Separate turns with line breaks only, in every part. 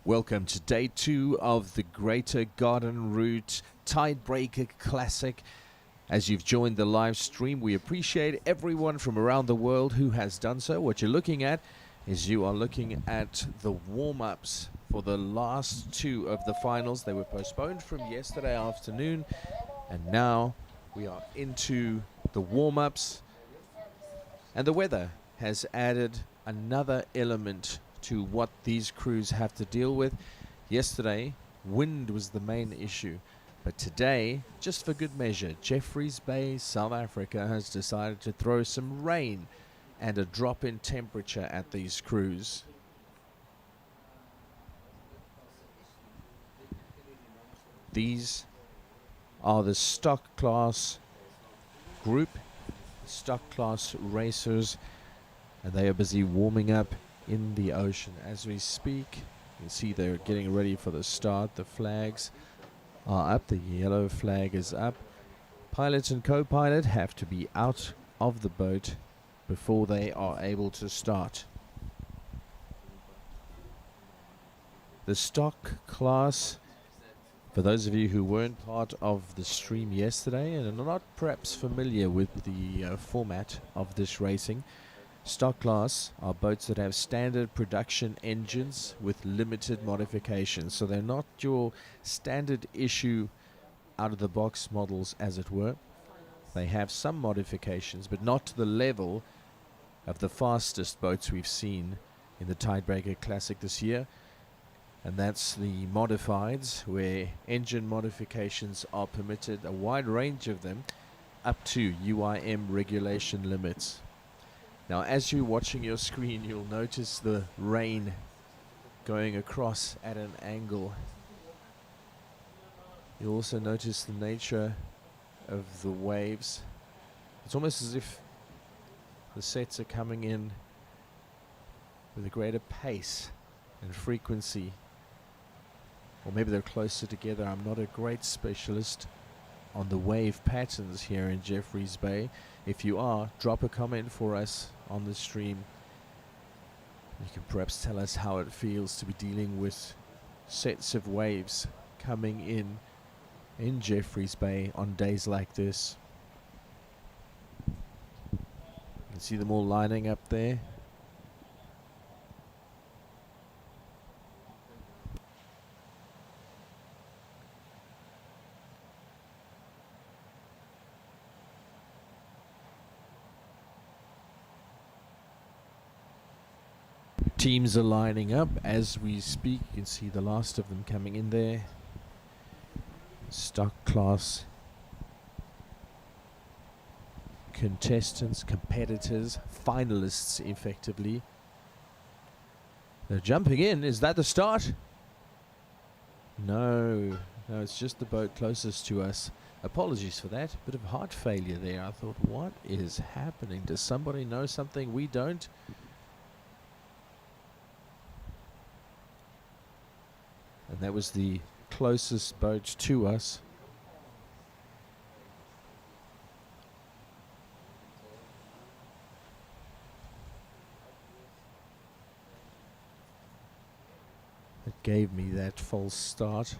Welcome to day 2 of the Greater Garden Route Tidebreaker Classic. As you've joined the live stream, we appreciate everyone from around the world who has done so. What you're looking at is you are looking at the warm-ups for the last 2 of the finals. They were postponed from yesterday afternoon, and now we are into the warm-ups. And the weather has added another element to what these crews have to deal with. Yesterday, wind was the main issue. But today, just for good measure, Jeffreys Bay, South Africa has decided to throw some rain and a drop in temperature at these crews. These are the stock class group, stock class racers, and they are busy warming up in the ocean as we speak. You can see they're getting ready for the start. The flags are up, the yellow flag is up. Pilot and co-pilot have to be out of the boat before they are able to start. The stock class, for those of you who weren't part of the stream yesterday and are not perhaps familiar with the format of this racing, stock class are boats that have standard production engines with limited modifications. So they're not your standard issue out of the box models, as it were. They have some modifications, but not to the level of the fastest boats we've seen in the Tidebreaker Classic this year. And that's the modifieds, where engine modifications are permitted, a wide range of them, up to UIM regulation limits. Now, as you're watching your screen, you'll notice the rain going across at an angle. You'll also notice the nature of the waves. It's almost as if the sets are coming in with a greater pace and frequency. Or maybe they're closer together. I'm not a great specialist on the wave patterns here in Jeffreys Bay. If you are, drop a comment for us on the stream. You can perhaps tell us how it feels to be dealing with sets of waves coming in Jeffreys Bay on days like this. You can see them all lining up there. Teams are lining up as we speak. You can see the last of them coming in there. Stock class contestants, competitors, finalists effectively. They're jumping in. Is that the start? No, it's just the boat closest to us. Apologies for that. Bit of heart failure there. I thought, what is happening? Does somebody know something we don't? And that was the closest boat to us. It gave me that false start.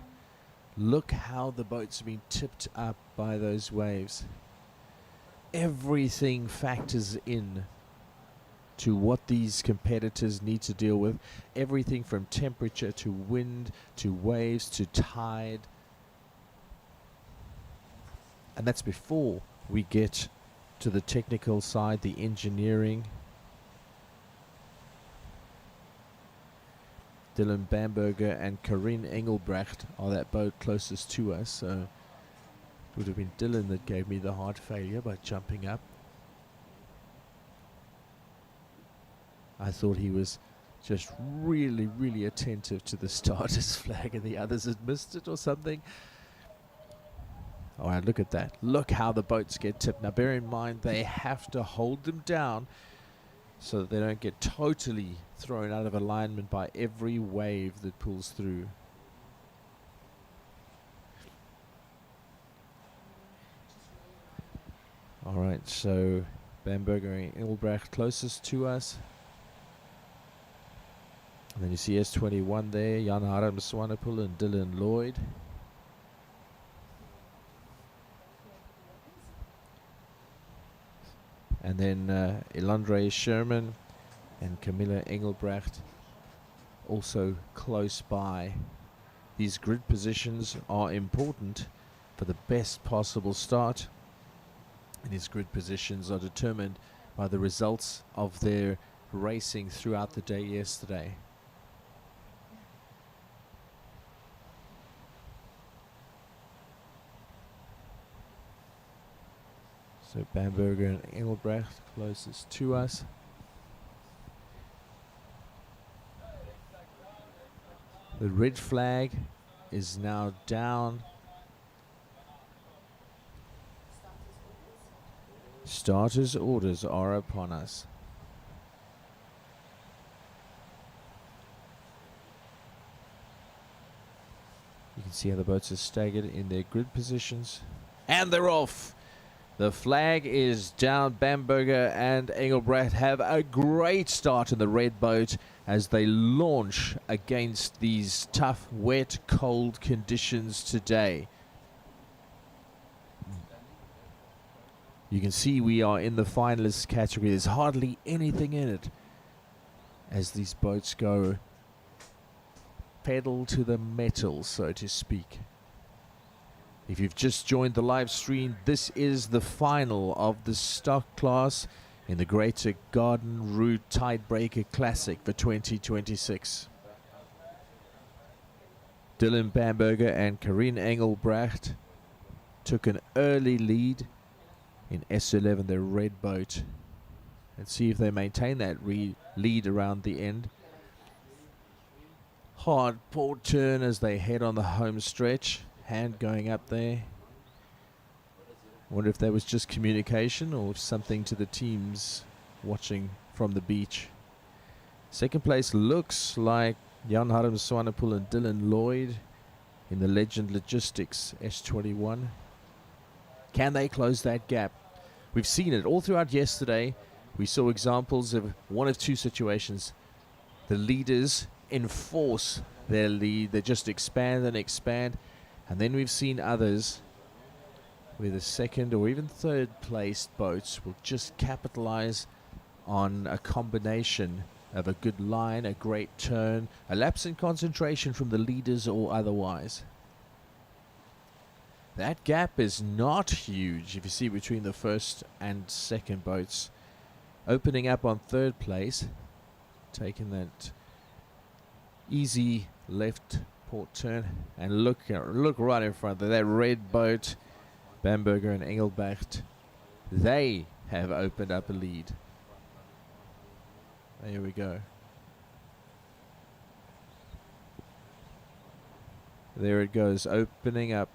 Look how the boat's been tipped up by those waves. Everything factors in to what these competitors need to deal with. Everything from temperature to wind to waves to tide. And that's before we get to the technical side, the engineering. Dylan Bamberger and Karin Engelbrecht are that boat closest to us. So it would have been Dylan that gave me the heart failure by jumping up. I thought he was just really, really attentive to the starter's flag and the others had missed it or something. Alright, look at that. Look how the boats get tipped. Now bear in mind they have to hold them down so that they don't get totally thrown out of alignment by every wave that pulls through. Alright, so Bamberger and Engelbrecht closest to us. And then you see S21 there, Jan Harm Swanepoel and Dylan Lloyd. And then Elandre Sherman and Camilla Engelbrecht also close by. These grid positions are important for the best possible start. And these grid positions are determined by the results of their racing throughout the day yesterday. So Bamberger and Engelbrecht closest to us. The red flag is now down. Starters' orders are upon us. You can see how the boats are staggered in their grid positions. And they're off! The flag is down. Bamberger and Engelbrecht have a great start in the red boat as they launch against these tough, wet, cold conditions today. You can see we are in the finalists category. There's hardly anything in it as these boats go pedal to the metal, so to speak. If you've just joined the live stream, this is the final of the stock class in the Greater Garden Route Tidebreaker Classic for 2026. Dylan Bamberger and Karin Engelbrecht took an early lead in S11, their red boat. Let's see if they maintain that lead around the end. Hard port turn as they head on the home stretch. Hand going up there. Wonder if that was just communication or something to the teams watching from the beach. Second place looks like Jan Harm Swanepoel and Dylan Lloyd in the Legend Logistics S21. Can they close that gap? We've seen it all throughout yesterday. We saw examples of one of two situations. The leaders enforce their lead. They just expand and expand. And then we've seen others where the second or even third placed boats will just capitalize on a combination of a good line, a great turn, a lapse in concentration from the leaders or otherwise. That gap is not huge if you see between the first and second boats. Opening up on third place, taking that easy left port turn, and look right in front of that red boat. Bamberger and Engelbrecht, they have opened up a lead. There we go. There it goes, opening up.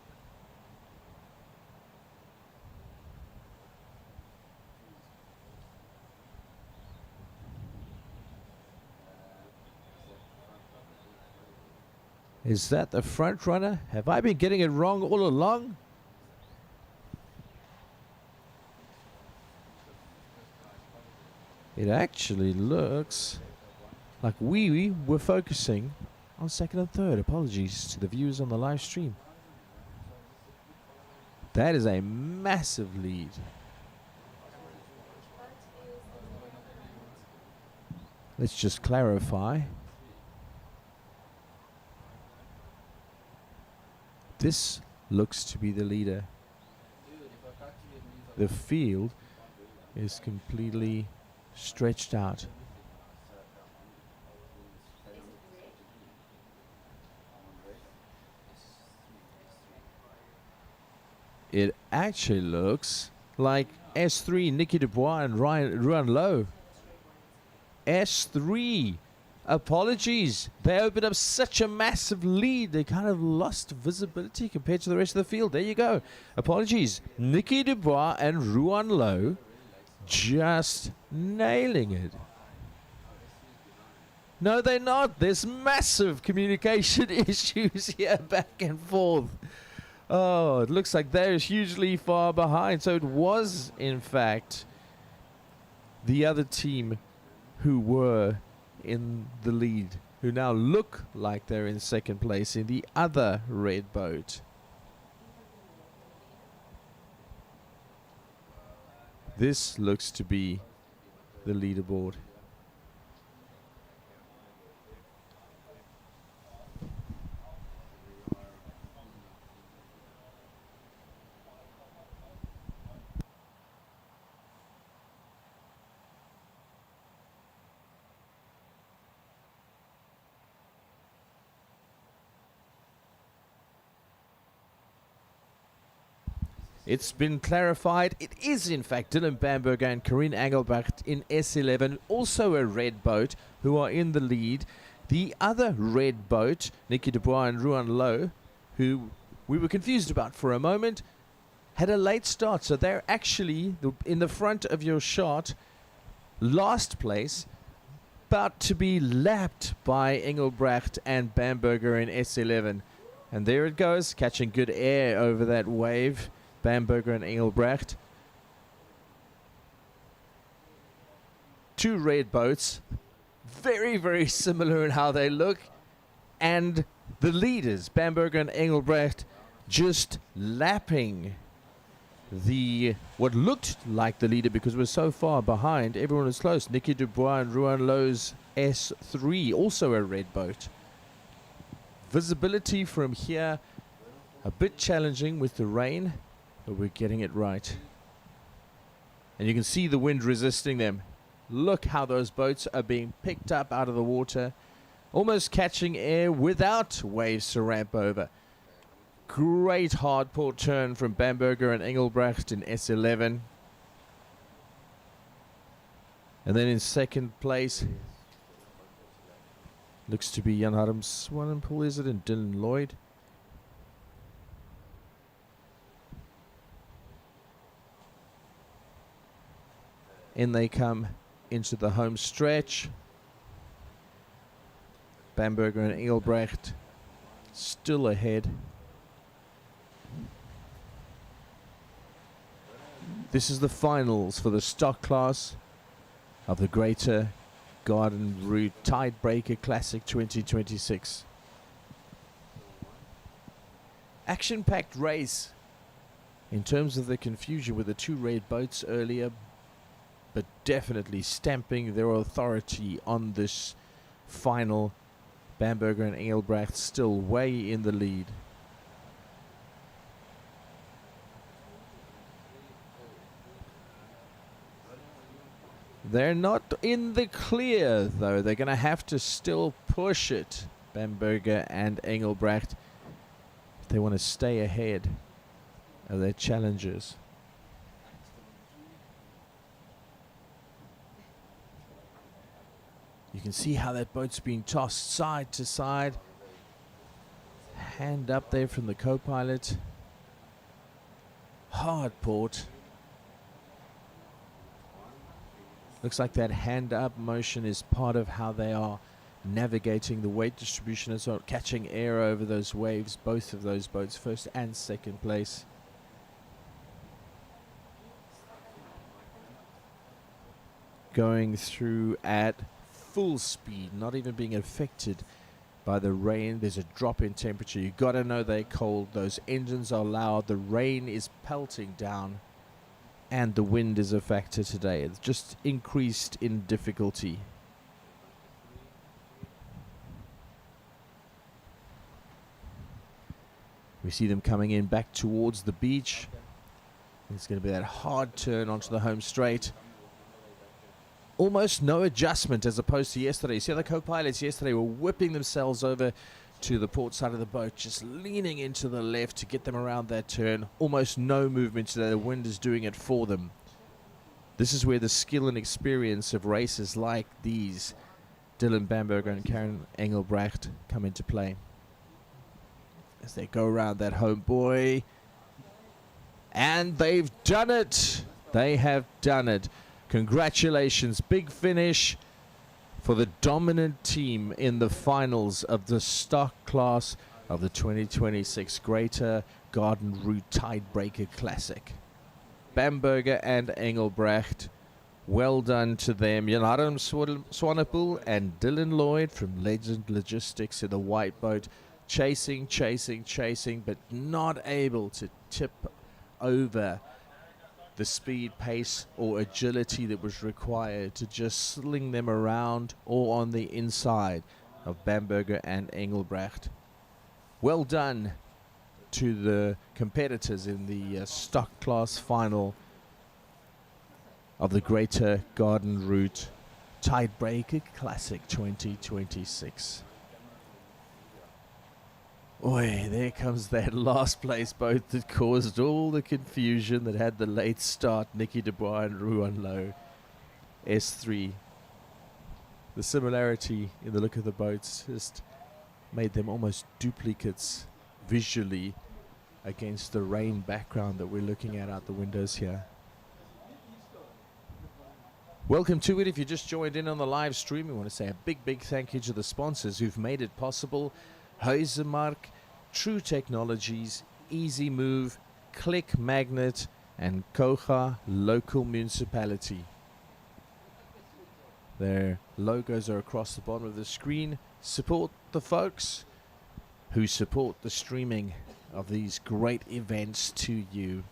Is that the front runner? Have I been getting it wrong all along? It actually looks like we were focusing on second and third. Apologies to the viewers on the live stream. That is a massive lead. Let's just clarify. This looks to be the leader. The field is completely stretched out. It actually looks like S3, Nicky Dubois and Ruan Lowe. S3. Apologies. They opened up such a massive lead. They kind of lost visibility compared to the rest of the field. There you go. Apologies. Nicky Dubois and Ruan Lowe just nailing it. No, they're not. There's massive communication issues here back and forth. Oh, it looks like they're hugely far behind. So it was, in fact, the other team who were in the lead who now look like they're in second place in the other red boat. This looks to be the leaderboard. It's been clarified. It is, in fact, Dylan Bamberger and Corinne Engelbrecht in S11, also a red boat, who are in the lead. The other red boat, Nicky Dubois and Ruan Lowe, who we were confused about for a moment, had a late start. So they're actually in the front of your shot, last place, about to be lapped by Engelbrecht and Bamberger in S11. And there it goes, catching good air over that wave. Bamberger and Engelbrecht. Two red boats, very, very similar in how they look. And the leaders, Bamberger and Engelbrecht, just lapping what looked like the leader because we're so far behind. Everyone was close. Nicky Dubois and Ruan Lowe's S3, also a red boat. Visibility from here, a bit challenging with the rain, but we're getting it right. And you can see the wind resisting them. Look how those boats are being picked up out of the water, almost catching air without waves to ramp over. Great hard port turn from Bamberger and Engelbrecht in S11. And then in second place, looks to be Jan Harm Swanepoel, is it, and Dylan Lloyd. In they come into the home stretch. Bamberger and Engelbrecht still ahead. This is the finals for the stock class of the Greater Garden Route Tidebreaker Classic 2026. Action-packed race in terms of the confusion with the two red boats earlier, but definitely stamping their authority on this final. Bamberger and Engelbrecht still way in the lead. They're not in the clear, though. They're going to have to still push it, Bamberger and Engelbrecht, if they want to stay ahead of their challengers. You can see how that boat's being tossed side to side. Hand up there from the co-pilot. Hard port. Looks like that hand up motion is part of how they are navigating the weight distribution as well, catching air over those waves, both of those boats, first and second place. Going through at full speed, not even being affected by the rain. There's a drop in temperature. You gotta know they're cold. Those engines are loud. The rain is pelting down, and the wind is a factor today. It's just increased in difficulty. We see them coming in back towards the beach. It's going to be that hard turn onto the home straight. Almost no adjustment as opposed to yesterday. See, the co-pilots yesterday were whipping themselves over to the port side of the boat, just leaning into the left to get them around that turn. Almost no movement today. The wind is doing it for them. This is where the skill and experience of races like these, Dylan Bamberger and Karen Engelbrecht, come into play. As they go around that home buoy. And they've done it. They have done it. Congratulations. Big finish for the dominant team in the finals of the stock class of the 2026 Greater Garden Route Tidebreaker Classic. Bamberger and Engelbrecht Well done to them. Yanaram Swanepoel and Dylan Lloyd from Legend Logistics in the white boat, chasing, but not able to tip over the speed, pace, or agility that was required to just sling them around or on the inside of Bamberger and Engelbrecht. Well done to the competitors in the stock class final of the Greater Garden Route Tidebreaker Classic 2026. Oi, there comes that last place boat that caused all the confusion, that had the late start, Nicky Dubois and Ruan Lowe, S3. The similarity in the look of the boats just made them almost duplicates visually against the rain background that we're looking at out the windows here. Welcome to it. If you just joined in on the live stream, we want to say a big thank you to the sponsors who've made it possible. Huizenmark, True Technologies, Easy Move, Click Magnet, and Kocha Local Municipality. Their logos are across the bottom of the screen. Support the folks who support the streaming of these great events to you.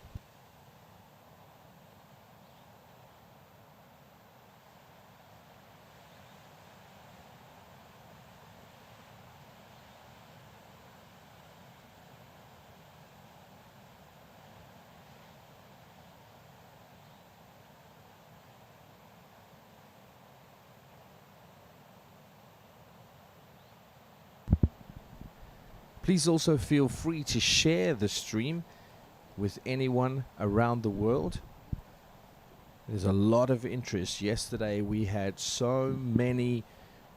Please also feel free to share the stream with anyone around the world. There's a lot of interest. Yesterday we had so many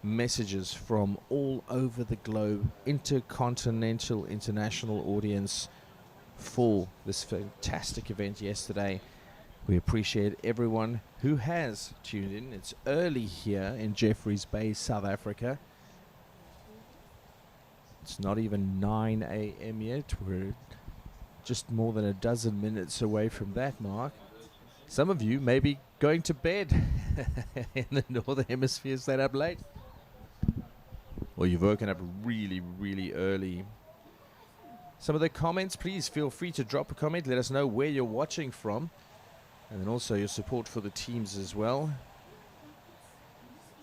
messages from all over the globe, intercontinental, international audience for this fantastic event yesterday. We appreciate everyone who has tuned in. It's early here in Jeffreys Bay, South Africa. It's not even 9 a.m. yet. We're just more than a dozen minutes away from that mark. Some of you may be going to bed in the Northern Hemisphere. Stayed up late. Well, you've woken up really early. Some of the comments, please feel free to drop a comment. Let us know where you're watching from. And then also your support for the teams as well.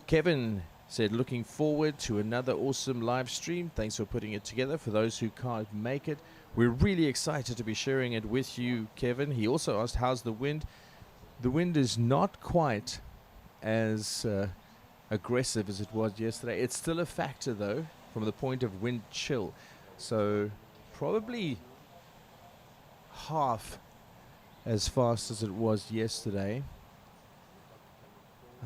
Kevin said, looking forward to another awesome live stream. Thanks for putting it together. For those who can't make it, we're really excited to be sharing it with you, Kevin. He also asked, how's the wind? The wind is not quite as aggressive as it was yesterday. It's still a factor, though, from the point of wind chill. So probably half as fast as it was yesterday.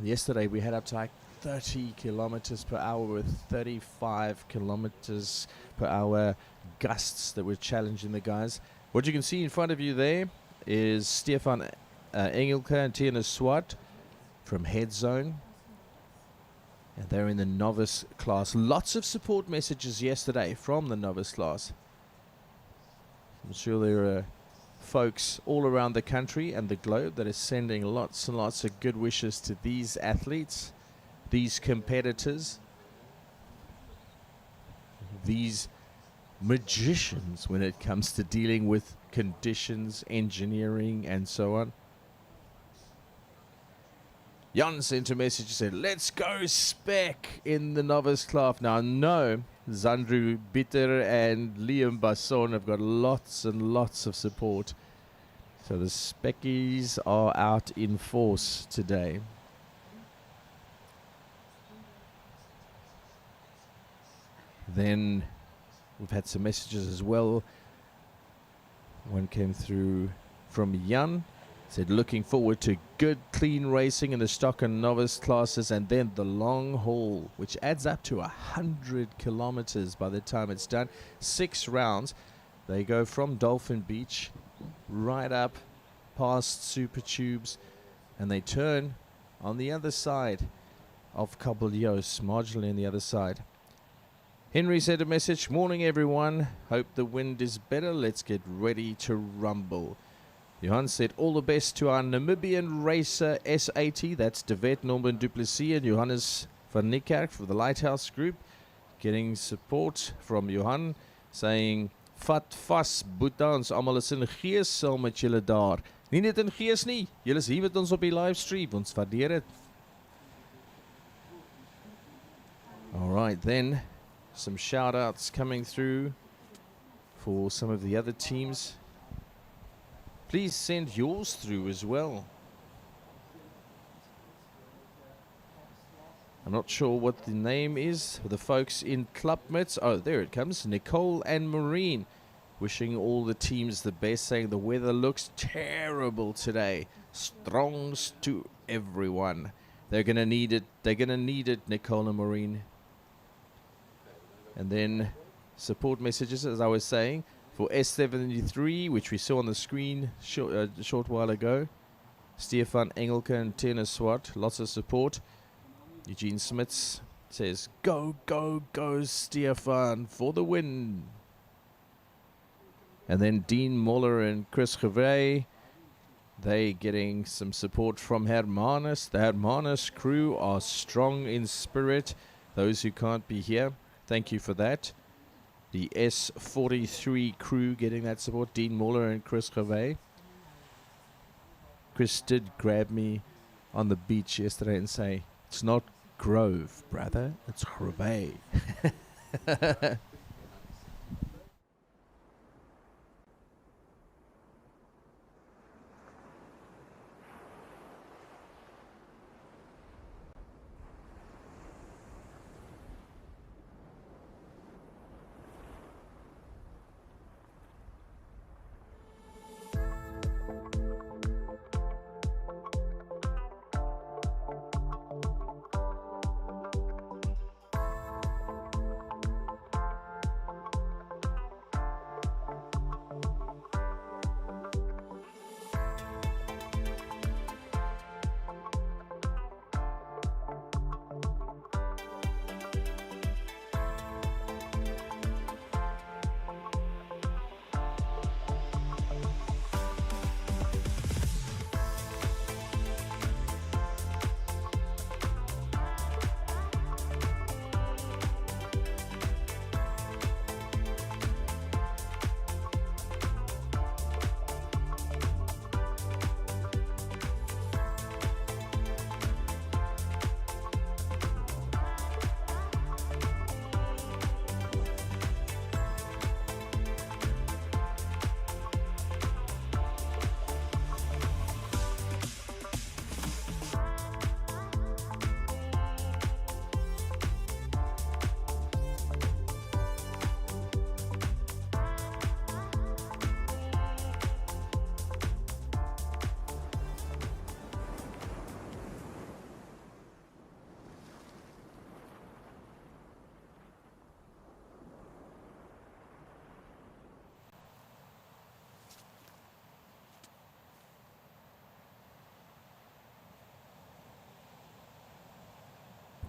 Yesterday we had up to like 30 kilometers per hour with 35 kilometers per hour gusts that were challenging the guys. What you can see in front of you there is Stefan Engelke and Tiana Swart from Head Zone. And they're in the novice class. Lots of support messages yesterday from the novice class. I'm sure there are folks all around the country and the globe that are sending lots and lots of good wishes to these athletes, these competitors, these magicians when it comes to dealing with conditions, engineering, and so on. Jan sent a message and said, let's go spec in the novice class. Now, no, Zandru Bitter and Liam Basson have got lots and lots of support. So the speckies are out in force today. Then we've had some messages as well. One came through from Jan. Said, looking forward to good, clean racing in the stock and novice classes, and then the long haul, which adds up to 100 kilometers by the time it's done. 6 rounds. They go from Dolphin Beach right up past Super Tubes, and they turn on the other side of Kabelios, marginally on the other side. Henry sent a message, morning everyone, hope the wind is better, let's get ready to rumble. Johan said, all the best to our Namibian racer S80. That's De Wet, Norman Duplessis, and Johannes van Niekerk for the Lighthouse Group. Getting support from Johan, saying, vat vas, Boeta, ons almal is in gees saam met julle daar. Nie net in gees nie, julle is hier met ons op die livestream, ons waardeer het. Alright then, some shout outs coming through for some of the other teams. Please send yours through as well. I'm not sure what the name is for the folks in Klapmuts. Oh, there it comes. Nicole and Maureen wishing all the teams the best, saying the weather looks terrible today. Strongs to everyone. They're going to need it. They're going to need it, Nicole and Maureen. And then support messages, as I was saying, for S73, which we saw on the screen a short while ago. Stefan Engelke and Tina Swart, lots of support. Eugene Smits says, go, go, go, Stefan, for the win. And then Dean Muller and Chris Gervais, they getting some support from Hermanus. The Hermanus crew are strong in spirit. Those who can't be here, thank you for that. The S43 crew getting that support, Dean Muller and Chris Gervais. Chris did grab me on the beach yesterday and say, it's not Grove, brother, it's Gervais.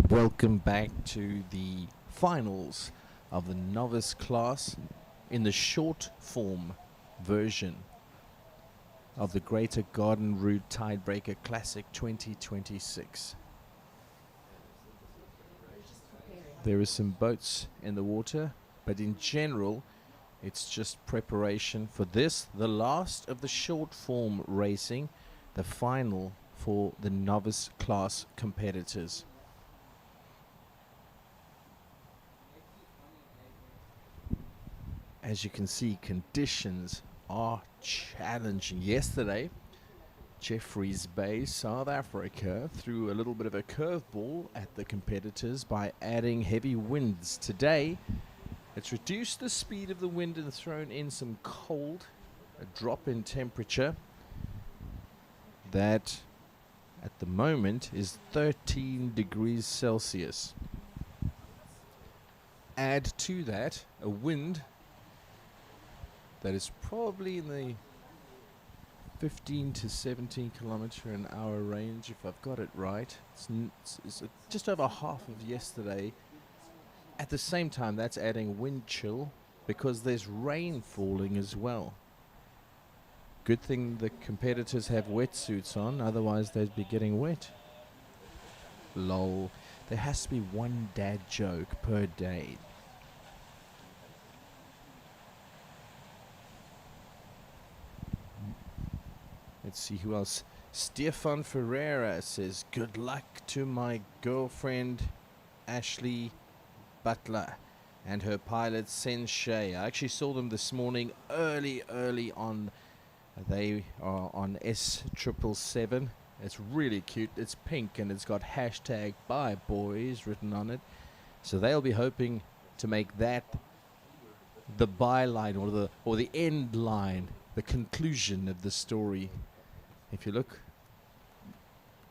Welcome back to the finals of the novice class in the short form version of the Greater Garden Route Tidebreaker Classic 2026. There are some boats in the water, but in general it's just preparation for this, the last of the short form racing, the final for the novice class competitors. As you can see, conditions are challenging. Yesterday, Jeffreys Bay, South Africa, threw a little bit of a curveball at the competitors by adding heavy winds. Today, it's reduced the speed of the wind and thrown in some cold, a drop in temperature that at the moment is 13 degrees Celsius. Add to that a wind that is probably in the 15 to 17 kilometer an hour range, if I've got it right. It's just over half of yesterday. At the same time, that's adding wind chill because there's rain falling as well. Good thing the competitors have wetsuits on, otherwise they'd be getting wet. Lol. There has to be one dad joke per day. Let's see who else. Stefan Ferreira says, good luck to my girlfriend Ashley Butler and her pilot Sensei. I actually saw them this morning early on. They are on S777. It's really cute. It's pink and it's got hashtag bye boys written on it. So they'll be hoping to make that the byline or the end line, the conclusion of the story. If you look,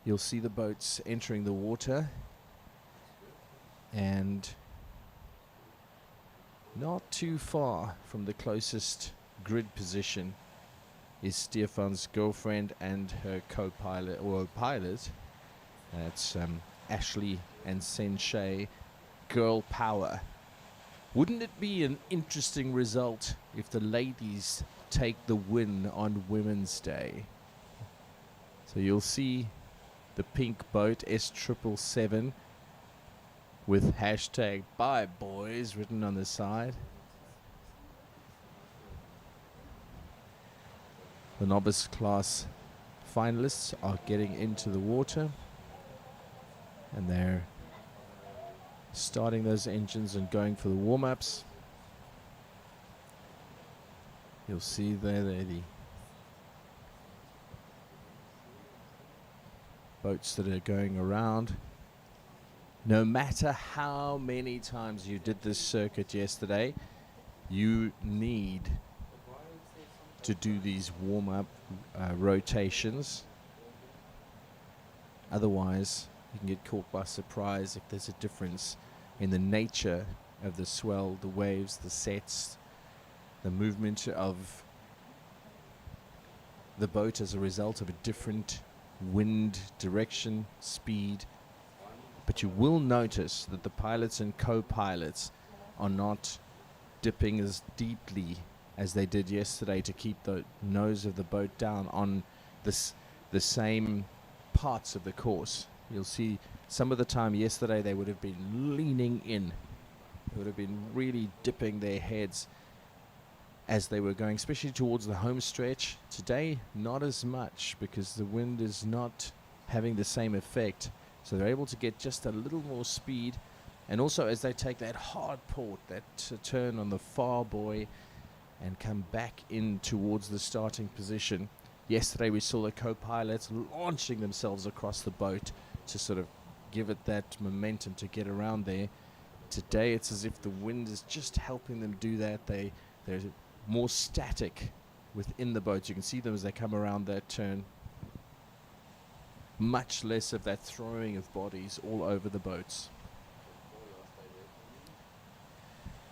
you'll see the boats entering the water, and not too far from the closest grid position is Stefan's girlfriend and her co-pilot, or pilot. That's Ashley and Sensei. Girl power. Wouldn't it be an interesting result if the ladies take the win on Women's Day? So you'll see the pink boat S777 with hashtag bye boys written on the side. The novice class finalists are getting into the water, and they're starting those engines and going for the warm-ups. You'll see there the boats that are going around. No matter how many times you did this circuit yesterday, you need to do these warm-up rotations. Otherwise, you can get caught by surprise if there's a difference in the nature of the swell, the waves, the sets, the movement of the boat as a result of a different wind direction, speed. But you will notice that the pilots and co-pilots are not dipping as deeply as they did yesterday to keep the nose of the boat down on the same parts of the course. You'll see some of the time yesterday they would have been leaning in. They would have been really dipping their heads as they were going, especially towards the home stretch. Today, not as much because the wind is not having the same effect. So they're able to get just a little more speed. And also as they take that hard port, that turn on the far buoy and come back in towards the starting position. Yesterday we saw the co-pilots launching themselves across the boat to sort of give it that momentum to get around there. Today it's as if the wind is just helping them do that. They're more static within the boat. You can see them as they come around that turn. Much less of that throwing of bodies all over the boats.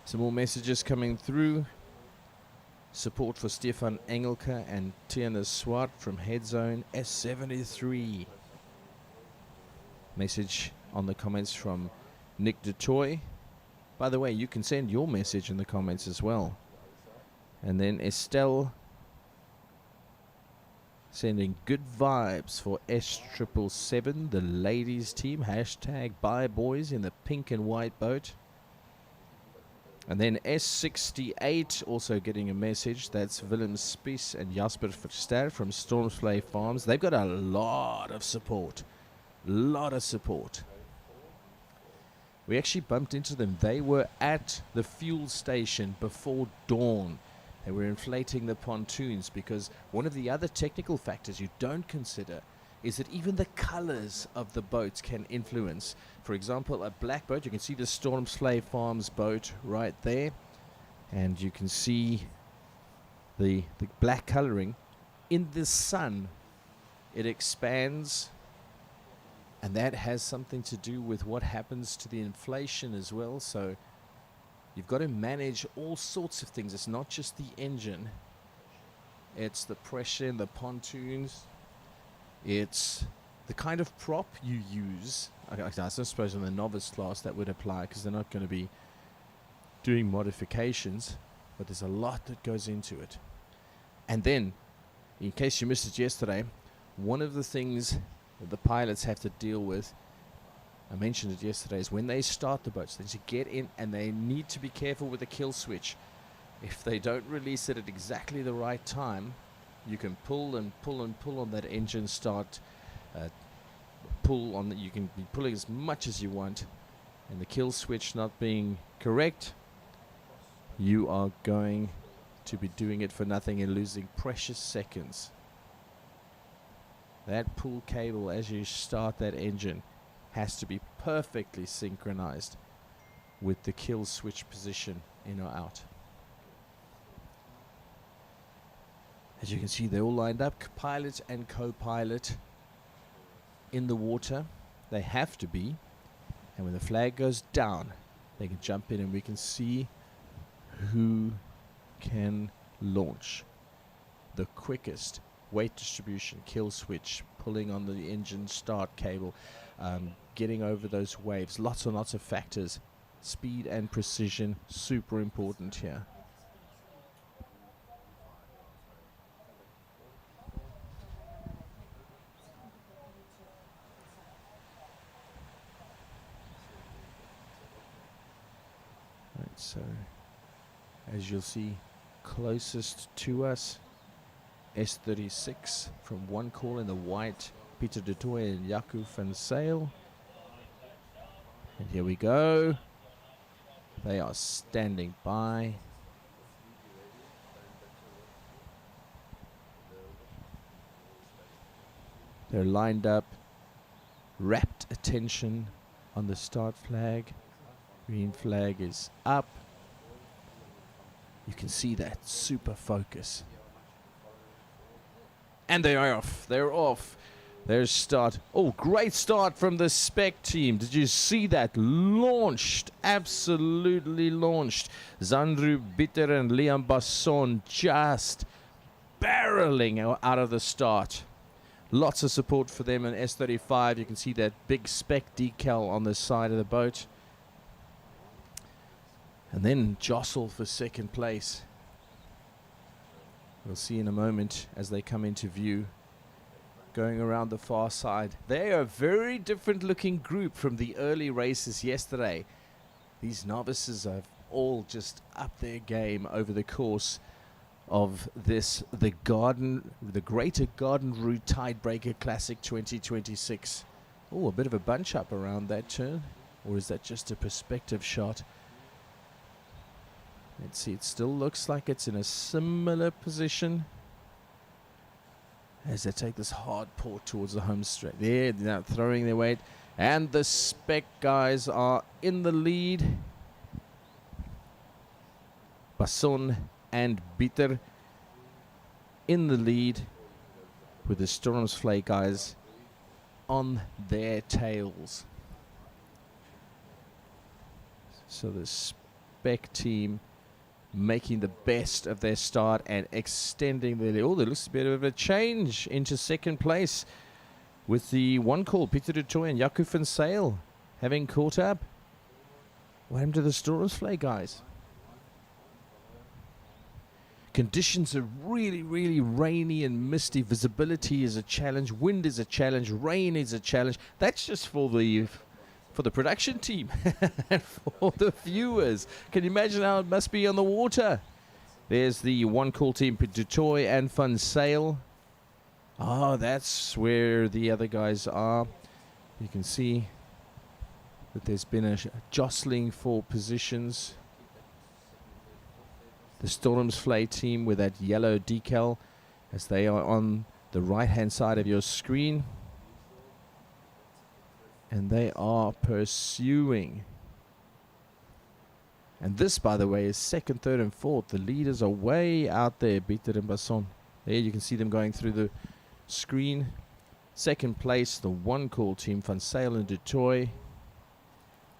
Some more messages coming through. Support for Stefan Engelke and Tiana Swart from Head Zone S73. Message on the comments from Nick DeToy. By the way, you can send your message in the comments as well. And then Estelle sending good vibes for S777, the ladies team. Hashtag bye boys in the pink and white boat. And then S68 also getting a message. That's Willem Spies and Jasper Verster from Stormsplay Farms. They've got a lot of support. We actually bumped into them. They were at the fuel station before dawn. They were inflating the pontoons because one of the other technical factors you don't consider is that even the colors of the boats can influence. For example, a black boat, you can see the Stormsplay Farms boat right there, and you can see the black coloring. In the sun, it expands, and that has something to do with what happens to the inflation as well. So you've got to manage all sorts of things. It's not just the engine. It's the pressure in the pontoons. It's the kind of prop you use. I suppose in the novice class that would apply because they're not going to be doing modifications. But there's a lot that goes into it. And then in case you missed it yesterday, one of the things that the pilots have to deal with, I mentioned it yesterday, is when they start the boats, they need to get in and they need to be careful with the kill switch. If they don't release it at exactly the right time, you can pull and pull and pull on that engine start, you can be pulling as much as you want, and the kill switch not being correct, you are going to be doing it for nothing and losing precious seconds. That pull cable as you start that engine has to be perfectly synchronized with the kill switch position in or out. As you can see, they're all lined up, pilot and co-pilot in the water. They have to be. And when the flag goes down, they can jump in and we can see who can launch the quickest. Weight distribution, kill switch, pulling on the engine start cable, getting over those waves. Lots and lots of factors. Speed and precision, super important here. Right, so as you'll see, closest to us, S36 from one call in the white, Peter du Toit and Jaco van Sail. And here we go. They are standing by. They're lined up, rapt attention on the start flag. Green flag is up. You can see that super focus. And they are off. They're off. There's start. Oh, great start from the spec team. Did you see that? Launched. Absolutely launched. Zandru Bitter and Liam Basson just barreling out of the start. Lots of support for them in S35. You can see that big spec decal on the side of the boat. And then jostle for second place. We'll see in a moment as they come into view. Going around the far side. They are a very different looking group from the early races yesterday. These novices have all just upped their game over the course of this, the Greater Garden Route Tidebreaker Classic 2026. Oh, a bit of a bunch up around that turn. Or is that just a perspective shot? Let's see, it still looks like it's in a similar position as they take this hard port towards the home straight. They're now throwing their weight, and the spec guys are in the lead. Basson and Bitter in the lead, with the Stormsflay guys on their tails. So the spec team making the best of their start and extending their lead. Oh, there looks to be a bit of a change into second place with the one call, Peter du Toit and Jaco van Sail having caught up. What happened to the Stormsflay guys? Conditions are really, really rainy and misty. Visibility is a challenge. Wind is a challenge. Rain is a challenge. That's just for the production team and for the viewers. Can you imagine how it must be on the water? There's the one call team, du Toit and Van Sail. Oh, that's where the other guys are. You can see that there's been a jostling for positions. The Stormsflay team with that yellow decal, as they are on the right hand side of your screen. And they are pursuing. And this, by the way, is second, third, and fourth. The leaders are way out there, Bitter and Basson. There you can see them going through the screen. Second place, the one call team, Van Sail and du Toit.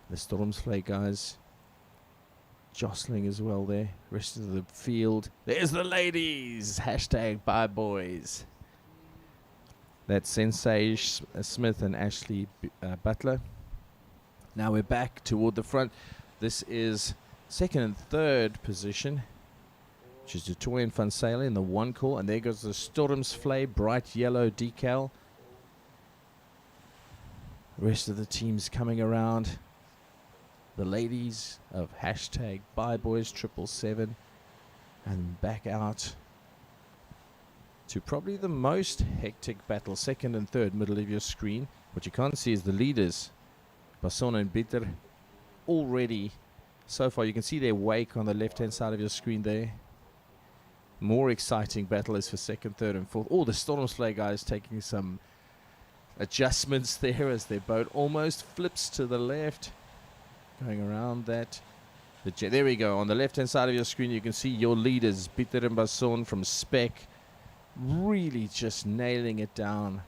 The Stormsflay guys jostling as well there. Rest of the field. There's the ladies! Hashtag bye boys. That's Sensei Smith and Ashley Butler. Now we're back toward the front. This is second and third position. which is Dutoy and Van Sale in the one call. And there goes the Stormsvlei bright yellow decal. The rest of the teams coming around. The ladies of hashtag BuyBoys777 and back out to probably the most hectic battle, second and third, middle of your screen. What you can't see is the leaders, Basson and Bitter, already so far. You can see their wake on the left-hand side of your screen there. More exciting battle is for second, third, and fourth. Oh, the Stormsvlei guys taking some adjustments there as their boat almost flips to the left. Going around that. There we go. On the left-hand side of your screen, you can see your leaders, Bitter and Basson from Spec, really just nailing it down.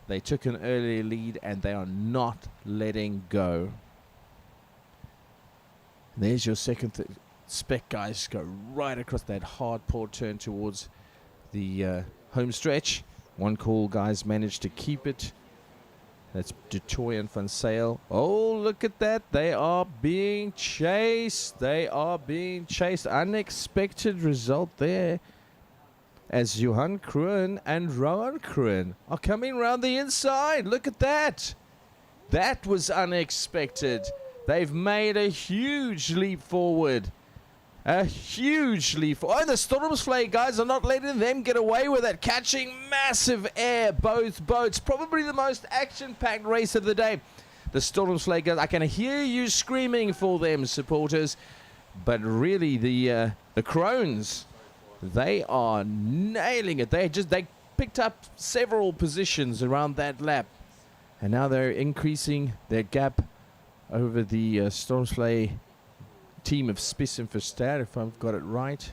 They took an early lead, and they are not letting go. There's your second Spec guys go right across that hard port turn towards the home stretch. One call guys managed to keep it. That's Dutoy and Van Sale. Oh, look at that. They are being chased. They are being chased. Unexpected result there, as Johan Kroon and Rowan Kroon are coming round the inside. Look at that. That was unexpected. They've made a huge leap forward. A huge leap forward. Oh, the Stormsvlei guys are not letting them get away with it. Catching massive air, both boats. Probably the most action-packed race of the day. The Stormsvlei guys, I can hear you screaming for them, supporters. But really, the Crones, they are nailing it. They picked up several positions around that lap. And now they're increasing their gap over the Stormsvlei team of Spies and Verster, if I've got it right.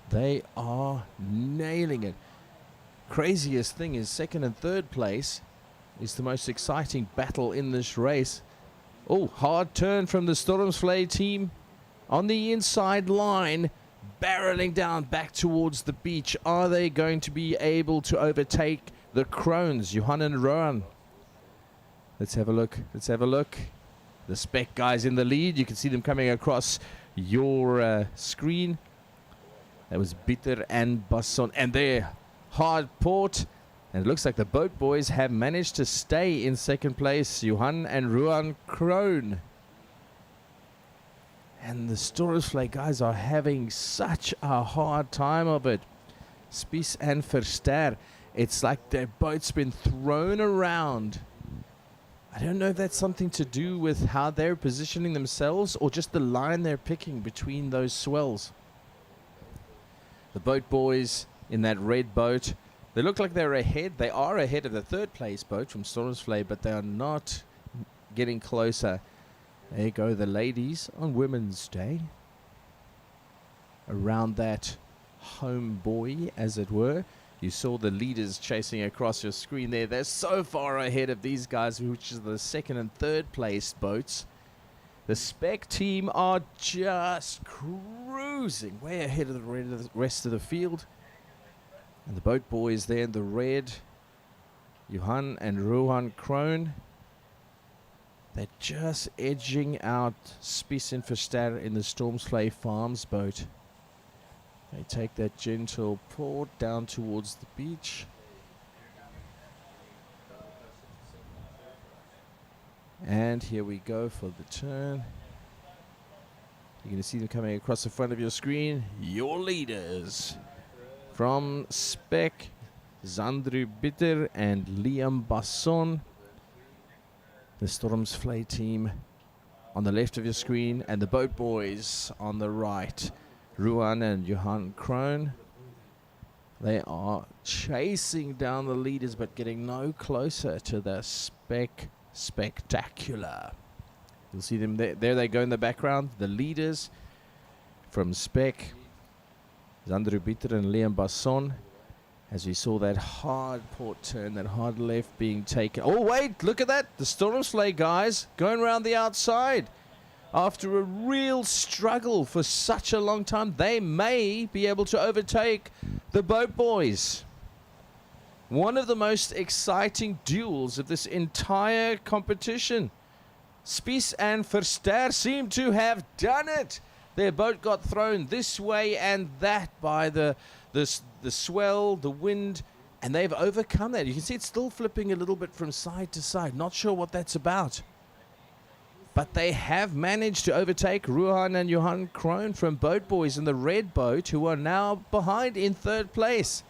They are nailing it. Craziest thing is second and third place is the most exciting battle in this race. Oh, hard turn from the Stormsvlei team on the inside line, barreling down back towards the beach. Are they going to be able to overtake the Crones, Johan and Rowan? Let's have a look. Let's have a look. The Spec guys in the lead. You can see them coming across your screen. That was Bitter and Basson. And they're hard port. And it looks like the boat boys have managed to stay in second place. Johan and Rowan Kroon. And the Stormsvlei guys are having such a hard time of it. Spies and Verster. It's like their boat's been thrown around. I don't know if that's something to do with how they're positioning themselves or just the line they're picking between those swells. The boat boys in that red boat, they look like they're ahead. They are ahead of the third place boat from Stormsvlei, but they are not getting closer. There go the ladies on Women's Day. Around that home buoy, as it were. You saw the leaders chasing across your screen there. They're so far ahead of these guys, which is the second and third place boats. The Spec team are just cruising way ahead of the rest of the field. And the boat boys there in the red, Johan and Rowan Kroon, they're just edging out Spies and Verster in the Stormsvlei Farms boat. They take that gentle port down towards the beach. And here we go for the turn. You're going to see them coming across the front of your screen. Your leaders from Spec, Zandru Bitter and Liam Basson. The Stormsvlei team on the left of your screen, and the boat boys on the right. Rowan and Johan Kroon. They are chasing down the leaders but getting no closer to the Spectacular. You'll see them there. There they go in the background. The leaders from Spec, Zandru Bitter and Liam Basson. As we saw that hard port turn, that hard left being taken. Oh, wait, look at that. The Stormsvlei guys going around the outside. After a real struggle for such a long time, they may be able to overtake the boat boys. One of the most exciting duels of this entire competition. Spies and Verster seem to have done it. Their boat got thrown this way and that by the swell, the wind, and they've overcome that. You can see it's still flipping a little bit from side to side. Not sure what that's about. But they have managed to overtake Ruhan and Johan Kroon from Boat Boys in the red boat, who are now behind in third place.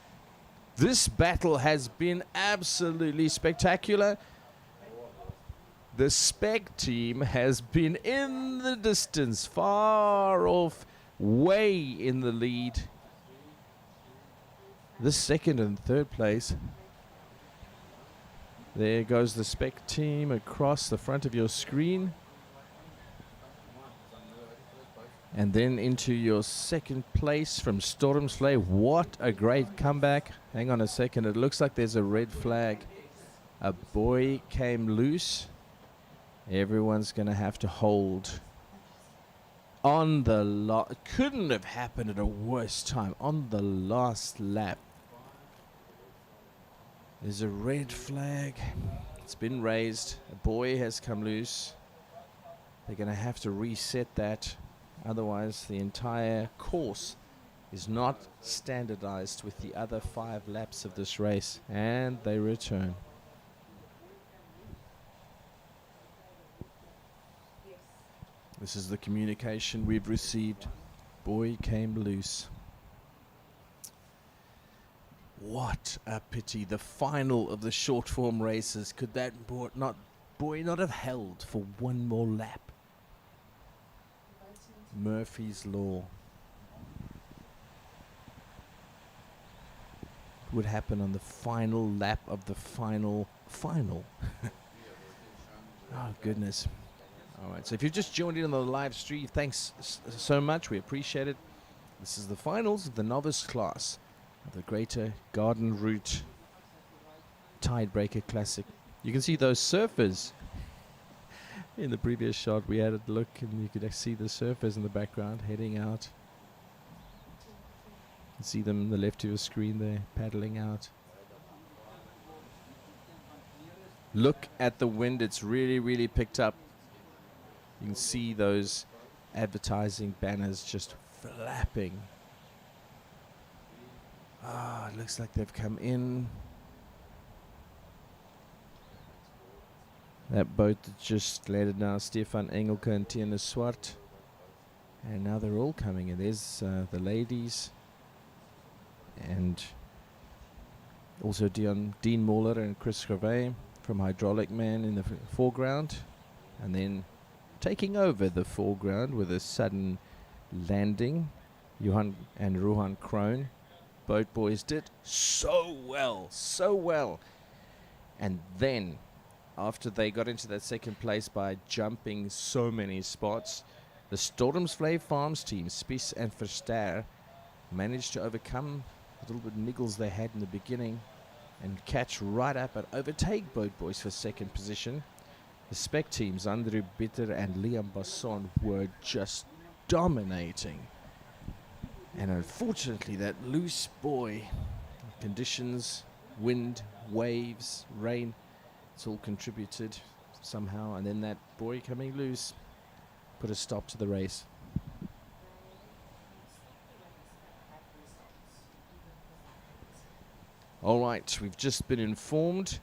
This battle has been absolutely spectacular. The Spec team has been in the distance, far off, way in the lead. The second and third place. There goes the Spec team across the front of your screen. And then into your second place from Stormsvlei. What a great comeback. Hang on a second. It looks like there's a red flag. A buoy came loose. Everyone's going to have to hold on the couldn't have happened at a worse time. On the last lap. There's a red flag. It's been raised. A buoy has come loose. They're going to have to reset that. Otherwise, the entire course is not standardized with the other 5 laps of this race. And they return. This is the communication we've received. Buoy came loose. What a pity. The final of the short form races. Could that buoy not have held for one more lap? Murphy's Law. Would happen on the final lap of the final. Oh, goodness. All right, so if you've just joined in on the live stream, thanks so much. We appreciate it. This is the finals of the novice class of the Greater Garden Route Tidebreaker Classic. You can see those surfers. In the previous shot, we had a look, and you could see the surfers in the background heading out. You can see them on the left of your screen there, paddling out. Look at the wind. It's really, really picked up. You can see those advertising banners just flapping. Ah, it looks like they've come in. That boat that just landed now, Stefan Engelke and Tiana Swart. And now they're all coming in. There's the ladies. And also Dean Muller and Chris Gervais from Hydraulic Man in the foreground. And then taking over the foreground with a sudden landing, Johan and Ruhan Kroon. Boat Boys did so well. And then, after they got into that second place by jumping so many spots, the Stormsvlei Farms team, Spies and Verster, managed to overcome the little bit niggles they had in the beginning and catch right up and overtake Boat Boys for second position. The Spec teams, Andrew Bitter and Liam Basson, were just dominating. And unfortunately, that loose buoy, conditions, wind, waves, rain, it's all contributed somehow. And then that buoy coming loose put a stop to the race. All right, we've just been informed.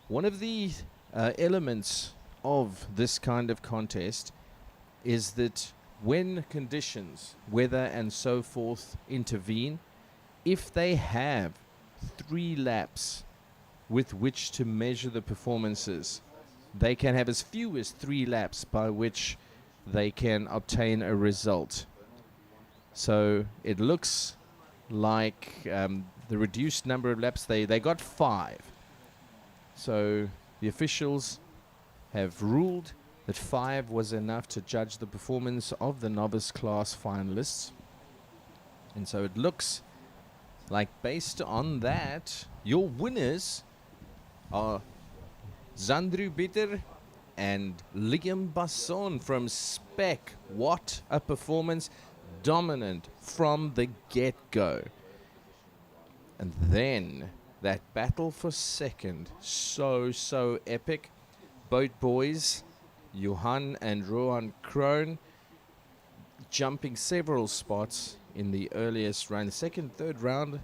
One of the elements of this kind of contest is that when conditions, weather and so forth intervene, if they have 3 laps with which to measure the performances, they can have as few as 3 laps by which they can obtain a result. So it looks like the reduced number of laps, they got 5. So the officials have ruled that 5 was enough to judge the performance of the novice class finalists. And so it looks like, based on that, your winners are Zandru Bitter and Liam Basson from Spec. What a performance. Dominant from the get-go. And then That battle for second, so epic. Boat boys, Johan and Rohan Kroon, jumping several spots in the earliest round, second, third round,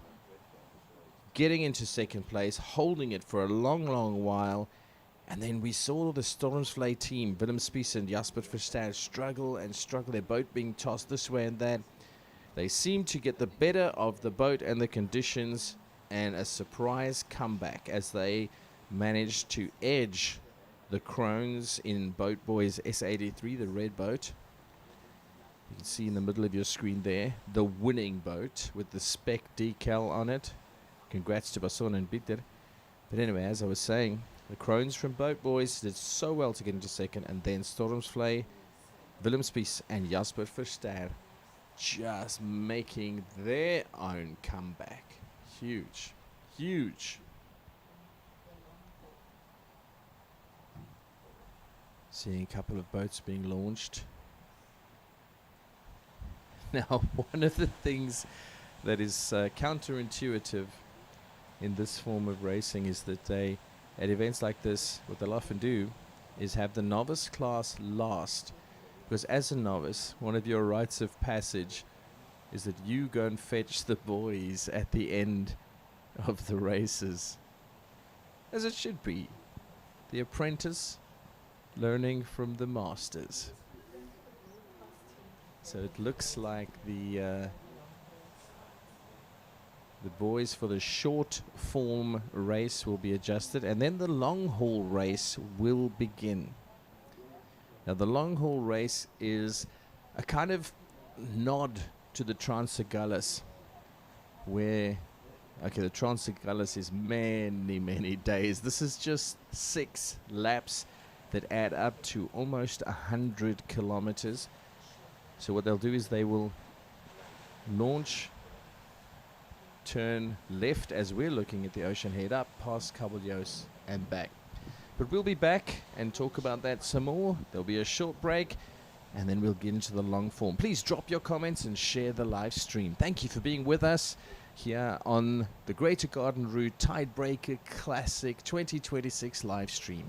getting into second place, holding it for a long while. And then we saw the Stormsvlei team, Willem Spies and Jasper Verstaer, struggle and struggle, their boat being tossed this way and that. They seem to get the better of the boat and the conditions, and a surprise comeback as they managed to edge the Kroons in Boat Boys S83, the red boat. You can see in the middle of your screen there, the winning boat with the spec decal on it. Congrats to Basson and Bitter. But anyway, as I was saying, the Kroons from Boat Boys did so well to get into second, and then Stormsvlei, Willem Spies and Jasper Verstaer just making their own comeback. Huge. Seeing a couple of boats being launched. Now, one of the things that is counterintuitive in this form of racing is that they, at events like this, what they'll often do is have the novice class last. Because as a novice, one of your rites of passage is that you go and fetch the boys at the end of the races. As it should be. The apprentice learning from the masters. So it looks like the boys for the short form race will be adjusted, and then the long haul race will begin. Now the long haul race is a kind of nod to the Transagullis, where, okay, the Transagullis is many days. This is just 6 laps that add up to almost 100 kilometers. So what they'll do is they will launch, turn left as we're looking at the ocean, head up past Caballos and back. But we'll be back and talk about that some more. There'll be a short break, and then we'll get into the long form. Please drop your comments and share the live stream. Thank you for being with us here on the Greater Garden Route Tidebreaker Classic 2026 live stream.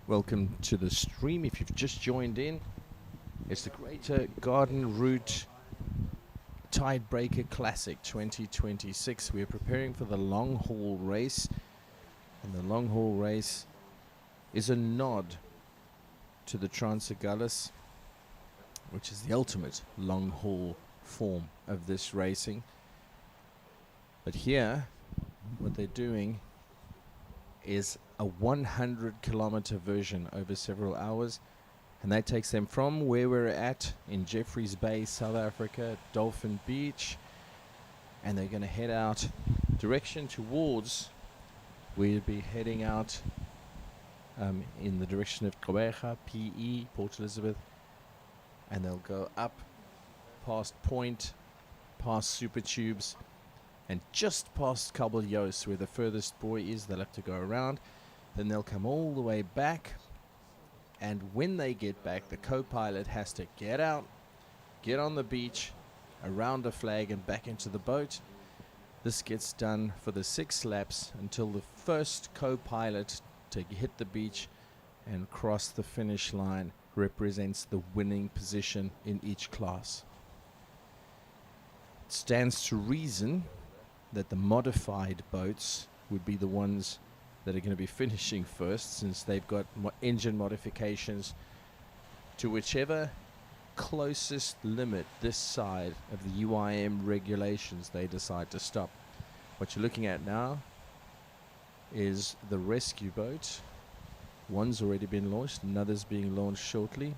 Welcome to the stream. If you've just joined in, it's the Greater Garden Route Tidebreaker Classic 2026. We are preparing for the long haul race, and the long haul race is a nod to the Transagallis, which is the ultimate long haul form of this racing. But here, what they're doing is a 100-kilometer version over several hours, and that takes them from where we're at in Jeffreys Bay, South Africa, Dolphin Beach, and they're going to head out direction towards, we'll be heading out in the direction of Gqeberha, PE, Port Elizabeth, and they'll go up past Point, past Super Tubes, and just past Cabo Yos, where the furthest buoy is. They'll have to go around. Then they'll come all the way back. And when they get back, the co-pilot has to get out, get on the beach, around a flag and back into the boat. This gets done for the 6 laps until the first co-pilot to hit the beach and cross the finish line represents the winning position in each class. It stands to reason that the modified boats would be the ones that are going to be finishing first, since they've got engine modifications to whichever closest limit this side of the UIM regulations they decide to stop. What you're looking at now is the rescue boat. One's already been launched, another's being launched shortly.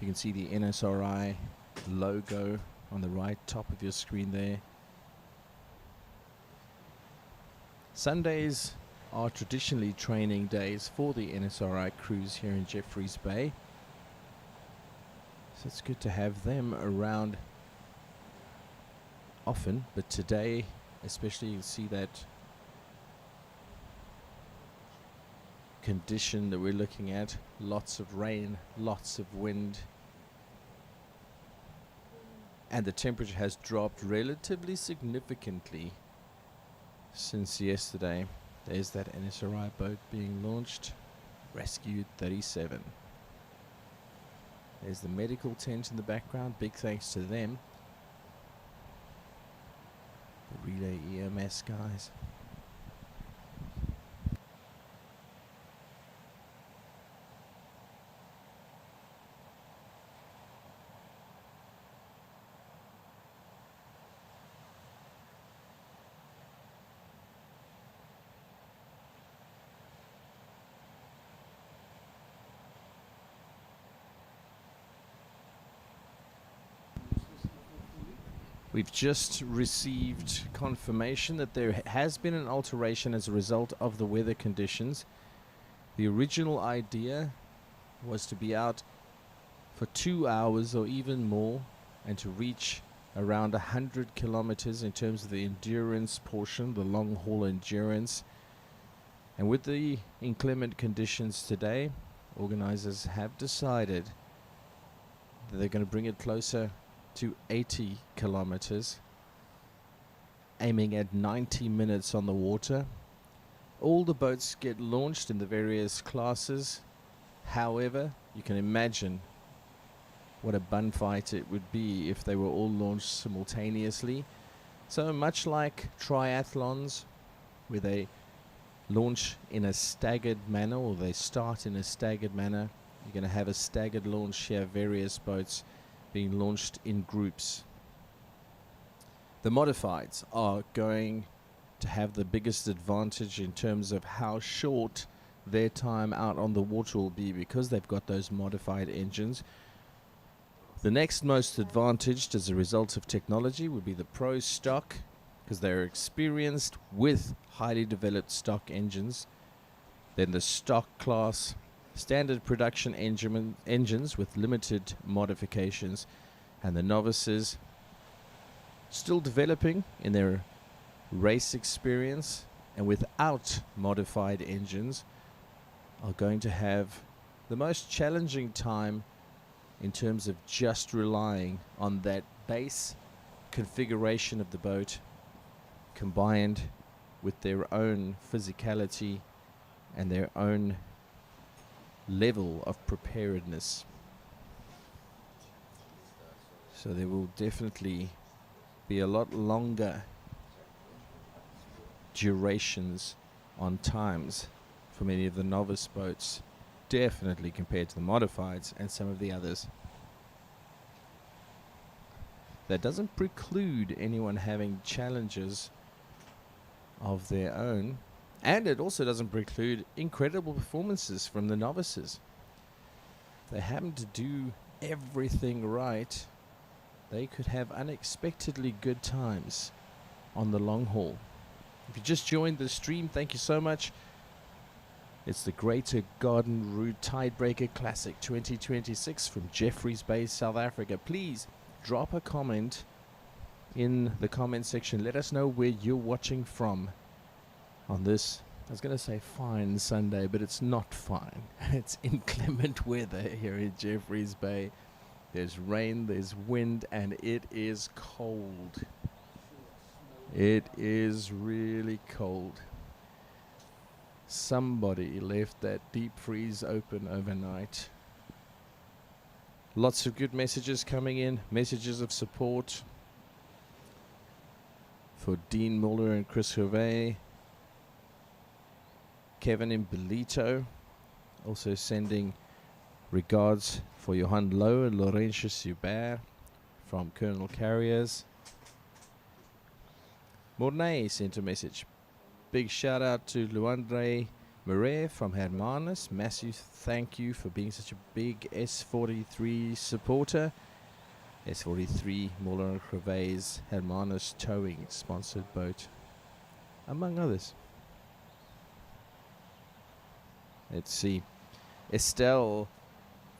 You can see the NSRI logo on the right top of your screen there. Sundays are traditionally training days for the NSRI crews here in Jeffreys Bay, so it's good to have them around often, but today especially you see that condition that we're looking at, lots of rain, lots of wind, and the temperature has dropped relatively significantly since yesterday. There's that NSRI boat being launched, Rescued 37. There's the medical tent in the background, big thanks to them. The Relay EMS guys. We've just received confirmation that there has been an alteration as a result of the weather conditions. The original idea was to be out for 2 hours or even more and to reach around 100 kilometers in terms of the endurance portion, the long haul endurance. And with the inclement conditions today, organizers have decided that they're going to bring it closer to 80 kilometers, aiming at 90 minutes on the water. All the boats get launched in the various classes. However, you can imagine what a bun fight it would be if they were all launched simultaneously. So much like triathlons, where they launch in a staggered manner, or they start in a staggered manner, you're going to have a staggered launch here, various boats being launched in groups. The modifieds are going to have the biggest advantage in terms of how short their time out on the water will be, because they've got those modified engines. The next most advantaged as a result of technology would be the Pro stock, because they're experienced with highly developed stock engines. Then the stock class, standard production engines with limited modifications, and the novices still developing in their race experience and without modified engines are going to have the most challenging time in terms of just relying on that base configuration of the boat combined with their own physicality and their own level of preparedness. So there will definitely be a lot longer durations on times for many of the novice boats, definitely compared to the modifieds and some of the others. That doesn't preclude anyone having challenges of their own, and it also doesn't preclude incredible performances from the novices. They happen to do everything right. They could have unexpectedly good times on the long haul. If you just joined the stream, thank you so much. It's the Greater Garden Route Tidebreaker Classic 2026 from Jeffreys Bay, South Africa. Please drop a comment in the comment section. Let us know where you're watching from on this, I was going to say fine Sunday, but it's not fine. It's inclement weather here in Jeffreys Bay. There's rain, there's wind, and it is cold. It is really cold. Somebody left that deep freeze open overnight. Lots of good messages coming in, messages of support for Dean Muller and Chris Hervé. Kevin in Belito also sending regards for Johan Lowe and Laurentius Hubert from Colonel Carriers. Mornay sent a message. Big shout out to Luandre Murray from Hermanus. Massive thank you for being such a big S43 supporter. S43 Muller and Crevet's Hermanus Towing sponsored boat, among others. Let's see. Estelle,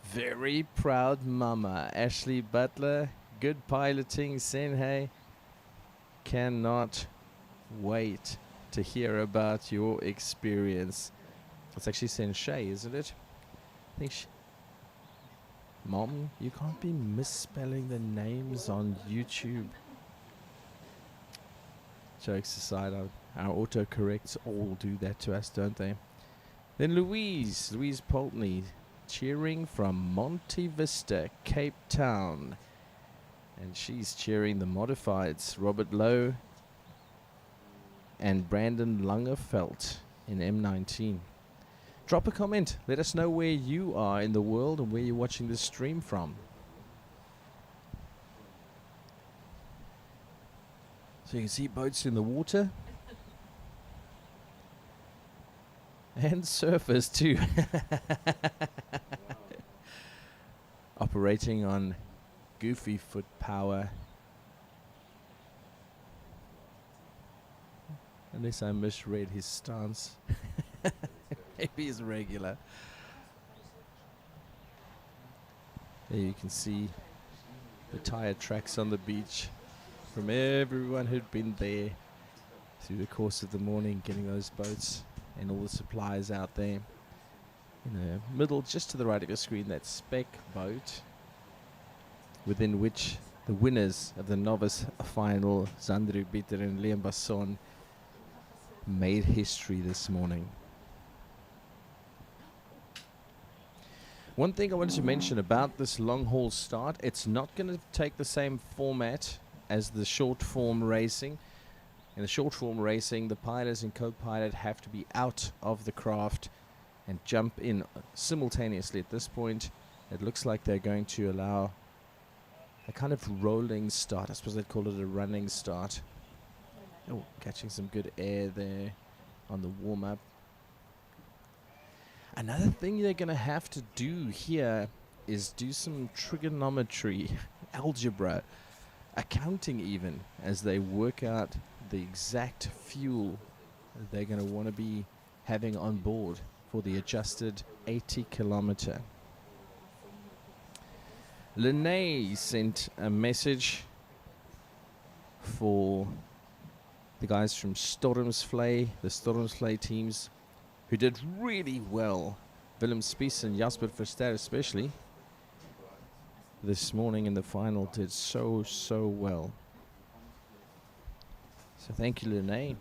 very proud mama. Ashley Butler, good piloting. Senhei, cannot wait to hear about your experience. It's actually Sensei, isn't it? I think Mom, you can't be misspelling the names on YouTube. Jokes aside, our autocorrects all do that to us, don't they? Then Louise Poltney, cheering from Monte Vista, Cape Town. And she's cheering the modifieds, Robert Lowe and Brandon Langerfeld in M19. Drop a comment. Let us know where you are in the world and where you're watching this stream from. So you can see boats in the water. And surfers too. Operating on goofy foot power. Unless I misread his stance. Maybe he's regular. There you can see the tire tracks on the beach from everyone who'd been there through the course of the morning, getting those boats and all the supplies out there. In the middle, just to the right of your screen, that spec boat within which the winners of the novice final, Zandru Bitter and Liam Basson, made history this morning. One thing I wanted to mention about this long haul start, it's not going to take the same format as the short form racing. In the short form racing, the pilot and co-pilot have to be out of the craft and jump in simultaneously. At this point, it looks like they're going to allow a kind of rolling start. I suppose they'd call it a running start. Oh, catching some good air there on the warm-up. Another thing they're going to have to do here is do some trigonometry, algebra, accounting even, as they work out the exact fuel that they're going to want to be having on board for the adjusted 80 kilometer. Lene sent a message for the guys from Stormsvlei, the Stormsvlei teams, who did really well. Willem Spies and Jasper Verster especially this morning in the final did so well. So thank you, Lene.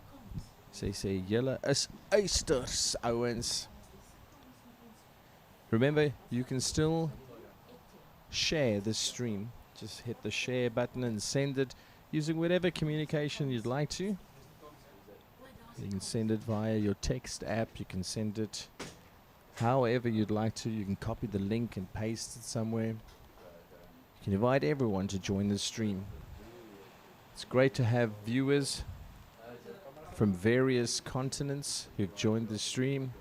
Sê julle is uisters, ouens. Remember, you can still share this stream. Just hit the share button and send it using whatever communication you'd like to. You can send it via your text app. You can send it however you'd like to. You can copy the link and paste it somewhere. You can invite everyone to join the stream. It's great to have viewers from various continents who've joined the stream.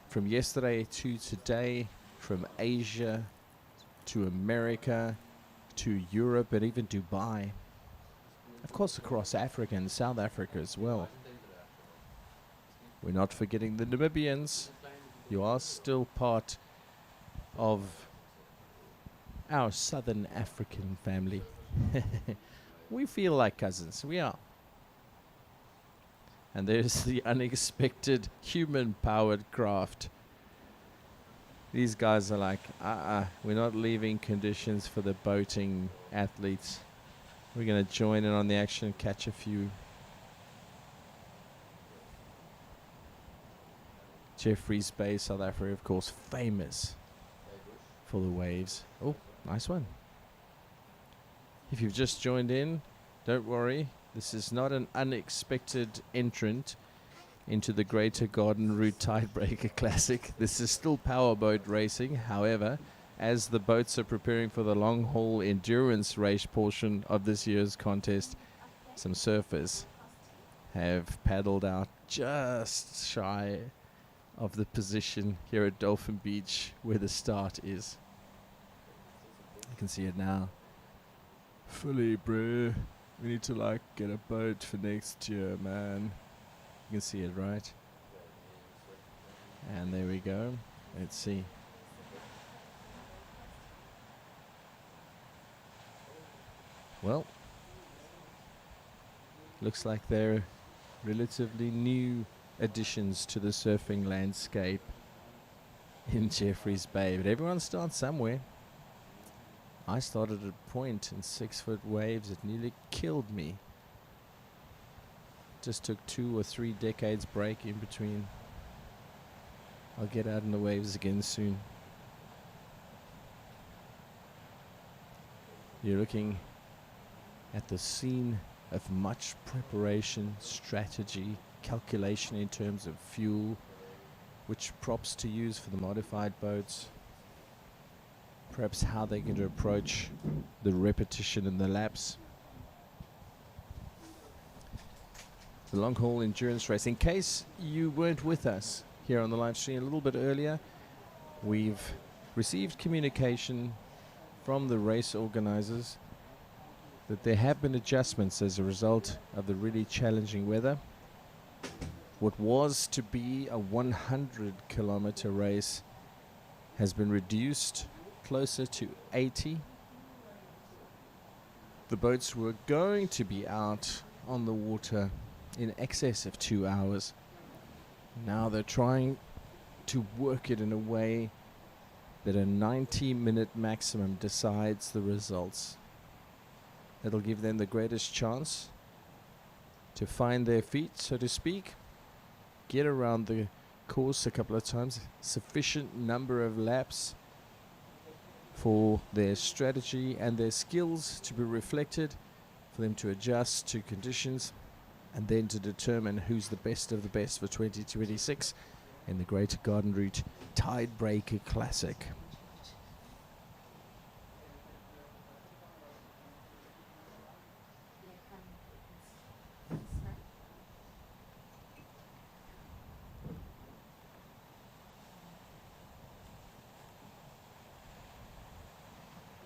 From yesterday to today, from Asia to America to Europe and even Dubai. Of course, across Africa and South Africa as well. We're not forgetting the Namibians. You are still part of our Southern African family. We feel like cousins. We are. And there's the unexpected human-powered craft. These guys are like, we're not leaving conditions for the boating athletes. We're going to join in on the action, catch a few. Jeffreys Bay, South Africa, of course, famous for the waves. Oh, nice one. If you've just joined in, don't worry. This is not an unexpected entrant into the Greater Garden Route Tidebreaker Classic. This is still powerboat racing. However, as the boats are preparing for the long haul endurance race portion of this year's contest, some surfers have paddled out just shy of the position here at Dolphin Beach where the start is. You can see it now. Fully, bro. We need to get a boat for next year, man. You can see it, right? And there we go. Let's see. Well, looks like they're relatively new additions to the surfing landscape in Jeffreys Bay, but everyone starts somewhere. I started at a point in 6-foot waves. It nearly killed me. Just took 2 or 3 decades break in between. I'll get out in the waves again soon. You're looking at the scene of much preparation, strategy, calculation in terms of fuel, which props to use for the modified boats, perhaps how they're going to approach the repetition in the laps. The long haul endurance race. In case you weren't with us here on the live stream a little bit earlier, we've received communication from the race organizers that there have been adjustments as a result of the really challenging weather. What was to be a 100-kilometer race has been reduced closer to 80. The boats were going to be out on the water in excess of 2 hours. Now they're trying to work it in a way that a 90-minute maximum decides the results. It'll give them the greatest chance to find their feet, so to speak, get around the course a couple of times, sufficient number of laps for their strategy and their skills to be reflected, for them to adjust to conditions, and then to determine who's the best of the best for 2026 in the Greater Garden Route Tidebreaker Classic.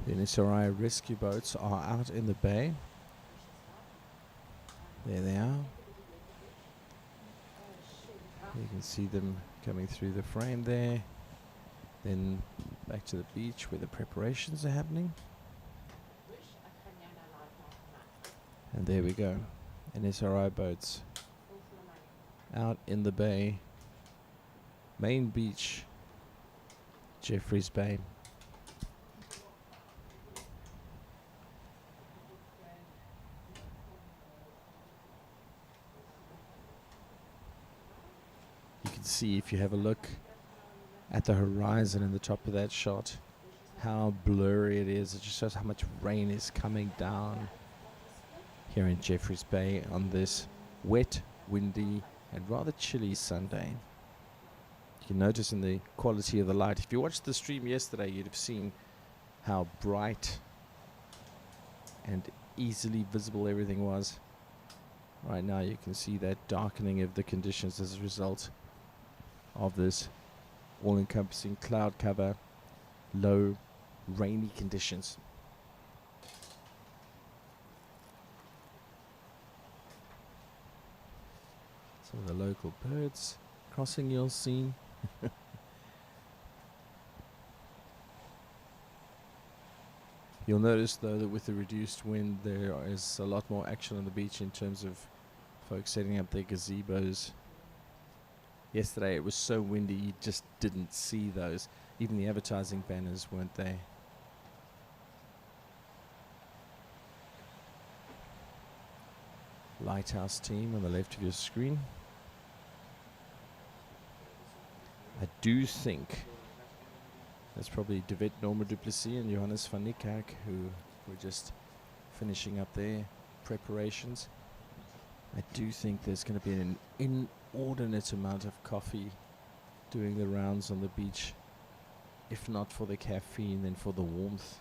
The NSRI rescue boats are out in the bay. There they are. You can see them coming through the frame there. Then back to the beach where the preparations are happening. And there we go. NSRI boats out in the bay. Main beach, Jeffreys Bay. can see if you have a look at the horizon in the top of that shot, how blurry it is. It just shows how much rain is coming down here in Jeffreys Bay on this wet, windy, and rather chilly Sunday. You can notice in the quality of the light. If you watched the stream yesterday, you'd have seen how bright and easily visible everything was. Right now you can see that darkening of the conditions as a result of this all-encompassing cloud cover, low, rainy conditions. Some of the local birds crossing, you'll see. You'll notice though that with the reduced wind there is a lot more action on the beach in terms of folks setting up their gazebos. Yesterday it was so windy you just didn't see those. Even the advertising banners weren't there. Lighthouse team on the left of your screen. I do think that's probably De Wet, Norma Duplessis and Johannes van Niekerk who were just finishing up their preparations. I do think there's going to be an inordinate amount of coffee doing the rounds on the beach. If not for the caffeine, then for the warmth.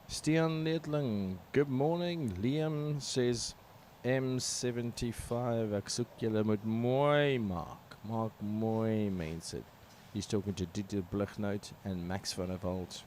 Stian Nedling, good morning. Liam says M75, ek soek julle moet mooi maak. Maak mooi mense. He's talking to Dieter Blichnout and Max van der Walt.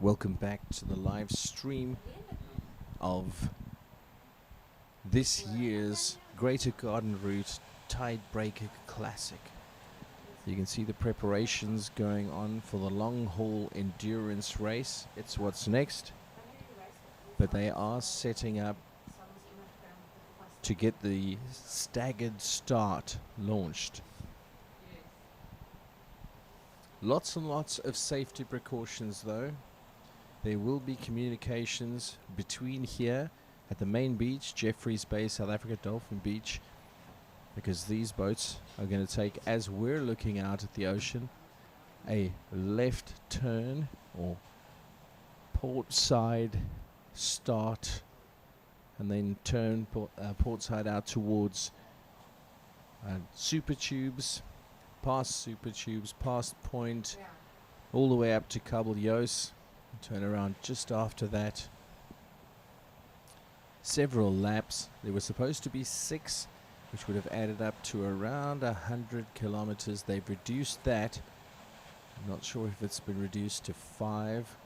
Welcome back to the live stream of this year's Greater Garden Route Tidebreaker Classic. You can see the preparations going on for the long haul endurance race. It's what's next, but they are setting up to get the staggered start launched. Lots and lots of safety precautions though. There will be communications between here at the main beach, Jeffreys Bay, South Africa, Dolphin Beach, because these boats are going to take, as we're looking out at the ocean, a left turn or port side start and then turn port side out towards super tubes, past point, all the way up to Cabo Yos. Turn around just after that. Several laps. There were supposed to be 6, which would have added up to around 100 kilometers. They've reduced that. I'm not sure if it's been reduced to 5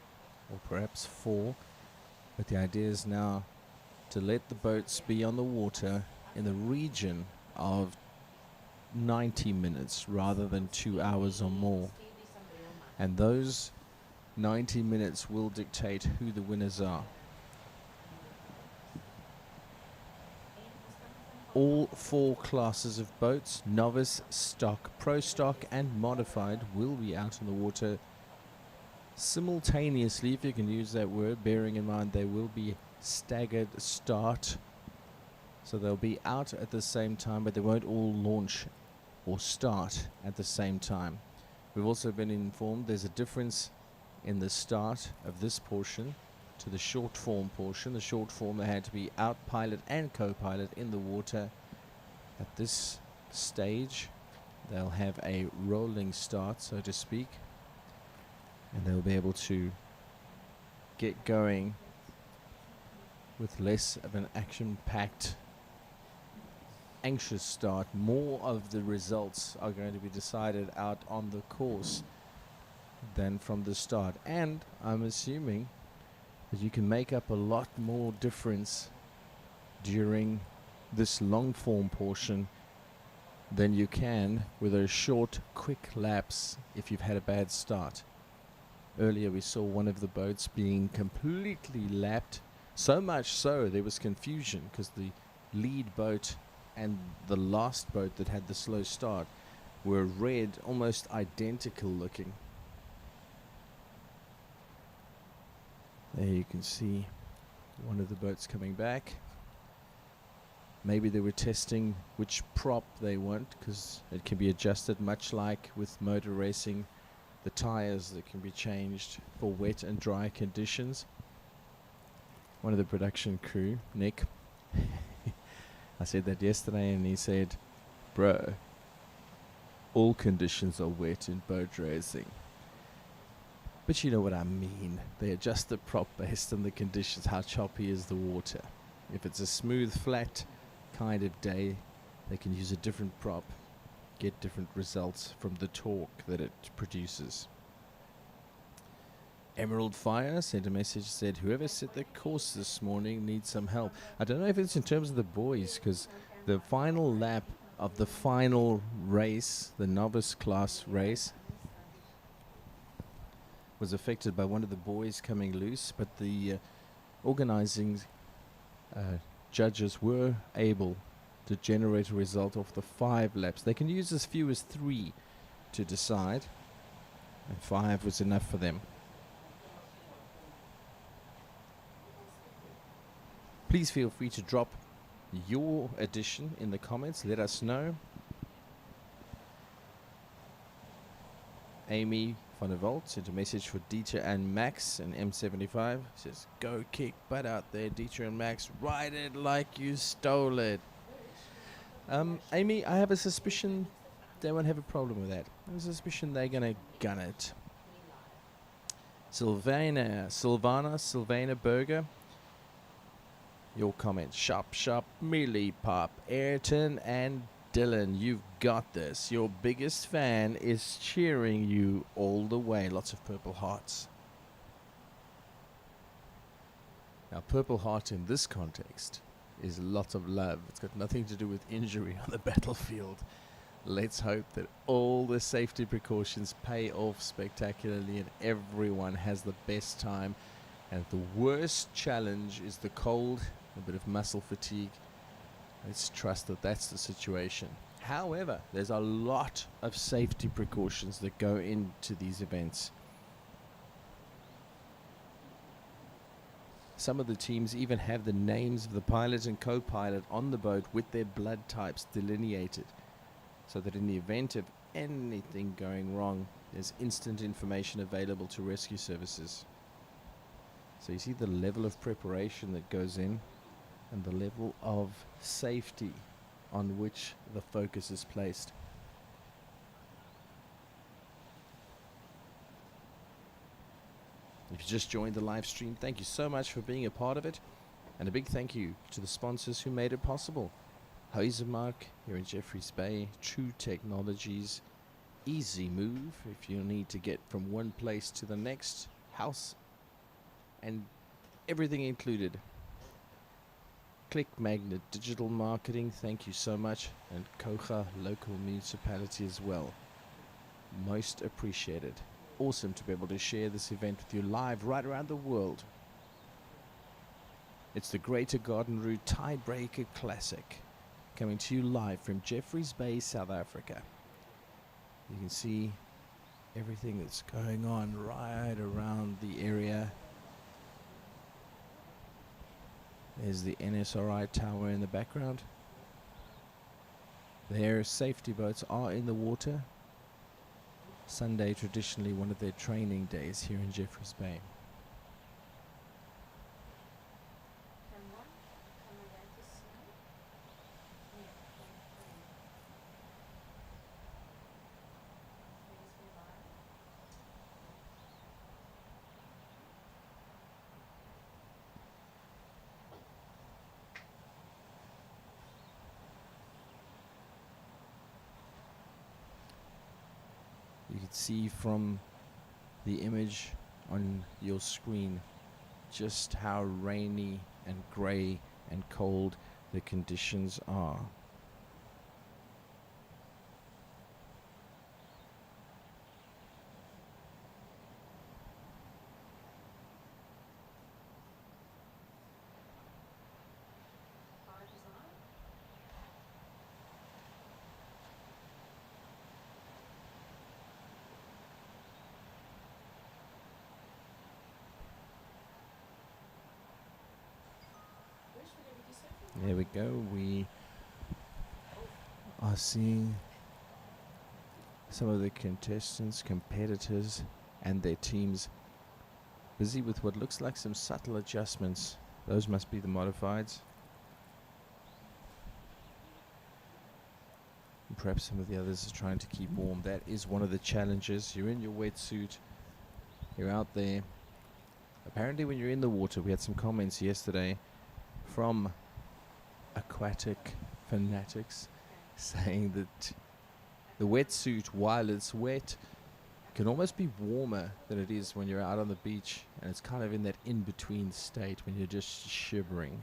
or perhaps 4, but the idea is now to let the boats be on the water in the region of 90 minutes rather than 2 hours or more. And those 90 minutes will dictate who the winners are. All 4 classes of boats, novice, stock, pro stock and modified, will be out in the water simultaneously, if you can use that word, bearing in mind they will be staggered start. So they'll be out at the same time, but they won't all launch or start at the same time. We've also been informed there's a difference in the start of this portion to the short form portion. The short form, they had to be out pilot and co-pilot in the water. At this stage they'll have a rolling start, so to speak, and they'll be able to get going with less of an action-packed, anxious start. More of the results are going to be decided out on the course than from the start, and I'm assuming that you can make up a lot more difference during this long form portion than you can with those short quick laps if you've had a bad start. Earlier we saw one of the boats being completely lapped, so much so there was confusion because the lead boat and the last boat that had the slow start were red, almost identical looking. There you can see one of the boats coming back. Maybe they were testing which prop they want, because it can be adjusted much like with motor racing. The tires that can be changed for wet and dry conditions. One of the production crew, Nick, I said that yesterday and he said, "Bro, all conditions are wet in boat racing." But you know what I mean. They adjust the prop based on the conditions, how choppy is the water. If it's a smooth, flat kind of day, they can use a different prop, get different results from the torque that it produces. Emerald Fire sent a message, said, "Whoever set the course this morning needs some help." I don't know if it's in terms of the boys, because the final lap of the final race, the novice class race, was affected by one of the boys coming loose, but the organizing judges were able to generate a result off the 5 laps. They can use as few as 3 to decide, and 5 was enough for them. Please feel free to drop your addition in the comments. Let us know. Amy van der Volt sent a message for Dieter and Max and M75. Says, "Go kick butt out there, Dieter and Max. Ride it like you stole it." Amy, I have a suspicion they won't have a problem with that. I have a suspicion they're going to gun it. Sylvana Berger, your comment. Sharp, Mealy Pop, Ayrton and Dylan, you've got this. Your biggest fan is cheering you all the way. Lots of purple hearts. Now, Purple Heart in this context is lots of love. It's got nothing to do with injury on the battlefield. Let's hope that all the safety precautions pay off spectacularly and everyone has the best time. And the worst challenge is the cold, a bit of muscle fatigue. Let's trust that that's the situation. However, there's a lot of safety precautions that go into these events. Some of the teams even have the names of the pilot and co-pilot on the boat with their blood types delineated, so that in the event of anything going wrong, there's instant information available to rescue services. So you see the level of preparation that goes in and the level of safety on which the focus is placed. If you just joined the live stream, thank you so much for being a part of it. And a big thank you to the sponsors who made it possible. Huizenmark here in Jeffreys Bay, True Technologies, Easy Move if you need to get from one place to the next, house and everything included. Click Magnet Digital Marketing, thank you so much. And Kocha Local Municipality as well. Most appreciated. Awesome to be able to share this event with you live right around the world. It's the Greater Garden Route Tidebreaker Classic, coming to you live from Jeffreys Bay, South Africa. You can see everything that's going on right around the area. There's the NSRI tower in the background. Their safety boats are in the water. Sunday, traditionally one of their training days here in Jeffreys Bay. You can see from the image on your screen just how rainy and grey and cold the conditions are. There we go, we are seeing some of the contestants, competitors and their teams busy with what looks like some subtle adjustments. Those must be the modifieds. And perhaps some of the others are trying to keep warm. That is one of the challenges. You're in your wetsuit, you're out there. Apparently when you're in the water, we had some comments yesterday from aquatic fanatics saying that the wetsuit, while it's wet, can almost be warmer than it is when you're out on the beach, and it's kind of in that in-between state when you're just shivering.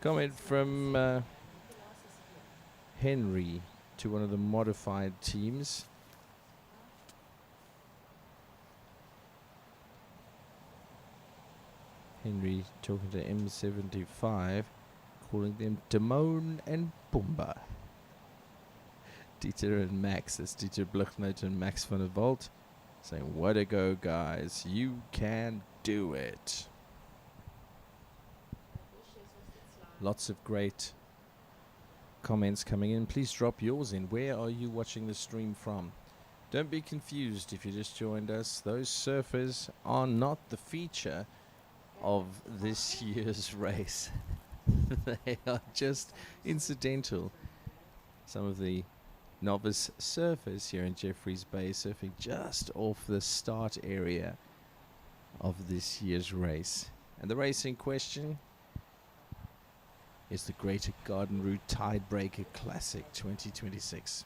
Comment from Henry to one of the modified teams. Henry talking to M75, calling them Timon and Pumbaa. Dieter and Max, that's Dieter Bluchnoot and Max van der Walt, saying, "Way to go, guys, you can do it." Lots of great comments coming in. Please drop yours in. Where are you watching the stream from? Don't be confused if you just joined us. Those surfers are not the feature of this year's race. They are just incidental. Some of the novice surfers here in Jeffreys Bay surfing just off the start area of this year's race. And the race in question is the Greater Garden Route Tidebreaker Classic 2026.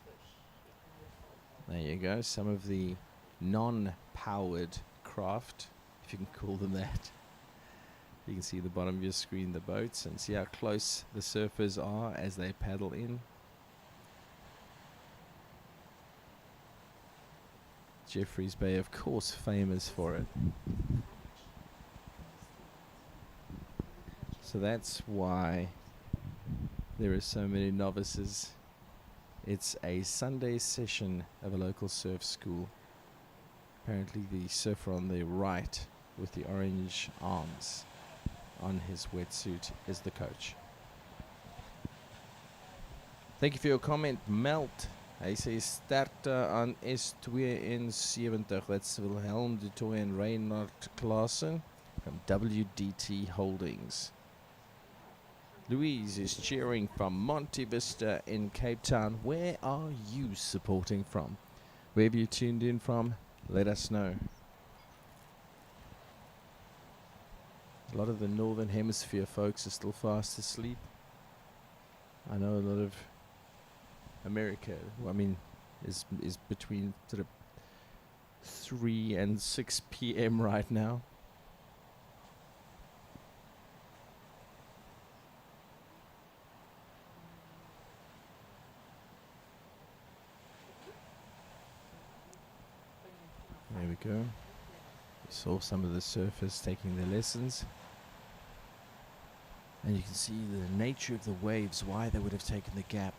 There you go, some of the non-powered craft, if you can call them that. You can see the bottom of your screen, the boats, and see how close the surfers are as they paddle in. Jeffreys Bay, of course, famous for it. So that's why there are so many novices. It's a Sunday session of a local surf school. Apparently the surfer on the right with the orange arms on his wetsuit is the coach. Thank you for your comment, Melt. Hy sê sterkte aan S72. That's Wilhelm de Toy and Reinhard Klaassen from WDT Holdings. Louise is cheering from Monte Vista in Cape Town. Where are you supporting from? Where have you tuned in from? Let us know. A lot of the Northern Hemisphere folks are still fast asleep. I know a lot of America, is between sort of 3 and 6 p.m. right now. There we go. We saw some of the surfers taking their lessons. And you can see the nature of the waves, why they would have taken the gap.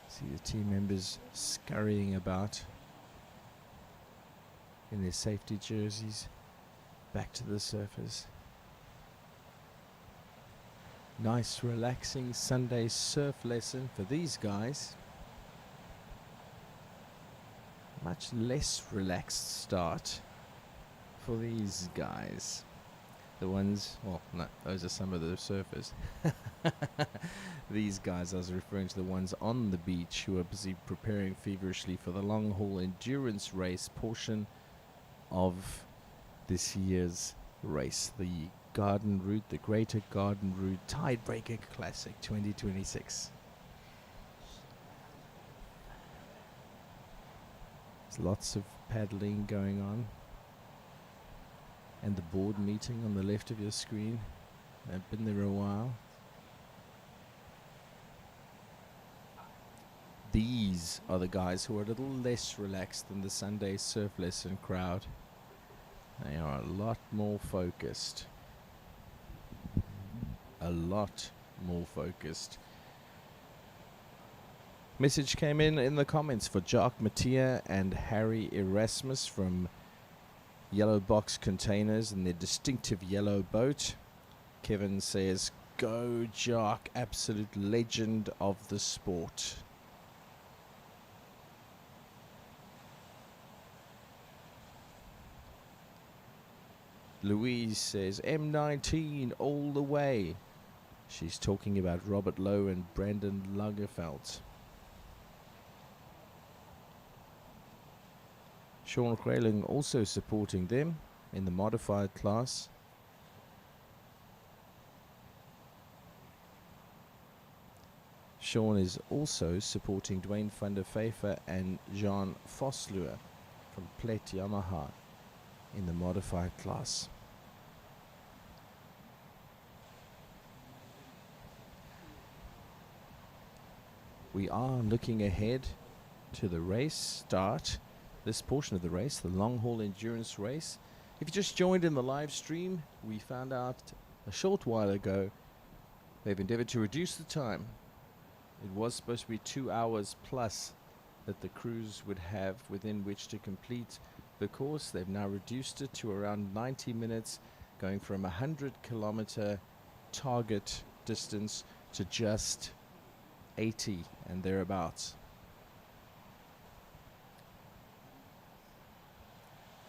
See the team members scurrying about in their safety jerseys, back to the surfers. Nice relaxing Sunday surf lesson for these guys. Much less relaxed start for these guys. The ones, well, no, those are some of the surfers. These guys, I was referring to the ones on the beach who are busy preparing feverishly for the long haul endurance race portion of this year's race. The Garden Route, the Greater Garden Route Tidebreaker Classic 2026. There's lots of paddling going on. And the board meeting on the left of your screen. I've been there a while. These are the guys who are a little less relaxed than the Sunday surf lesson crowd. They are a lot more focused. A lot more focused. Message came in the comments for Jock Mattia and Harry Erasmus from Yellow Box Containers and their distinctive yellow boat. Kevin says, "Go Jock, absolute legend of the sport." Louise says, "M19 all the way." She's talking about Robert Lowe and Brandon Lagerfeld. Sean Grayling also supporting them in the modified class. Sean is also supporting Dwayne van der Pfeiffer and Jean Vosloo from Plet Yamaha in the modified class. We are looking ahead to the race start, this portion of the race, the long haul endurance race. If you just joined in the live stream, we found out a short while ago they've endeavored to reduce the time. It was supposed to be 2 hours plus that the crews would have within which to complete the course. They've now reduced it to around 90 minutes, going from 100-kilometer target distance to just 80 and thereabouts.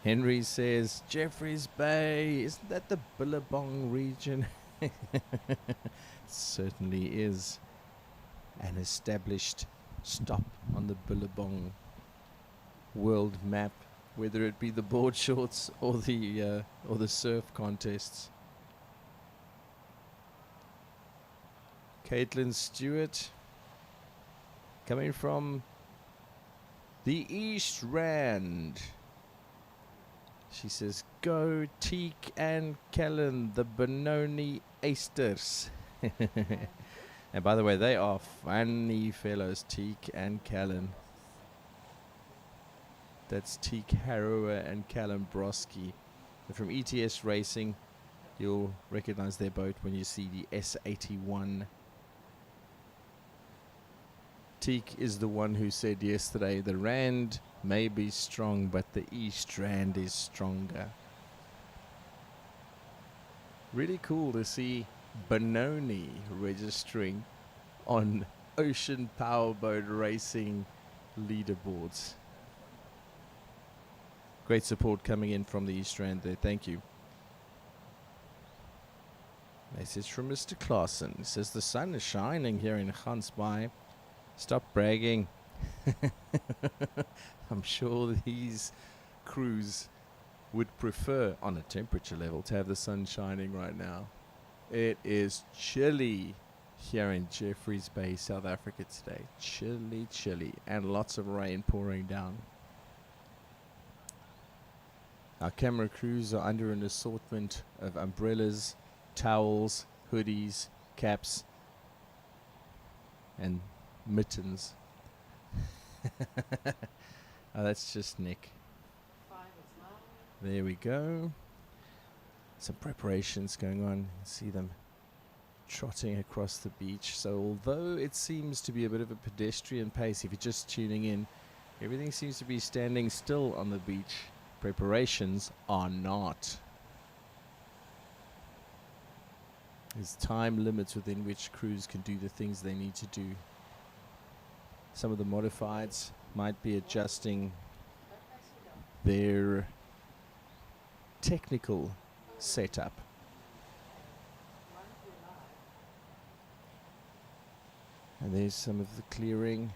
Henry says, Jeffreys Bay, isn't that the Billabong region? It certainly is an established stop on the Billabong world map, whether it be the board shorts or the surf contests. Caitlin Stewart coming from the East Rand. She says, go Teak and Kellen, the Benoni Easters. And by the way, they are funny fellows, Teak and Kellen. That's Teak Harrower and Callum Broski. They're from ETS Racing. You'll recognize their boat when you see the S81. Teak is the one who said yesterday, the Rand may be strong, but the East Rand is stronger. Really cool to see Benoni registering on Ocean Powerboat Racing leaderboards. Great support coming in from the East Rand there. Thank you. Message from Mr. Claassen. He says, the sun is shining here in Gansbaai. Stop bragging. I'm sure these crews would prefer, on a temperature level, to have the sun shining right now. It is chilly here in Jeffreys Bay, South Africa today. Chilly, chilly, and lots of rain pouring down. Our camera crews are under an assortment of umbrellas, towels, hoodies, caps, and mittens. Oh, that's just Nick. There we go. Some preparations going on. You can see them trotting across the beach. So although it seems to be a bit of a pedestrian pace, if you're just tuning in, everything seems to be standing still on the beach. Preparations are not. There's time limits within which crews can do the things they need to do. Some of the modifieds might be adjusting their technical setup. And there's some of the clearing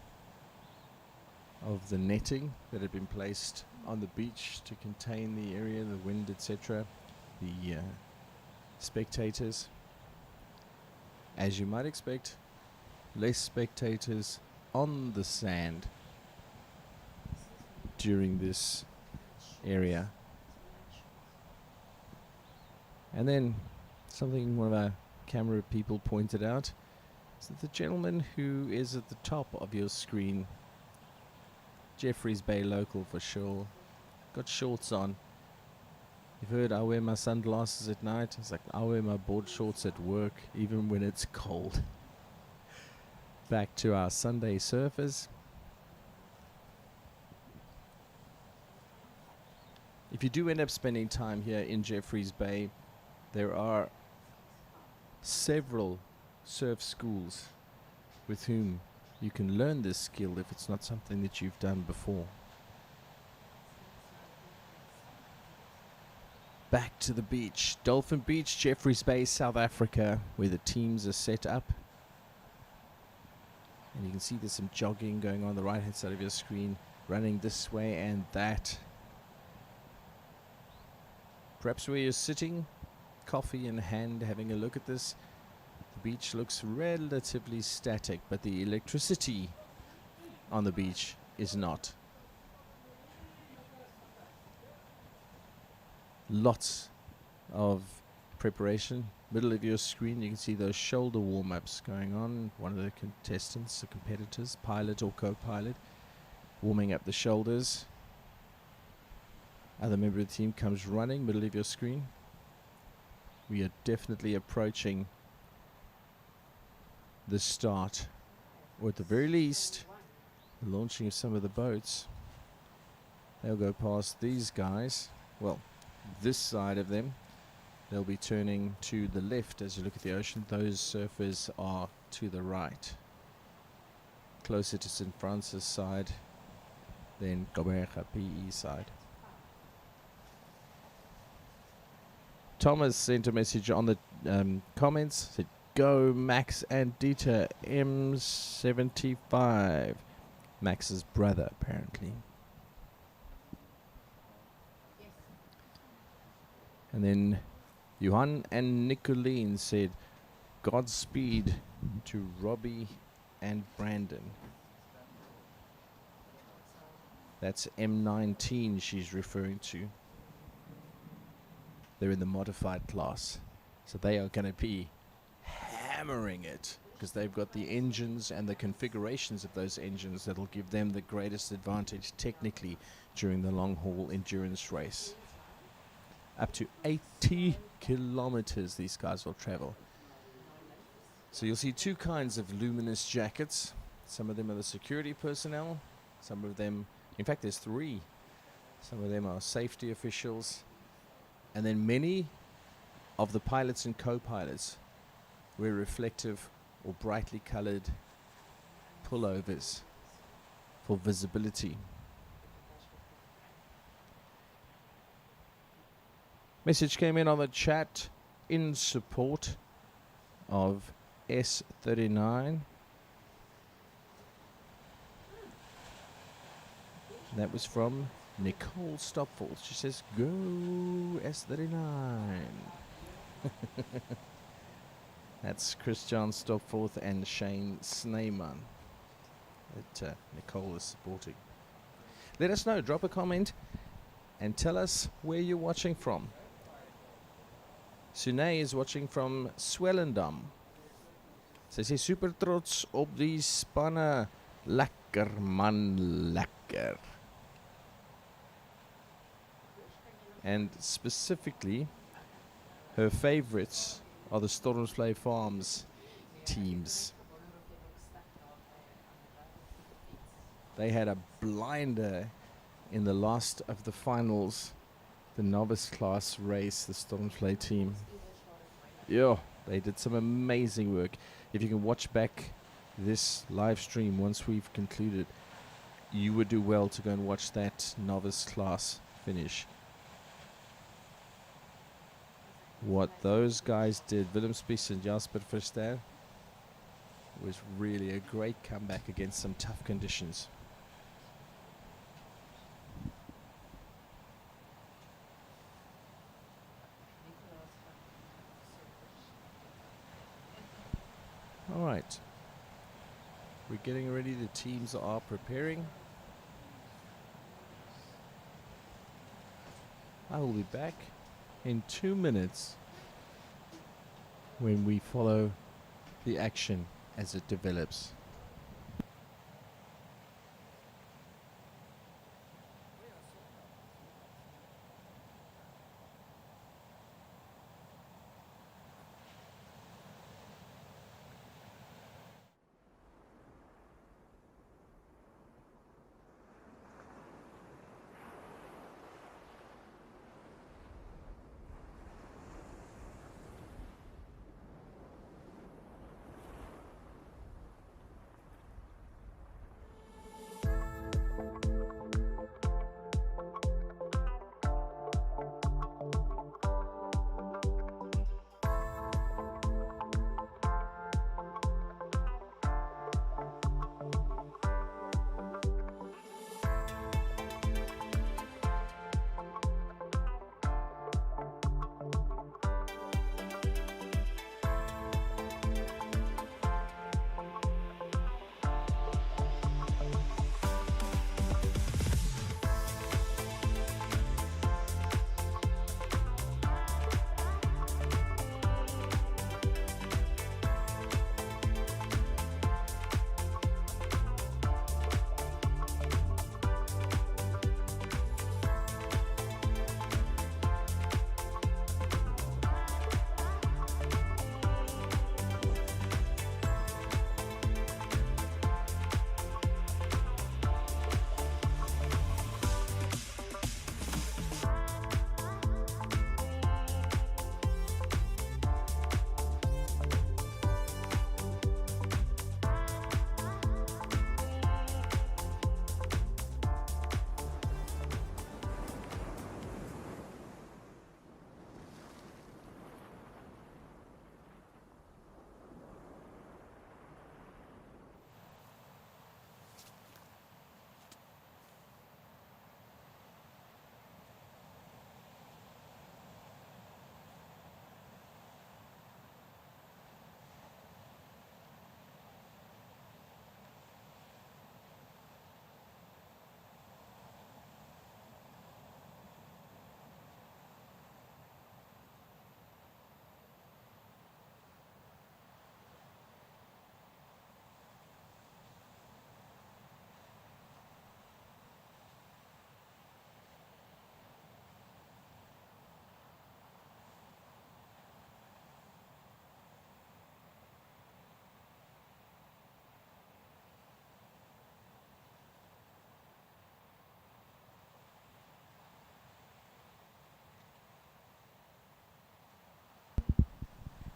of the netting that had been placed on the beach to contain the area, the wind, etc. The spectators. As you might expect, less spectators on the sand during this area. And then something one of our camera people pointed out is that the gentleman who is at the top of your screen, Jeffreys Bay local for sure, got shorts on. You've heard I wear my sunglasses at night. It's like I wear my board shorts at work even when it's cold. Back to our Sunday surfers. If you do end up spending time here in Jeffreys Bay, there are several surf schools with whom you can learn this skill if it's not something that you've done before. Back to the beach. Dolphin Beach, Jeffreys Bay, South Africa, where the teams are set up. And you can see there's some jogging going on the right hand side of your screen, running this way and that. Perhaps where you're sitting, coffee in hand, having a look at this. The beach looks relatively static, but the electricity on the beach is not. Lots of preparation. Middle of your screen, you can see those shoulder warm-ups going on. One of the contestants, the competitors, pilot or co-pilot, warming up the shoulders. Other member of the team comes running, middle of your screen. We are definitely approaching the start, or at the very least, the launching of some of the boats. They'll go past these guys. Well, this side of them. They'll be turning to the left as you look at the ocean. Those surfers are to the right. Closer to St. Francis side than Gqeberha PE side. Thomas sent a message on the comments. Said, go Max and Dieter M75. Max's brother, apparently. Yes. And then Johan and Nicolene said, Godspeed to Robbie and Brandon. That's M19 she's referring to. They're in the modified class. So they are going to be hammering it because they've got the engines and the configurations of those engines that'll give them the greatest advantage technically during the long haul endurance race. Up to 80 kilometers these guys will travel. So you'll see two kinds of luminous jackets. Some of them are the security personnel. Some of them, in fact there's three. Some of them are safety officials. And then many of the pilots and co-pilots wear reflective or brightly colored pullovers for visibility. Message came in on the chat in support of S39. That was from Nicole Stopforth. She says, "Go S39." That's Christian Stopforth and Shane Sneyman that Nicole is supporting. Let us know. Drop a comment and tell us where you're watching from. Sune is watching from Swellendam. Sy sê super trots op die spanne. Lekker man, lekker. And specifically, her favorites are the Stormsvlei Farms teams. They had a blinder in the last of the finals, the novice class race, the Stormsvlei team. Yeah, they did some amazing work. If you can watch back this live stream once we've concluded, you would do well to go and watch that novice class finish. What those guys did, Willem Spies and Jasper Verster, was really a great comeback against some tough conditions. All right, we're getting ready. The teams are preparing. I will be back in 2 minutes when we follow the action as it develops.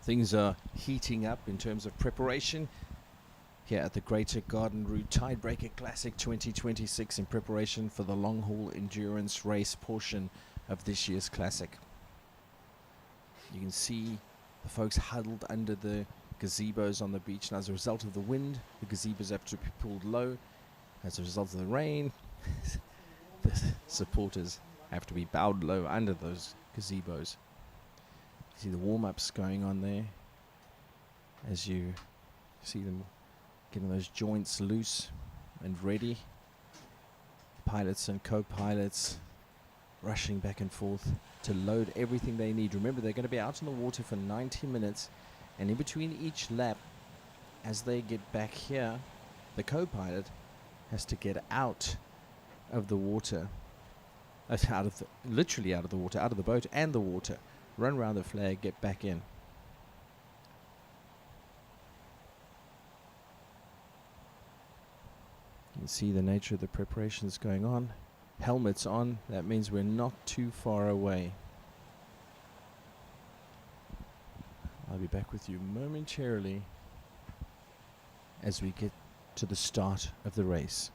Things are heating up in terms of preparation here at the Greater Garden Route Tidebreaker Classic 2026 in preparation for the long haul endurance race portion of this year's classic. You can see the folks huddled under the gazebos on the beach, and as a result of the wind, the gazebos have to be pulled low. As a result of the rain, the supporters have to be bowed low under those gazebos. You see the warm-ups going on there as you see them getting those joints loose and ready. Pilots and co-pilots rushing back and forth to load everything they need. Remember, they're going to be out in the water for 90 minutes, and in between each lap, as they get back here, the co-pilot has to get out of the water, literally out of the water, out of the boat and the water, run around the flag, get back in. You can see the nature of the preparations going on. Helmets on, that means we're not too far away. I'll be back with you momentarily as we get to the start of the race.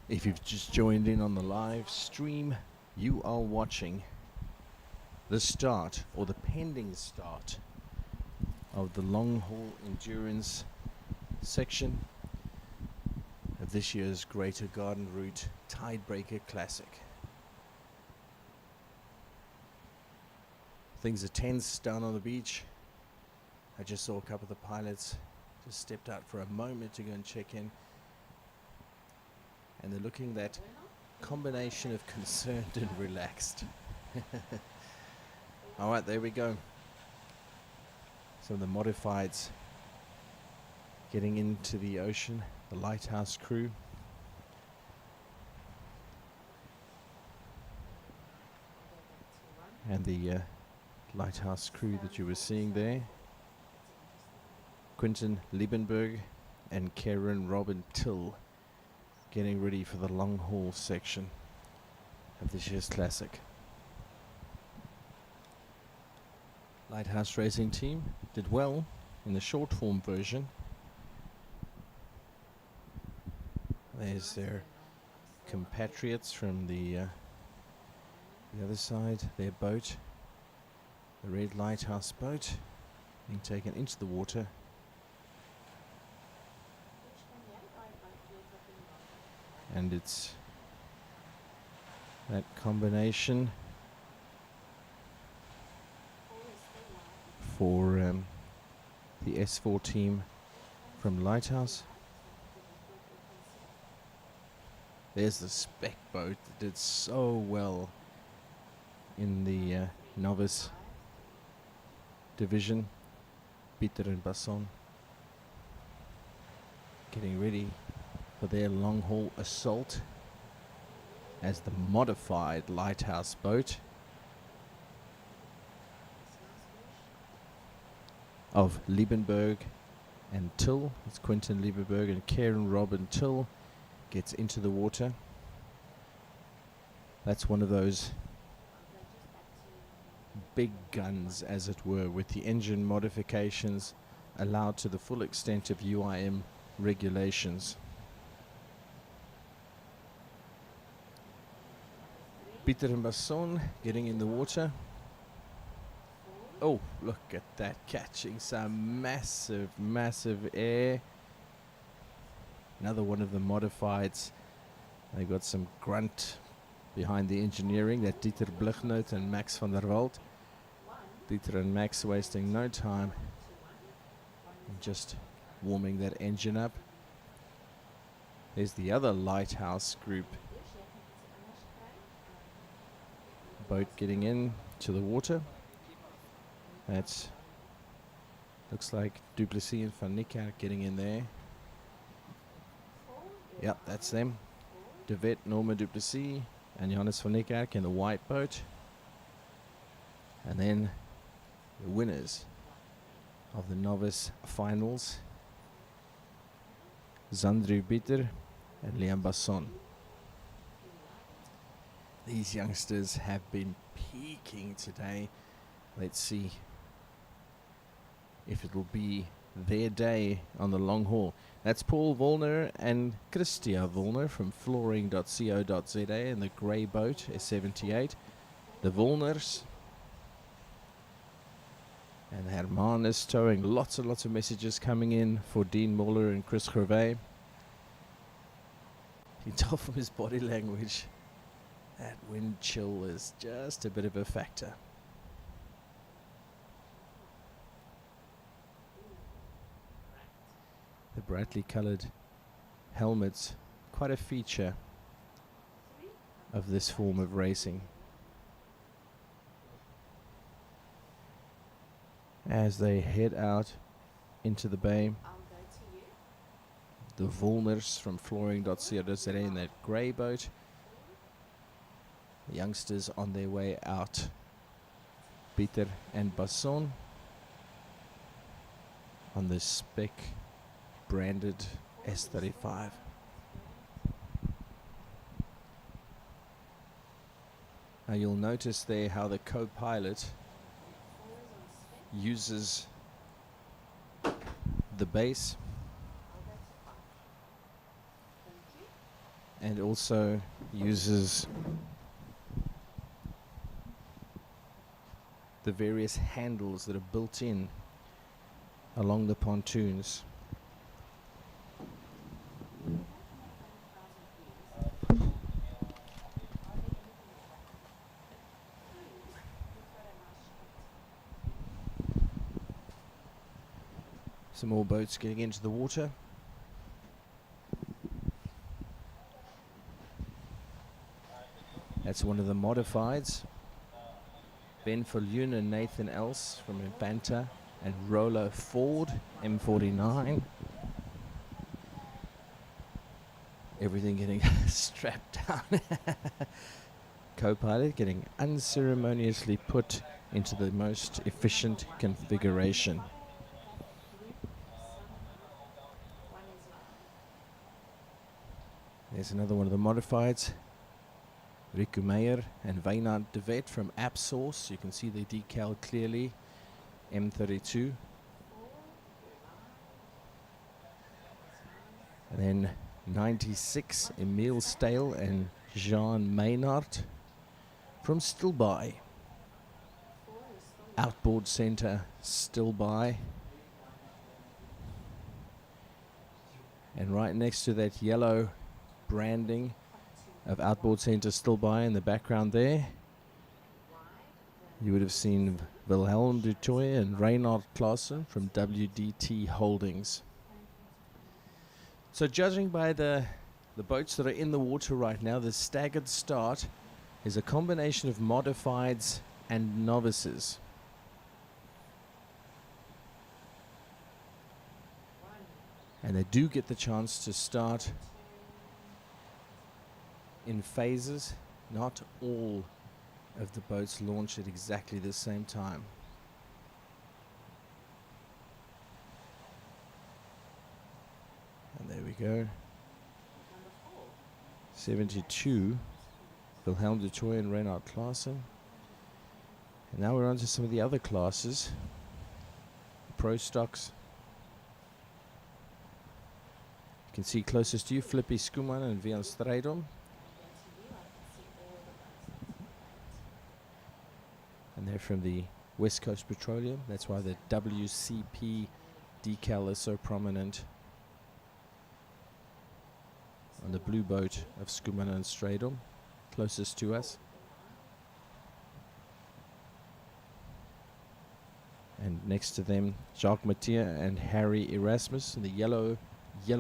If you've just joined in on the live stream, you are watching the start, or the pending start, of the long haul endurance section of this year's Greater Garden Route Tidebreaker Classic. Things are tense down on the beach. I just saw a couple of the pilots just stepped out for a moment to go and check in, and they're looking that combination of concerned and relaxed. Alright, there we go. Some of the modifieds getting into the ocean, the lighthouse crew. And the lighthouse crew that you were seeing there. Quentin Liebenberg and Karen Robin Till getting ready for the long haul section of this year's classic. Lighthouse Racing Team did well in the short form version. There's their compatriots from the other side, their boat, the red lighthouse boat, being taken into the water. And it's that combination for the S4 team from Lighthouse. There's the spec boat that did so well in the novice division. Peter and Basson getting ready for their long haul assault as the modified lighthouse boat of Liebenberg and Till. It's Quentin Liebenberg and Karen Robin Till gets into the water. That's one of those big guns, as it were, with the engine modifications allowed to the full extent of UIM regulations. Peter and Basson getting in the water. Oh, look at that, catching some massive, massive air. Another one of the modifieds. They got some grunt behind the engineering, that Dieter Blichnout and Max van der Walt. Dieter and Max wasting no time and just warming that engine up. There's the other lighthouse group. Boat getting in to the water. That's looks like Duplessis and Van Niekerk getting in there. Yep, that's them. De Wet, Norma Duplessis and Johannes Van Niekerk in the white boat. And then the winners of the novice finals, Zandru Bitter and Liam Basson. These youngsters have been peaking today. Let's see if it will be their day on the long haul. That's Paul Volner and Christia Volner from flooring.co.za in the grey boat, S78. The Volners. And Herman is towing. Lots and lots of messages coming in for Dean Muller and Chris Gervais. You can tell from his body language that wind chill is just a bit of a factor. The brightly coloured helmets, quite a feature of this form of racing. As they head out into the bay, the Volners from flooring.co.za in that grey boat. The youngsters on their way out. Peter and Basson on this spec branded S35. Now you'll notice there how the co-pilot uses the base and also uses the various handles that are built in along the pontoons. Some more boats getting into the water. That's one of the modifieds. Ben Falloon and Nathan Else from Infanta, and Rolo Ford, M49. Everything getting strapped down. Co-pilot getting unceremoniously put into the most efficient configuration. There's another one of the modifieds. Riku Meyer and Wynand de Wet from AppSource. You can see the decal clearly. M32. And then 96, Emile Stale and Jean Maynard from Stilby. Outboard Center Stilby. And right next to that yellow branding of Outboard Center Stilby in the background there, you would have seen Wilhelm Dutoy and Reinhard Klaassen from WDT Holdings. So judging by the boats that are in the water right now, the staggered start is a combination of modifieds and novices. And they do get the chance to start in phases. Not all of the boats launch at exactly the same time. And there we go. 72, Wilhelm de Toy and Reinhard Klaassen. And now we're on to some of the other classes. Pro stocks. You can see closest to you, Flippy Skuman and Vian Strijdom. And they're from the West Coast Petroleum. That's why the WCP decal is so prominent on the blue boat of Skuman and Strijdom, closest to us. And next to them, Jacques Mathieu and Harry Erasmus in the yellow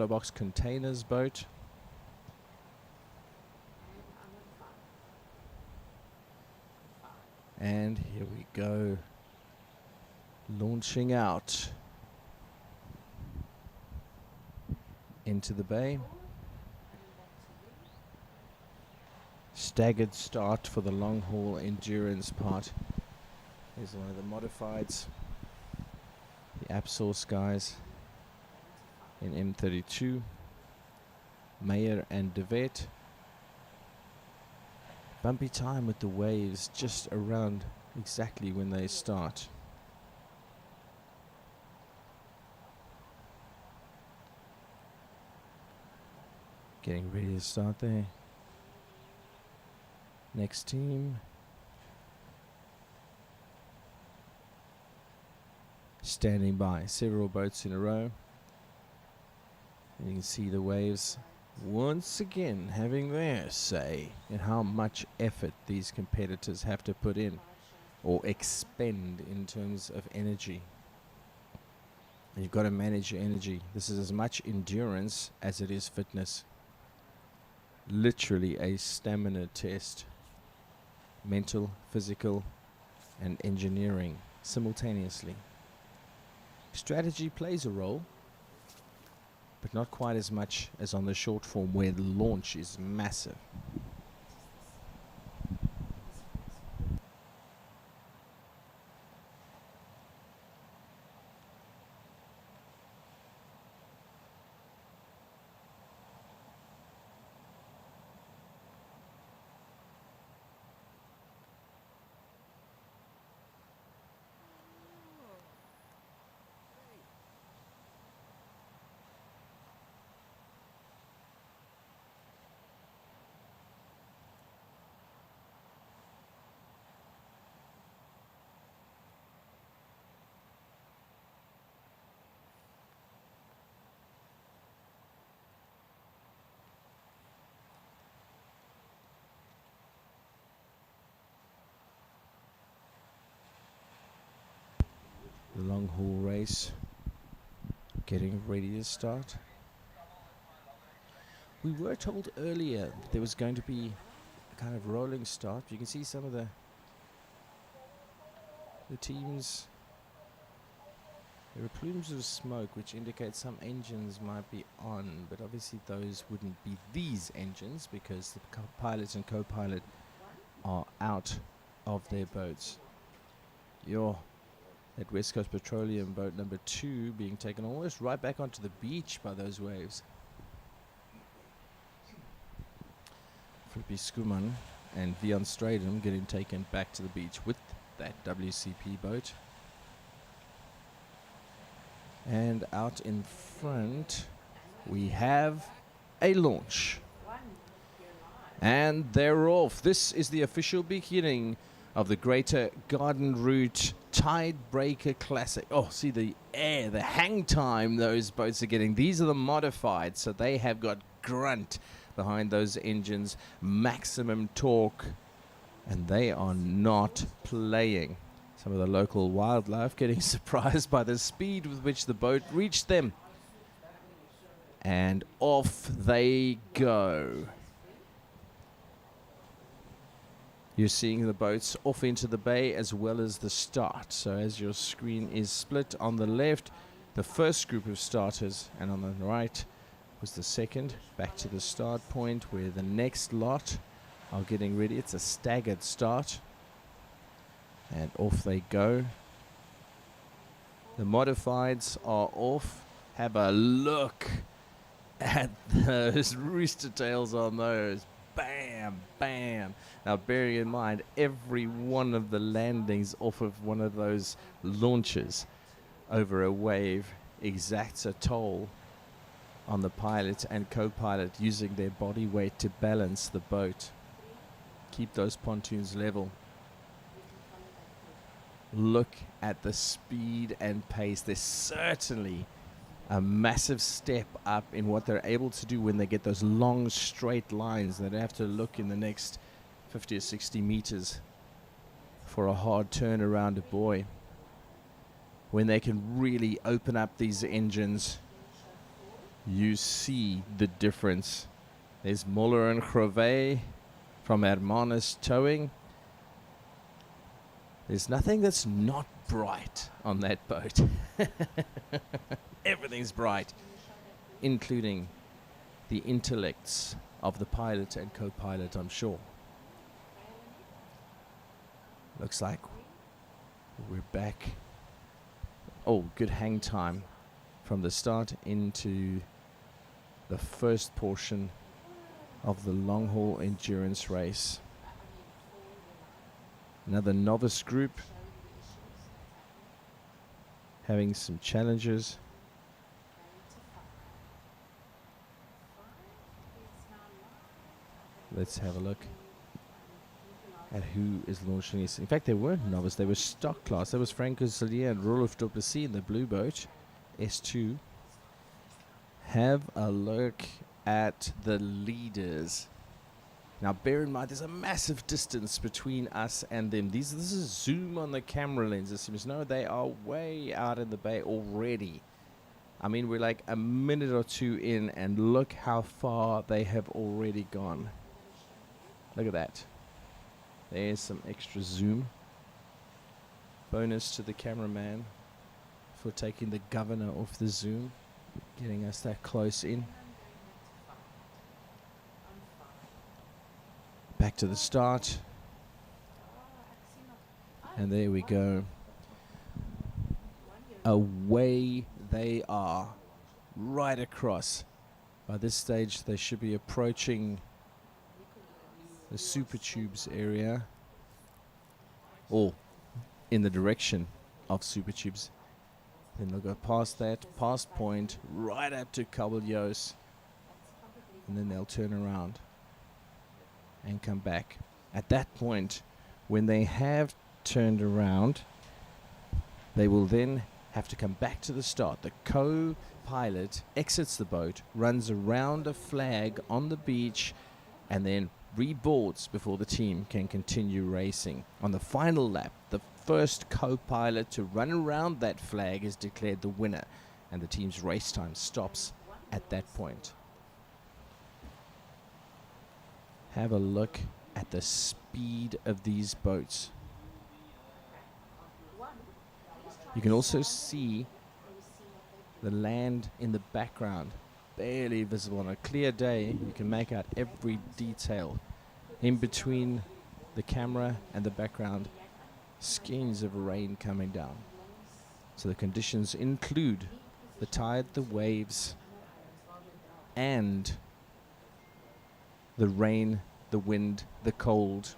box containers boat. And here we go, launching out into the bay. Staggered start for the long haul endurance part. Here's one of the modifieds, the AppSource guys in M32, Meyer and de Wet. Bumpy time with the waves just around exactly when they start. Getting ready to start there. Next team. Standing by, several boats in a row. And you can see the waves once again having their say in how much effort these competitors have to put in or expend in terms of energy. And you've got to manage your energy. This is as much endurance as it is fitness. Literally a stamina test. Mental, physical, and engineering simultaneously. Strategy plays a role, but not quite as much as on the short form where the launch is massive. long haul race getting ready to start. We were told earlier there was going to be a kind of rolling start. You can see some of the teams. There are plumes of smoke which indicate some engines might be on, but obviously those wouldn't be these engines because the pilot and co-pilot are out of their boats. That West Coast Petroleum boat number 2 being taken almost right back onto the beach by those waves. Flippy Skuman and Vian Stradum getting taken back to the beach with that WCP boat. And out in front we have a launch. And they're off. This is the official beginning of the Greater Garden Route Tidebreaker Classic. Oh, see the air, the hang time those boats are getting. These are the modified, so they have got grunt behind those engines, maximum torque, and they are not playing. Some of the local wildlife getting surprised by the speed with which the boat reached them. And off they go. You're seeing the boats off into the bay as well as the start. So as your screen is split, on the left, the first group of starters, and on the right was the second, back to the start point where the next lot are getting ready. It's a staggered start. And off they go. The modifieds are off. Have a look at those rooster tails on those. Bam, bam. Now bearing in mind every one of the landings off of one of those launches over a wave exacts a toll on the pilot and co-pilot using their body weight to balance the boat. Keep those pontoons level. Look at the speed and pace. There's certainly a massive step up in what they're able to do when they get those long straight lines. They don't have to look in the next 50 or 60 meters for a hard turn around a buoy. When they can really open up these engines, you see the difference. There's Muller and Crevet from Hermanus Towing. There's nothing that's not bright on that boat. Everything's bright, including the intellects of the pilot and co-pilot, I'm sure. Looks like we're back. Oh, good hang time from the start into the first portion of the long haul endurance race. Another novice group having some challenges. Let's have a look at who is launching this. In fact, they weren't novice, they were stock class. That was Franco Celia and Rolf Duplessis in the blue boat, S2. Have a look at the leaders. Now bear in mind there's a massive distance between us and them. This is zoom on the camera lens. It seems no, they are way out in the bay already. I mean, we're like a minute or two in and look how far they have already gone. Look at that. There's some extra zoom. Bonus to the cameraman for taking the governor off the zoom, getting us that close in. Back to the start. And there we go. Away they are, right across. By this stage, they should be approaching the Super Tubes area, or in the direction of Super Tubes. Then they'll go past that, past Point, right up to Caballos, and then they'll turn around and come back. At that point, when they have turned around, they will then have to come back to the start. The co-pilot exits the boat, runs around a flag on the beach, and then reboards before the team can continue racing. On the final lap, the first co-pilot to run around that flag is declared the winner, and the team's race time stops at that point. Have a look at the speed of these boats. You can also see the land in the background, barely visible. On a clear day, you can make out every detail. In between the camera and the background, skeins of rain coming down. So the conditions include the tide, the waves, and the rain, the wind, the cold.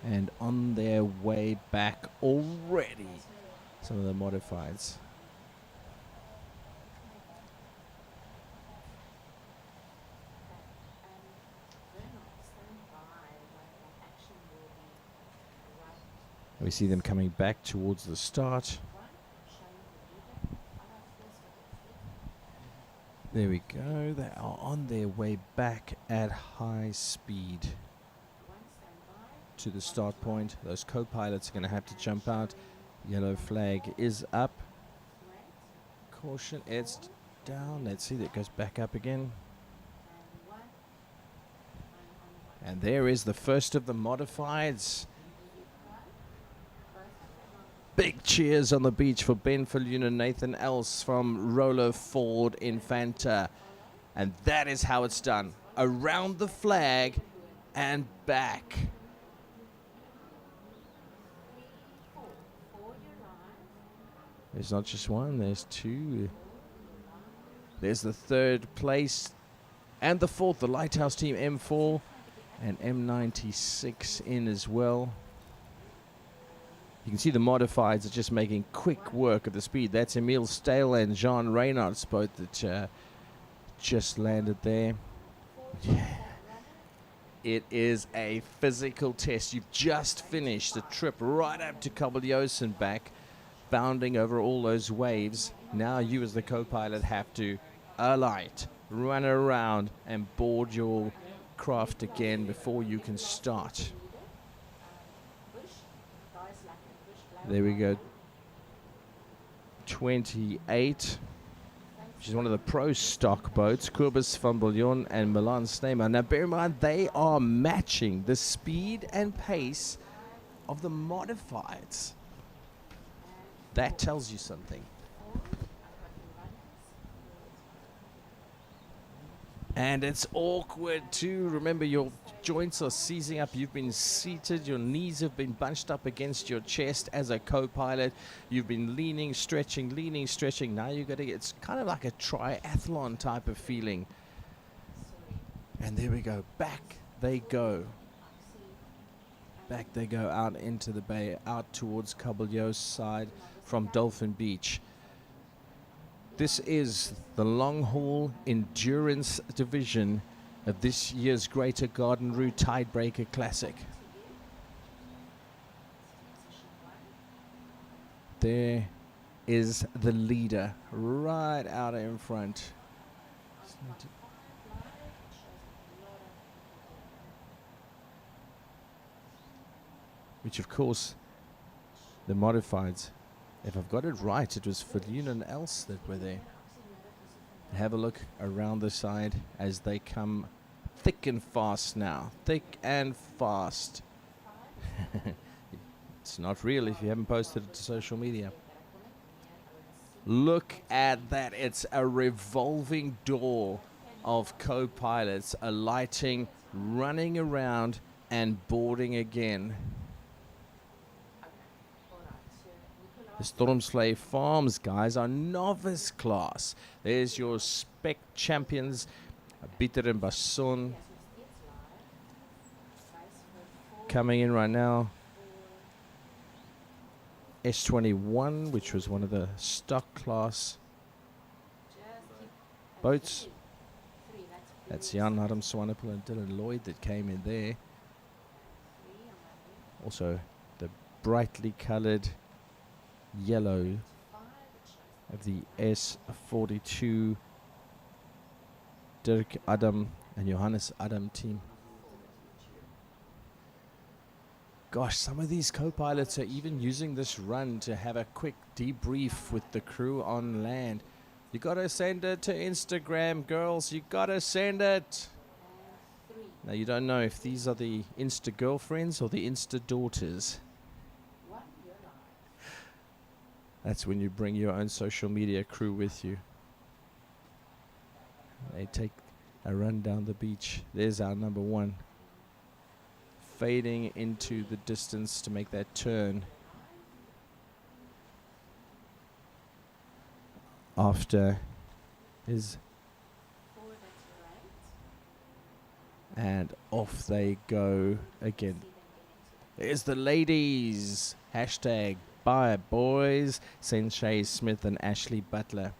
And on their way back already, some of the modifieds. We see them coming back towards the start. There we go. They are on their way back at high speed to the start point. Those co-pilots are going to have to jump out. Yellow flag is up. Caution, it's down. Let's see, that goes back up again. And there is the first of the modifieds. Big cheers on the beach for Ben Falloon and Nathan Else from Roller Ford Infanta. And that is how it's done. Around the flag and back. There's not just one, there's two. There's the third place and the fourth, the Lighthouse Team M4 and M96 in as well. You can see the modifieds are just making quick work of the speed. That's Emile Stale and Jean Reynard's boat that just landed there. Yeah. It is a physical test. You've just finished the trip right up to Kobeljos and back, bounding over all those waves. Now you as the co-pilot have to alight, run around and board your craft again before you can start. There we go. 28, which is one of the pro stock boats. Kobus van Bouillon and Milan Sneema. Now bear in mind, they are matching the speed and pace of the modifieds. That tells you something. And it's awkward too. Remember, your joints are seizing up. You've been seated. Your knees have been bunched up against your chest as a co-pilot. You've been leaning, stretching. Now you got to get, it's kind of like a triathlon type of feeling. And there we go. Back they go. Back they go out into the bay, out towards Kobeljos side from Dolphin Beach. This is the long haul endurance division of this year's Greater Garden Route Tidebreaker Classic. There is the leader right out in front. Which of course, the modifieds, if I've got it right, it was Falloon and Else that were there. Have a look around the side as they come thick and fast now. Thick and fast. It's not real if you haven't posted it to social media. Look at that. It's a revolving door of co-pilots alighting, running around and boarding again. The Stormsley Farms guys are novice class. There's your spec champions, Bitter and Basson, coming in right now. S21, which was one of the stock class boats. That's Jan Adam Swanepoel and Dylan Lloyd that came in there. Also the brightly coloured yellow of the S42 Dirk Adam and Johannes Adam team. Gosh, some of these co-pilots are even using this run to have a quick debrief with the crew on land. You gotta send it to Instagram, girls. You gotta send it. Now, you don't know if these are the Insta girlfriends or the Insta daughters. That's when you bring your own social media crew with you. They take a run down the beach. There's our number one, fading into the distance to make that turn after his, and off they go again. There's the ladies. Hashtag bye boys. Sensei Smith and Ashley Butler.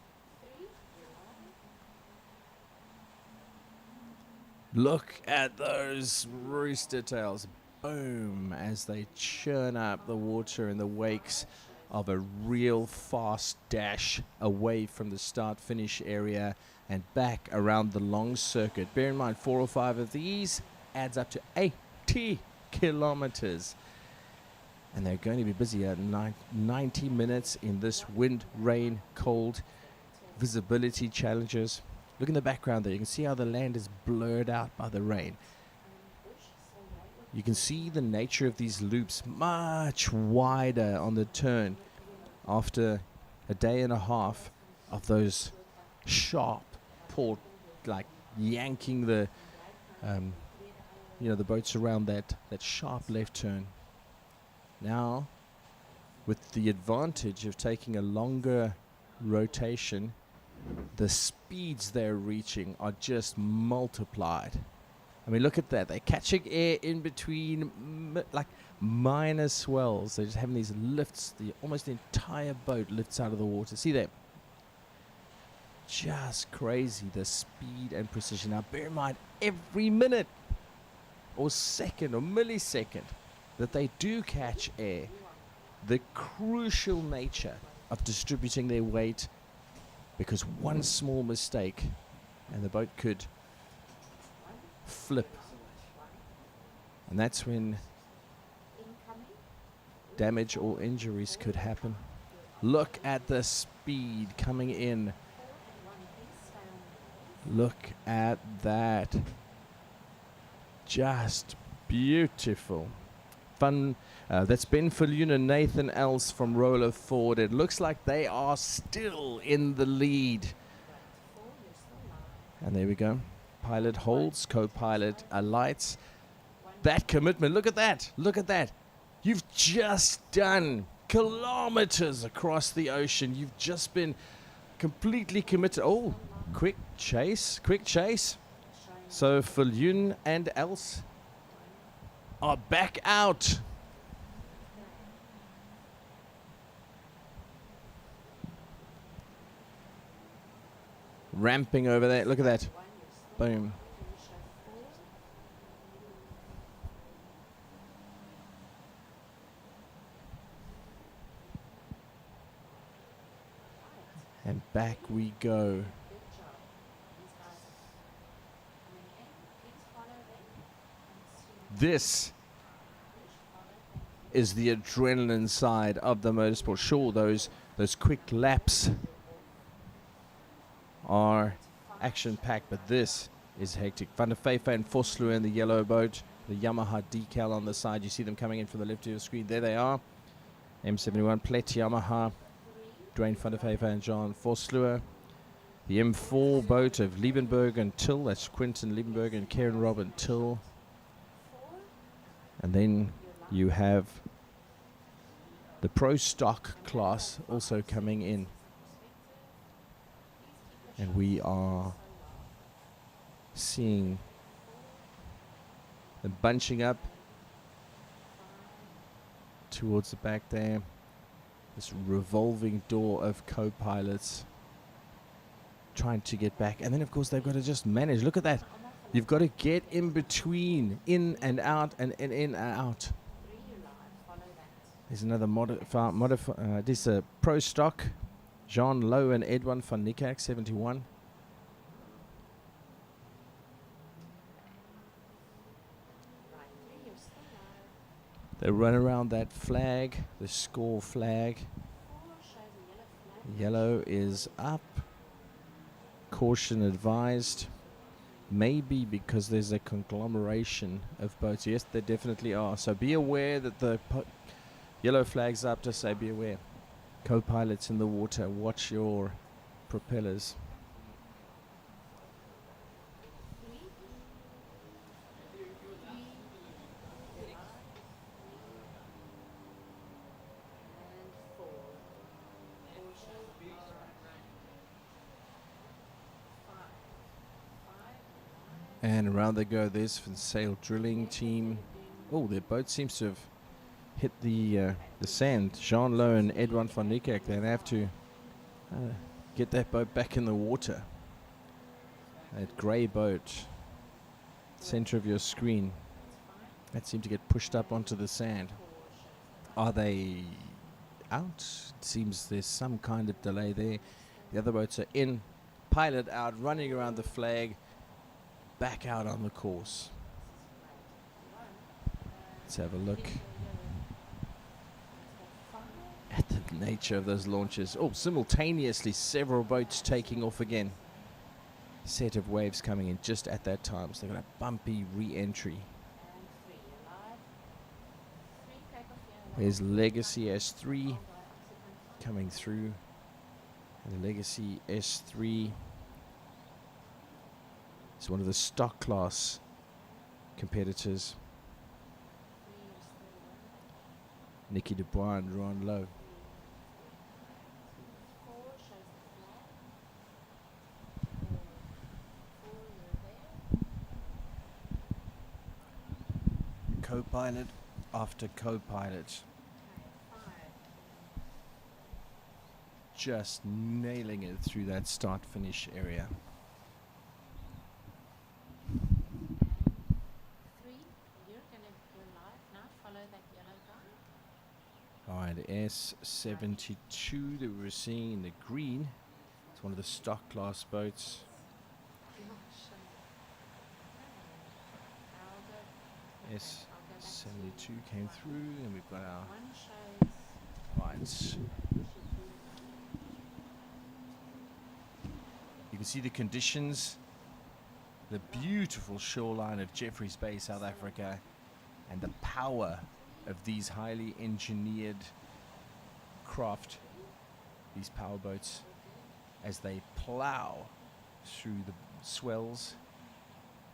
Look at those rooster tails. Boom, as they churn up the water in the wakes of a real fast dash away from the start-finish area and back around the long circuit. Bear in mind, 4 or 5 of these adds up to 80 kilometers. And they're going to be busy at 90 minutes in this wind, rain, cold visibility challenges. Look in the background there. You can see how the land is blurred out by the rain. You can see the nature of these loops much wider on the turn after a day and a half of those sharp port, like yanking the, the boats around that sharp left turn. Now, with the advantage of taking a longer rotation, the speeds they're reaching are just multiplied. I mean, look at that. They're catching air in between like minor swells. They're just having these lifts. Almost the entire boat lifts out of the water. See that? Just crazy, the speed and precision. Now, bear in mind, every minute or second or millisecond that they do catch air, the crucial nature of distributing their weight, because one small mistake and the boat could flip. And that's when damage or injuries could happen. Look at the speed coming in. Look at that. Just beautiful. Fun. That's Ben Falloon and Nathan Els from Roller Ford. It looks like they are still in the lead. And there we go. Pilot holds, co-pilot alights. That commitment, look at that. Look at that. You've just done kilometers across the ocean. You've just been completely committed. Oh, quick chase. So Falloon and Els are back out. Ramping over there. Look at that. Boom. And back we go. This is the adrenaline side of the motorsport. Sure, those quick laps are action-packed, but this is hectic. Van der Vijver and Vosloo in the yellow boat, the Yamaha decal on the side. You see them coming in from the left of your screen. There they are. M71 Plet Yamaha, Dwayne van der Vijver and John Vosloo. The M4 boat of Liebenberg and Till. That's Quinton Liebenberg and Karen Robin Till. And then you have the Pro Stock class also coming in. And we are seeing them bunching up towards the back there. This revolving door of co-pilots trying to get back. And then, of course, they've got to just manage. Look at that. You've got to get in between, in and out, and in and out. There's another this is a Pro Stock. Jean Lowe and Edwin van Niekerk, 71. They run around that flag, the score flag. Yellow is up. Caution advised. Maybe because there's a conglomeration of boats. Yes, there definitely are. So be aware that the yellow flag's up to say be aware. Co-pilots in the water, watch your propellers. And around they go. There's the sail drilling team. Oh, their boat seems to have hit the sand. Jean Lowe and Edwin van Niekerk, they have to get that boat back in the water. That grey boat, center of your screen, that seemed to get pushed up onto the sand. Are they out? It seems there's some kind of delay there. The other boats are in, pilot out, running around the flag, back out on the course. Let's have a look at the nature of those launches. Oh, simultaneously several boats taking off again. Set of waves coming in just at that time, so they've got a bumpy re-entry. There's Legacy S3 coming through. And the Legacy S3 is one of the stock class competitors. Nicky Dubois and Ron Lowe. Co-pilot after co-pilot. Just nailing it through that start-finish area. Alright, S72 that we were seeing in the green. It's one of the stock class boats. S72 came through, and we've got our right. You can see the conditions, the beautiful shoreline of Jeffreys Bay, South Africa, and the power of these highly engineered craft, these powerboats, as they plow through the swells.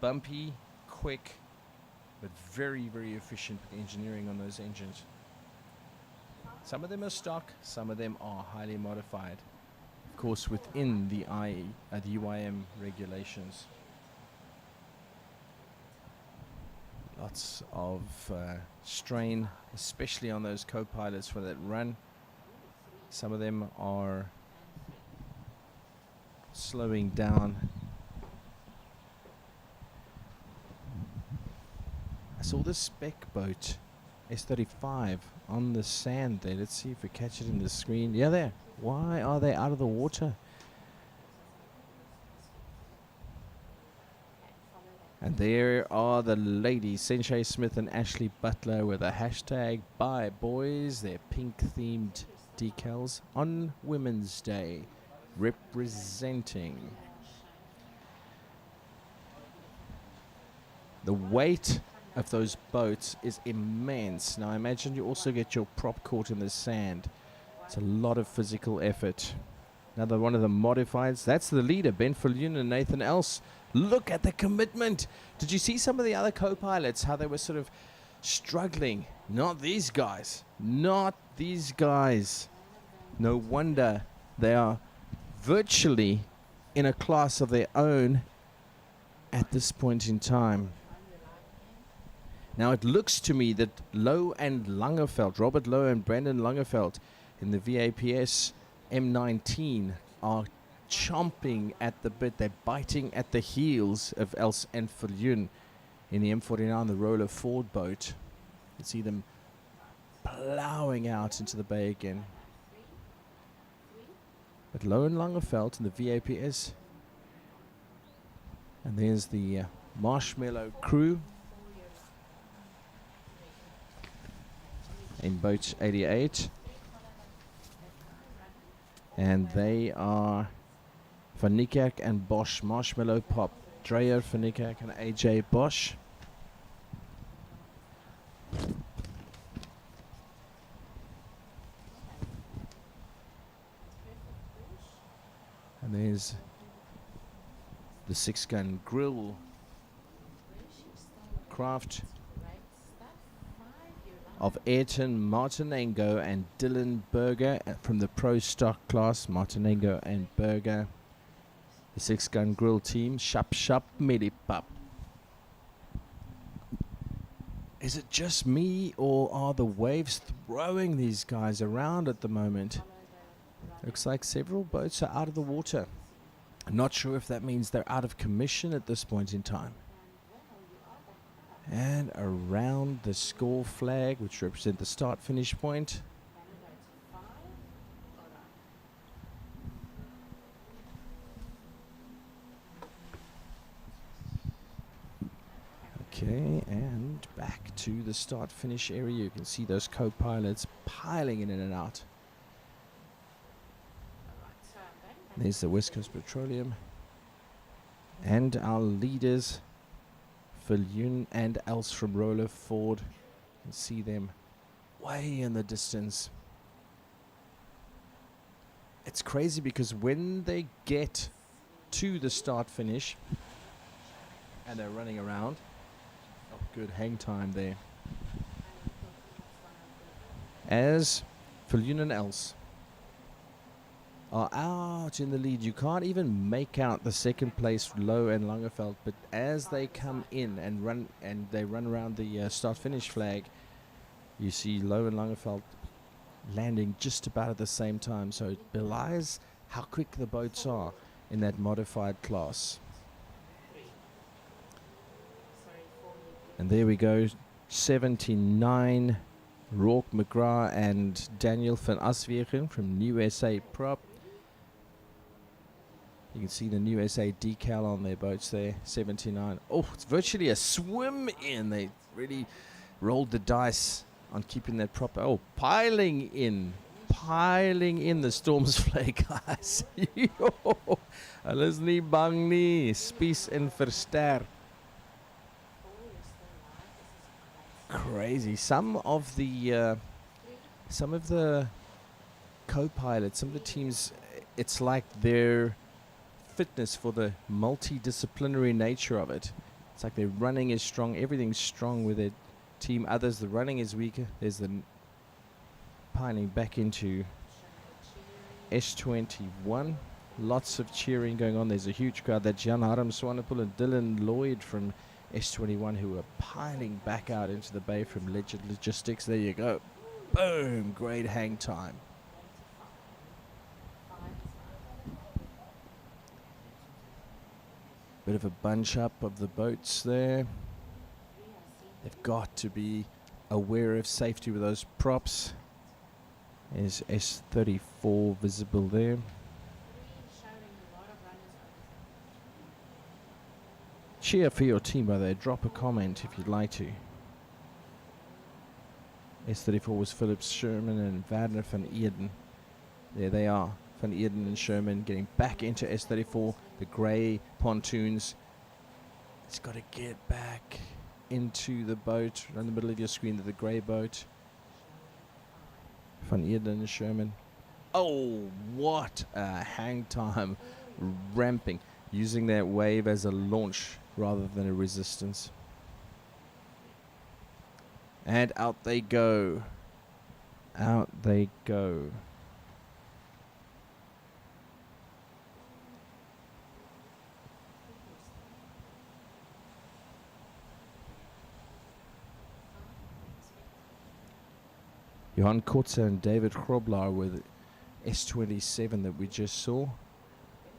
Bumpy, quick, but very, very efficient with the engineering on those engines. Some of them are stock, some of them are highly modified. Of course, within the UIM regulations. Lots of strain, especially on those co-pilots for that run. Some of them are slowing down. I saw the spec boat, S35, on the sand there. Let's see if we catch it in the screen. Yeah, there. Why are they out of the water? And there are the ladies, Senshay Smith and Ashley Butler, with a hashtag Bye Boys, their pink-themed decals on Women's Day, representing. The weight of those boats is immense. Now, I imagine you also get your prop caught in the sand. It's a lot of physical effort. Another one of the modifieds. That's the leader, Ben Falloon and Nathan Else. Look at the commitment. Did you see some of the other co-pilots, how they were sort of struggling? Not these guys. Not these guys. No wonder they are virtually in a class of their own at this point in time. Now, it looks to me that Lowe and Langerveld, Robert Lowe and Brandon Langerveld in the VAPS M19 are chomping at the bit. They're biting at the heels of Else and Falloon in the M49, the roller Ford boat. You see them plowing out into the bay again. But Lowe and Langerveld in the VAPS. And there's the Marshmallow crew. in boat 88. And they are Van Niekerk and Bosch, Marshmallow Pop, Dreyer, Van Niekerk and AJ Bosch. And there's the 6-gun grill craft of Ayrton Martinengo and Dylan Berger from the Pro Stock class. Martinengo and Berger. The 6-gun grill team. Shap Shap Medipap. Is it just me, or are the waves throwing these guys around at the moment? Looks like several boats are out of the water. I'm not sure if that means they're out of commission at this point in time. And around the score flag, which represent the start-finish point. Okay, and back to the start-finish area. You can see those co-pilots piling in and out. There's the West Coast Petroleum. And our leaders, Viljoen and Els from Roller Ford. You can see them way in the distance. It's crazy because when they get to the start-finish and they're running around, oh, good hang time there. As Viljoen and Els are out in the lead, you can't even make out the second place Low and Langeveld, but as they come in and run around the start-finish flag, you see Low and Langeveld landing just about at the same time. So it belies how quick the boats are in that modified class. And there we go, 79, Rourke McGrath and Daniel van Aswegen from New SA Prop. You can see the New SA decal on their boats there, 79. Oh, it's virtually a swim in. They really rolled the dice on keeping that prop. Oh, piling in the Storm's flag, guys. Hulle is nie bang nie. Spies en verster. Crazy. Some of the co-pilots, some of the teams, it's like their fitness for the multidisciplinary nature of it. It's like their running is strong, everything's strong with their team. Others, the running is weaker. There's the piling back into S21. Lots of cheering going on. There's a huge crowd. That's Jan Harm Swanepoel and Dylan Lloyd from S21 who are piling back out into the bay from Legend Logistics. There you go. Boom! Great hang time. Bit of a bunch up of the boats there. They've got to be aware of safety with those props. There's S34 visible there. Cheer for your team, by the way. Drop a comment if you'd like to. S34 was Phillips, Sherman and Wagner van Eerden. There they are. Van Eerden and Sherman getting back into S34. The grey pontoons. It's got to get back into the boat. Right in the middle of your screen, the grey boat. Van Eerden and Sherman. Oh, what a hang time. Ramping. Using that wave as a launch rather than a resistance. And out they go. Out they go. Johan Kotze and David Groblar with S27 that we just saw.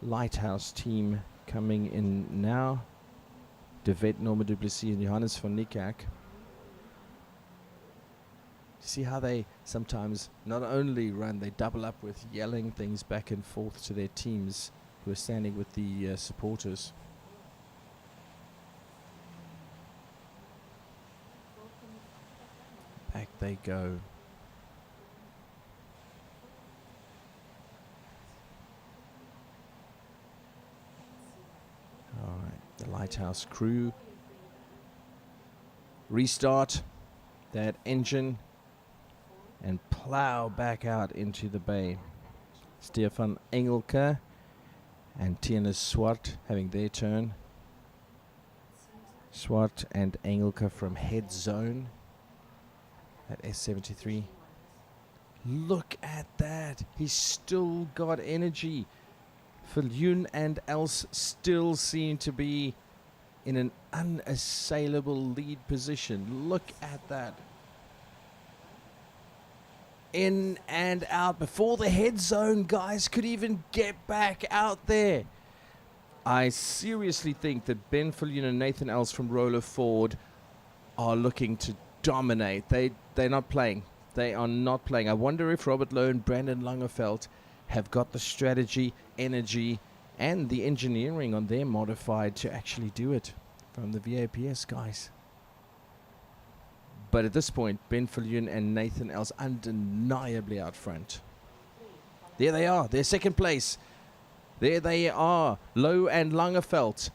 Lighthouse team coming in now. De Wet, Norma Duplessis and Johannes van Niekerk. See how they sometimes not only run, they double up with yelling things back and forth to their teams who are standing with the supporters. Back they go. lighthouse crew. Restart that engine and plow back out into the bay. Stefan Engelke and Tiana Swart having their turn. Swart and Engelke from head zone at S73. Look at that. He's still got energy. Viljoen and Els still seem to be in an unassailable lead position. Look at that. In and out before the head zone guys could even get back out there. I seriously think that Ben Viljoen and Nathan Els from Roller Ford are looking to dominate. They're not playing. They are not playing. I wonder if Robert Lowe and Brandon Langeveld have got the strategy, energy, and the engineering on their modified to actually do it from the VAPS guys. But at this point, Ben Viljoen and Nathan Els undeniably out front. There they are. They're second place. There they are. Lowe and Langeveld.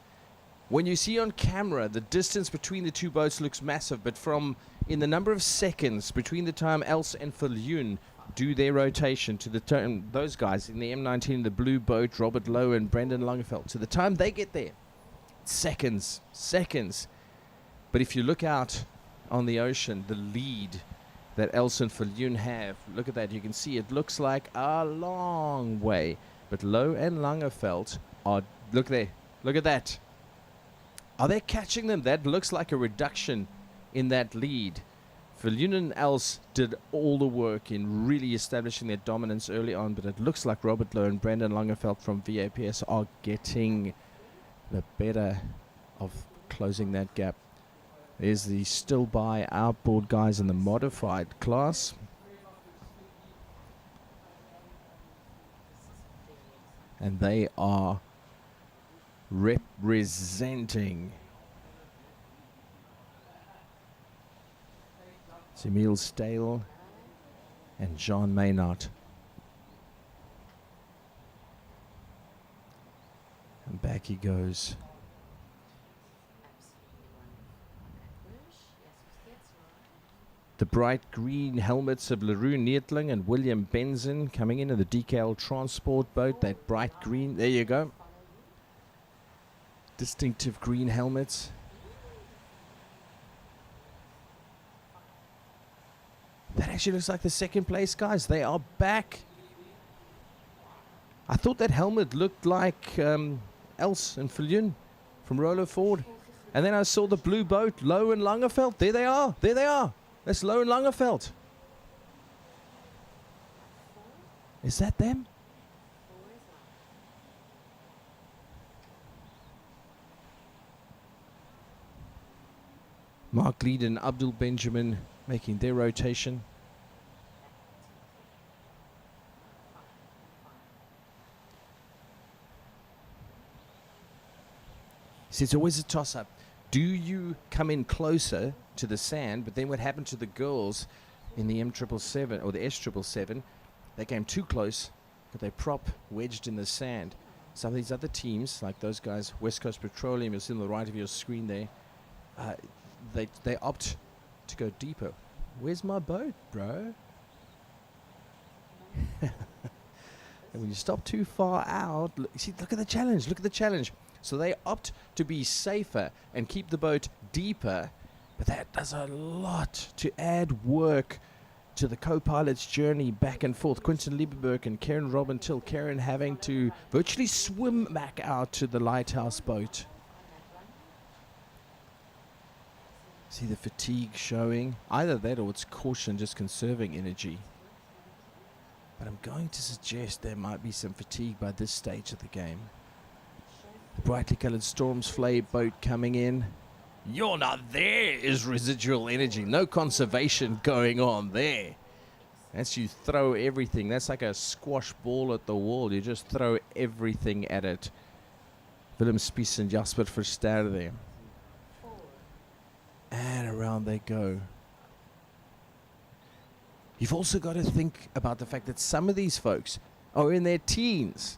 When you see on camera, the distance between the two boats looks massive, but from in the number of seconds between the time Els and Viljoen do their rotation to the time those guys in the M19, the blue boat, Robert Lowe and Brendan Langeveld, to the time they get there, seconds. But if you look out on the ocean, the lead that Els and Viljoen have, look at that, you can see it looks like a long way. But Lowe and Langeveld are, look there, look at that. Are they catching them? That looks like a reduction in that lead. Viljoen and Els did all the work in really establishing their dominance early on, but it looks like Robert Lowe and Brandon Langeveld from VAPS are getting the better of closing that gap. There's the still by outboard guys in the modified class. And they are representing. It's Emil Stale and John Maynard. And back he goes. The bright green helmets of Leroux Neetling and William Benson coming into the DKL transport boat. That bright green, there you go. Distinctive green helmets. That actually looks like the second place guys. They are back. I thought that helmet looked like Els and Viljoen from Roller Ford. And then I saw the blue boat, Lowe and Langeveld. There they are. There they are. That's Lowe and Langeveld. Is that them? Mark Lead and Abdul Benjamin making their rotation. See, it's always a toss-up. Do you come in closer to the sand? But then what happened to the girls in the M777 or the S777? They came too close, but they prop wedged in the sand. Some of these other teams, like those guys, West Coast Petroleum, you'll see on the right of your screen there, they opt to go deeper. Where's my boat, bro? And when you stop too far out, look at the challenge. Look at the challenge. So they opt to be safer and keep the boat deeper, but that does a lot to add work to the co-pilot's journey back and forth. Quinton Lieberberg and Karen Robin Till. Karen having to virtually swim back out to the lighthouse boat. See the fatigue showing. Either that or it's caution, just conserving energy. But I'm going to suggest there might be some fatigue by this stage of the game. The brightly coloured Storm's Flay boat coming in. You're not there is residual energy. No conservation going on there. As you throw everything. That's like a squash ball at the wall. You just throw everything at it. Willem Spies and Jasper Verster there. And around they go. You've also got to think about the fact that some of these folks are in their teens.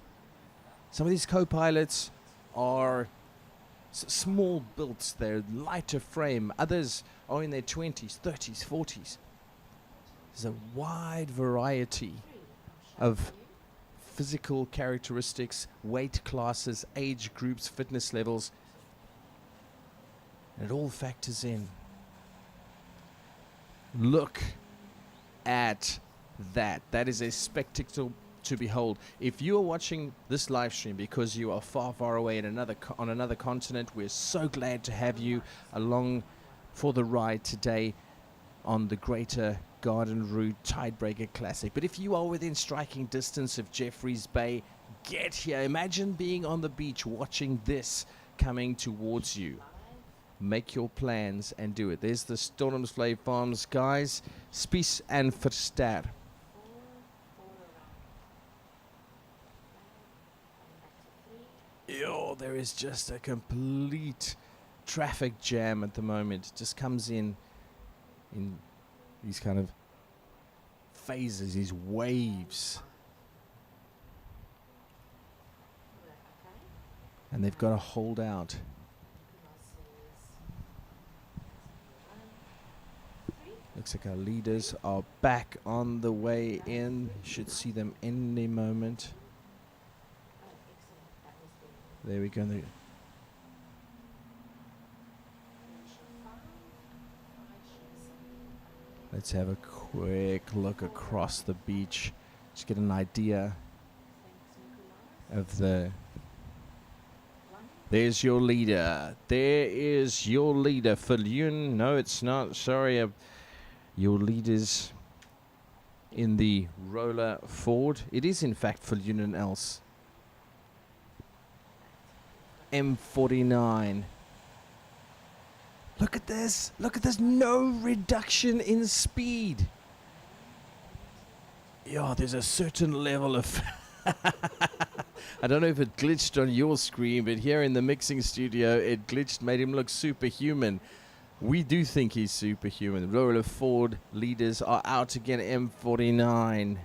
Some of these co-pilots are small builds, they're lighter frame. Others are in their 20s, 30s, 40s. There's a wide variety of physical characteristics, weight classes, age groups, fitness levels. And it all factors in. Look at that. That is a spectacle to behold. If you are watching this live stream because you are far, far away in on another continent, we're so glad to have you along for the ride today on the Greater Garden Route Tidebreaker Classic. But if you are within striking distance of Jeffreys Bay, get here. Imagine being on the beach watching this coming towards you. Make your plans and do it. There's the Stormsvlei Farms, guys. Spies en Verster. Yo, there is just a complete traffic jam at the moment. It just comes in these kind of phases, these waves. And they've got to hold out. Looks like our leaders are back on the way in. Should see them any moment. There we go. Let's have a quick look across the beach. Just get an idea of the... There's your leader. There is your leader. Viljoen. No, it's not. Sorry. Your leaders in the roller Ford. It is, in fact, Viljoen and else. M49. Look at this. Look at this. No reduction in speed. Yeah, there's a certain level of... I don't know if it glitched on your screen, but here in the mixing studio, it glitched, made him look superhuman. We do think he's superhuman. Roller Ford leaders are out again, M49.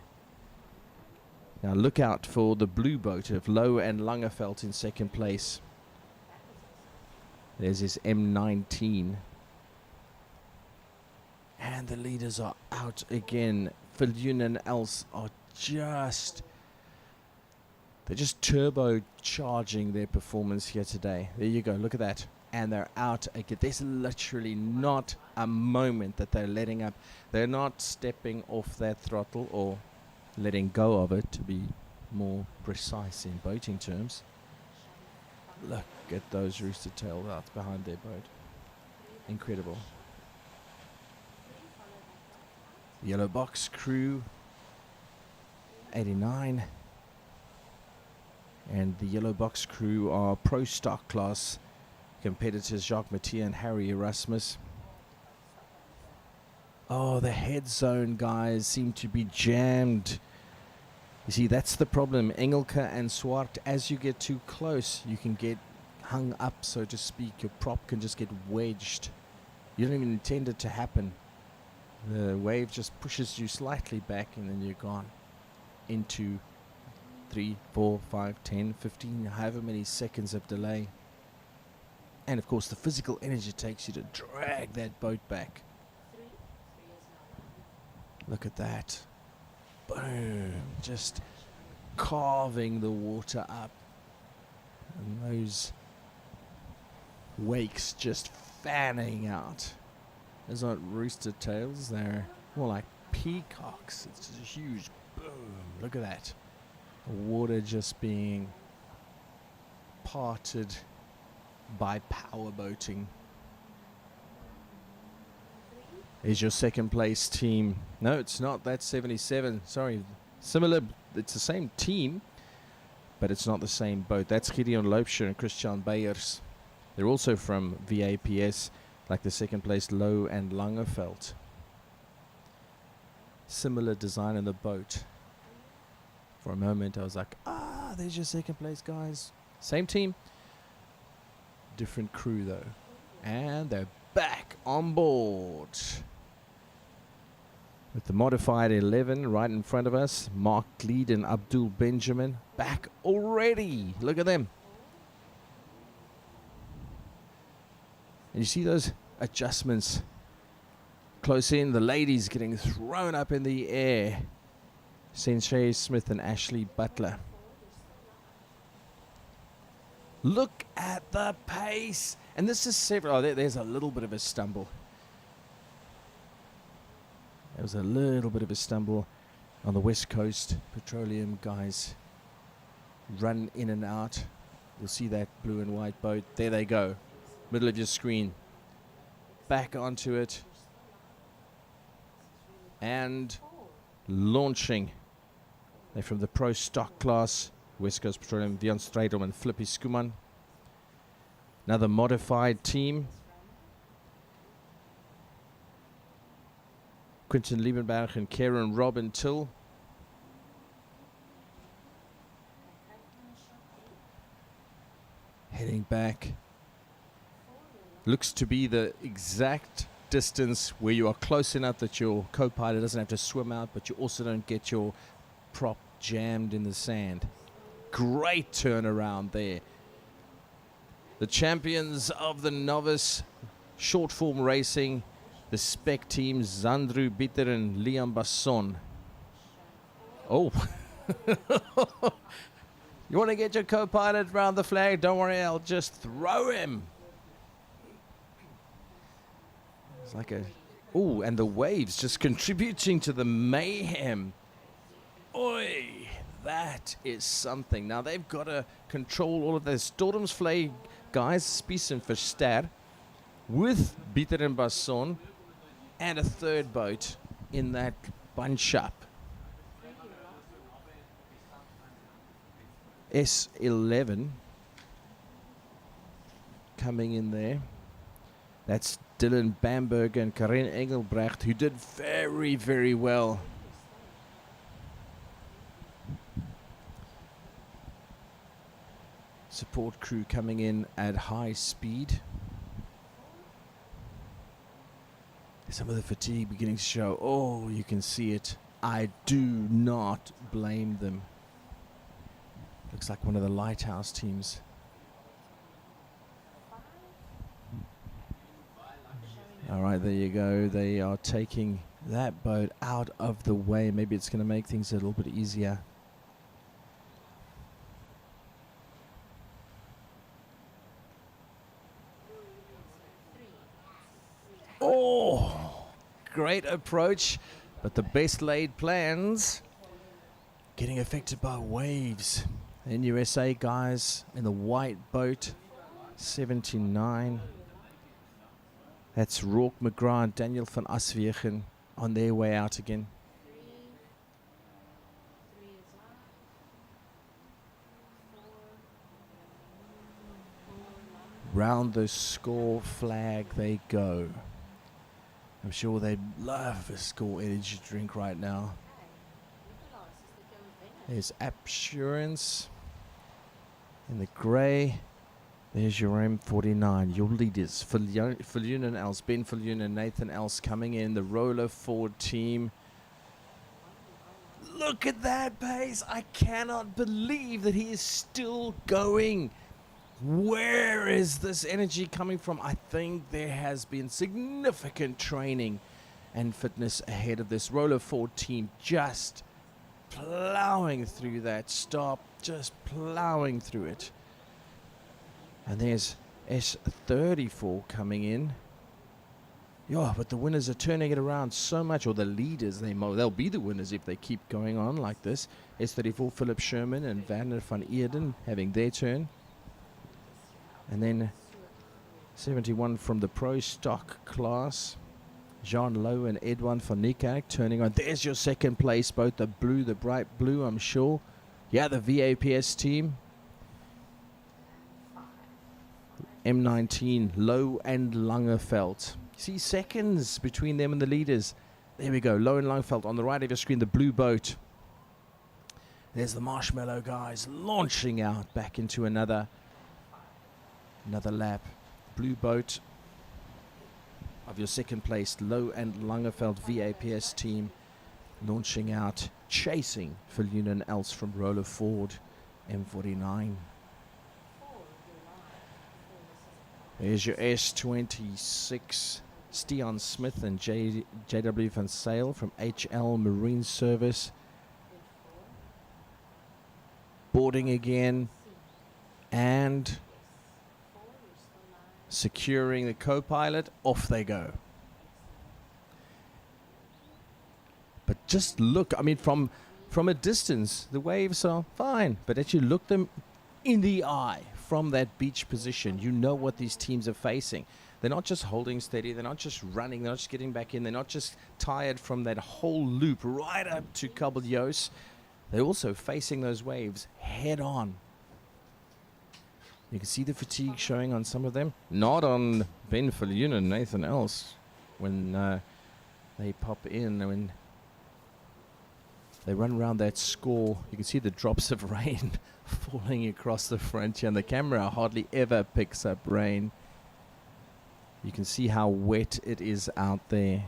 Now look out for the blue boat of Low and Langeveld in second place. There's his M19. And the leaders are out again. Viljoen and else are just... They're just turbocharging their performance here today. There you go. Look at that. And they're out again. There's literally not a moment that they're letting up. They're not stepping off that throttle or letting go of it, to be more precise in boating terms. Look at those rooster tails out behind their boat. Incredible. Yellow box crew 89. And the yellow box crew are pro stock class competitors Jacques Mathieu and Harry Erasmus. Oh, the head zone guys seem to be jammed. You see, that's the problem. Engelke and Swart, as you get too close, you can get hung up, so to speak. Your prop can just get wedged. You don't even intend it to happen. The wave just pushes you slightly back and then you're gone into 3, 4, 5, 10, 15, however many seconds of delay. And of course the physical energy takes you to drag that boat back. Look at that. Boom. Just carving the water up. And those wakes just fanning out. Those aren't rooster tails, they're more like peacocks. It's just a huge boom. Look at that. The water just being parted by powerboating. Is your second place team. No, it's not. That's 77. Sorry. Similar. It's the same team, but it's not the same boat. That's Gideon Loopscher and Christian Beyers. They're also from VAPS, like the second place Low and Langeveld. Similar design in the boat. For a moment, I was like, there's your second place, guys. Same team. Different crew, though. And they're back on board. With the modified 11 right in front of us. Mark Gleed and Abdul Benjamin back already. Look at them. And you see those adjustments close in. The ladies getting thrown up in the air. Sensei Smith and Ashley Butler. Look at the pace. And this is several. Oh, there's a little bit of a stumble. There was a little bit of a stumble on the West Coast. Petroleum guys run in and out. You'll see that blue and white boat. There they go. Middle of your screen. Back onto it. And launching. They're from the Pro Stock class. West Coast Petroleum, Dion Stradom and Flippy Skuman. Another modified team. Quinton Liebenberg and Karen Robin Till. Heading back. Looks to be the exact distance where you are close enough that your co-pilot doesn't have to swim out, but you also don't get your prop jammed in the sand. Great turnaround there. The champions of the novice short form racing, the spec teams, Zandru Bitter and Liam Basson. Oh. You want to get your co-pilot around the flag? Don't worry, I'll just throw him. It's like a... Oh, and the waves just contributing to the mayhem. Oi, that is something. Now they've got to control all of this. Stormsvlei guys, Spies and Verster, with Bitter and Basson, and a third boat in that bunch up. S11 coming in there. That's Dylan Bamberg and Karen Engelbrecht, who did very, very well. Support crew coming in at high speed. Some of the fatigue beginning to show. Oh, you can see it. I do not blame them. Looks like one of the Lighthouse teams. All right, there you go. They are taking that boat out of the way. Maybe it's going to make things a little bit easier. Oh, great approach, but the best laid plans getting affected by waves. NUSA guys in the white boat, 79. That's Rourke McGrath and Daniel van Aswegen on their way out again. Round the score flag they go. I'm sure they'd love a score energy drink right now. There's Assurance in the grey. There's your M49, your leaders. Viljoen and Els, Ben Viljoen and Nathan Els coming in. The roller forward team. Look at that pace. I cannot believe that he is still going. Where is this energy coming from? I think there has been significant training and fitness ahead of this roller forward team. Just plowing through that stop, just plowing through it. And there's S34 coming in. Yeah, but the winners are turning it around so much, or the leaders, they'll be the winners if they keep going on like this. S34, Philip Sherman and Werner van Eerden having their turn. And then 71 from the Pro Stock class. Jean Lowe and Edwin van Niekerk turning on. There's your second place boat, the blue, the bright blue, I'm sure. Yeah, the VAPS team. M19, Lowe and Langeveld. See seconds between them and the leaders. There we go, Lowe and Langeveld on the right of your screen, the blue boat. There's the Marshmallow guys launching out back into another lap. Blue boat of your second place, Lowe and Langeveld VAPS team launching out, chasing Viljoen and Els from roller forward, M49. There's your S26 Steon Smith and JW Van Sale from HL Marine Service. Boarding again and securing the co-pilot. Off they go. But just look, I mean, from a distance, the waves are fine. But as you look them in the eye from that beach position, you know what these teams are facing. They're not just holding steady. They're not just running. They're not just getting back in. They're not just tired from that whole loop right up to Cabo Dios. They're also facing those waves head on. You can see the fatigue showing on some of them. Not on Ben Viljoen and Nathan Else when they pop in. When they run around that score, you can see the drops of rain falling across the frontier, and the camera hardly ever picks up rain. You can see how wet it is out there.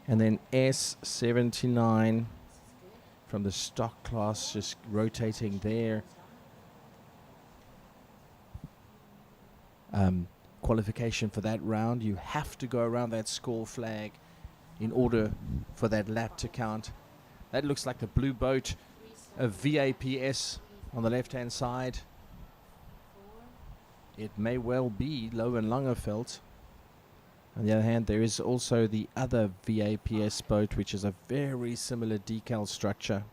And then S79 from the stock class just rotating there. Qualification for that round, you have to go around that score flag in order for that lap to count. That looks like the blue boat, a VAPS on the left hand side. It may well be Low and Langerveld. On the other hand, there is also the other VAPS boat, which is a very similar decal structure.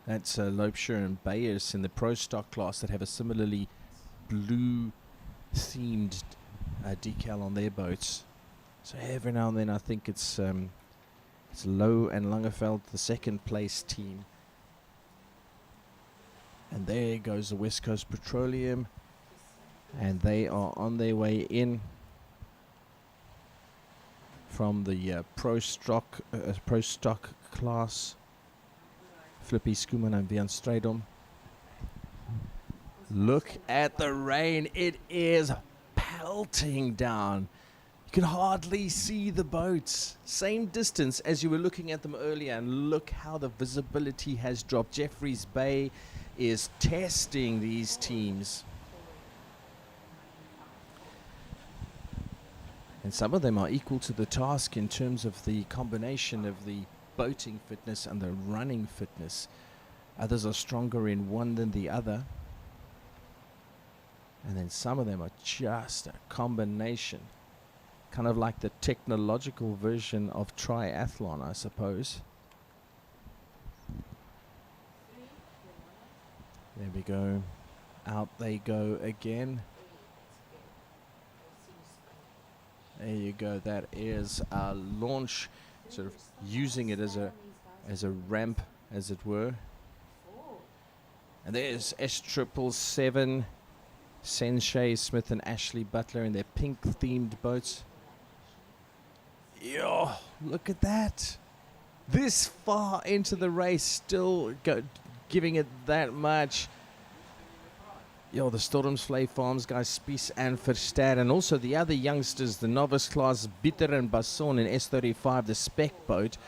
That's Loebscher and Bayers in the pro stock class that have a similarly blue themed decal on their boats. So every now and then I think it's Low and Langerveld, the second place team. And there goes the West Coast Petroleum, and they are on their way in from the pro stock class. Flippy Schoeman and Vian Stradom. Look at the rain. It is pelting down. You can hardly see the boats. Same distance as you were looking at them earlier, and look how the visibility has dropped. Jeffreys Bay is testing these teams. And some of them are equal to the task in terms of the combination of the boating fitness and the running fitness. Others are stronger in one than the other. And then some of them are just a combination. Kind of like the technological version of triathlon, I suppose. There we go. Out they go again. There you go. That is our launch, sort of using it as a ramp, as it were. And there's S777, Sensei Smith and Ashley Butler in their pink-themed boats. Yo, look at that! This far into the race, still giving it that much. Yo, the Stormsvlei Farms guys, Spies and Verster, and also the other youngsters, the novice class, Bitter and Basson in S35, the spec boat,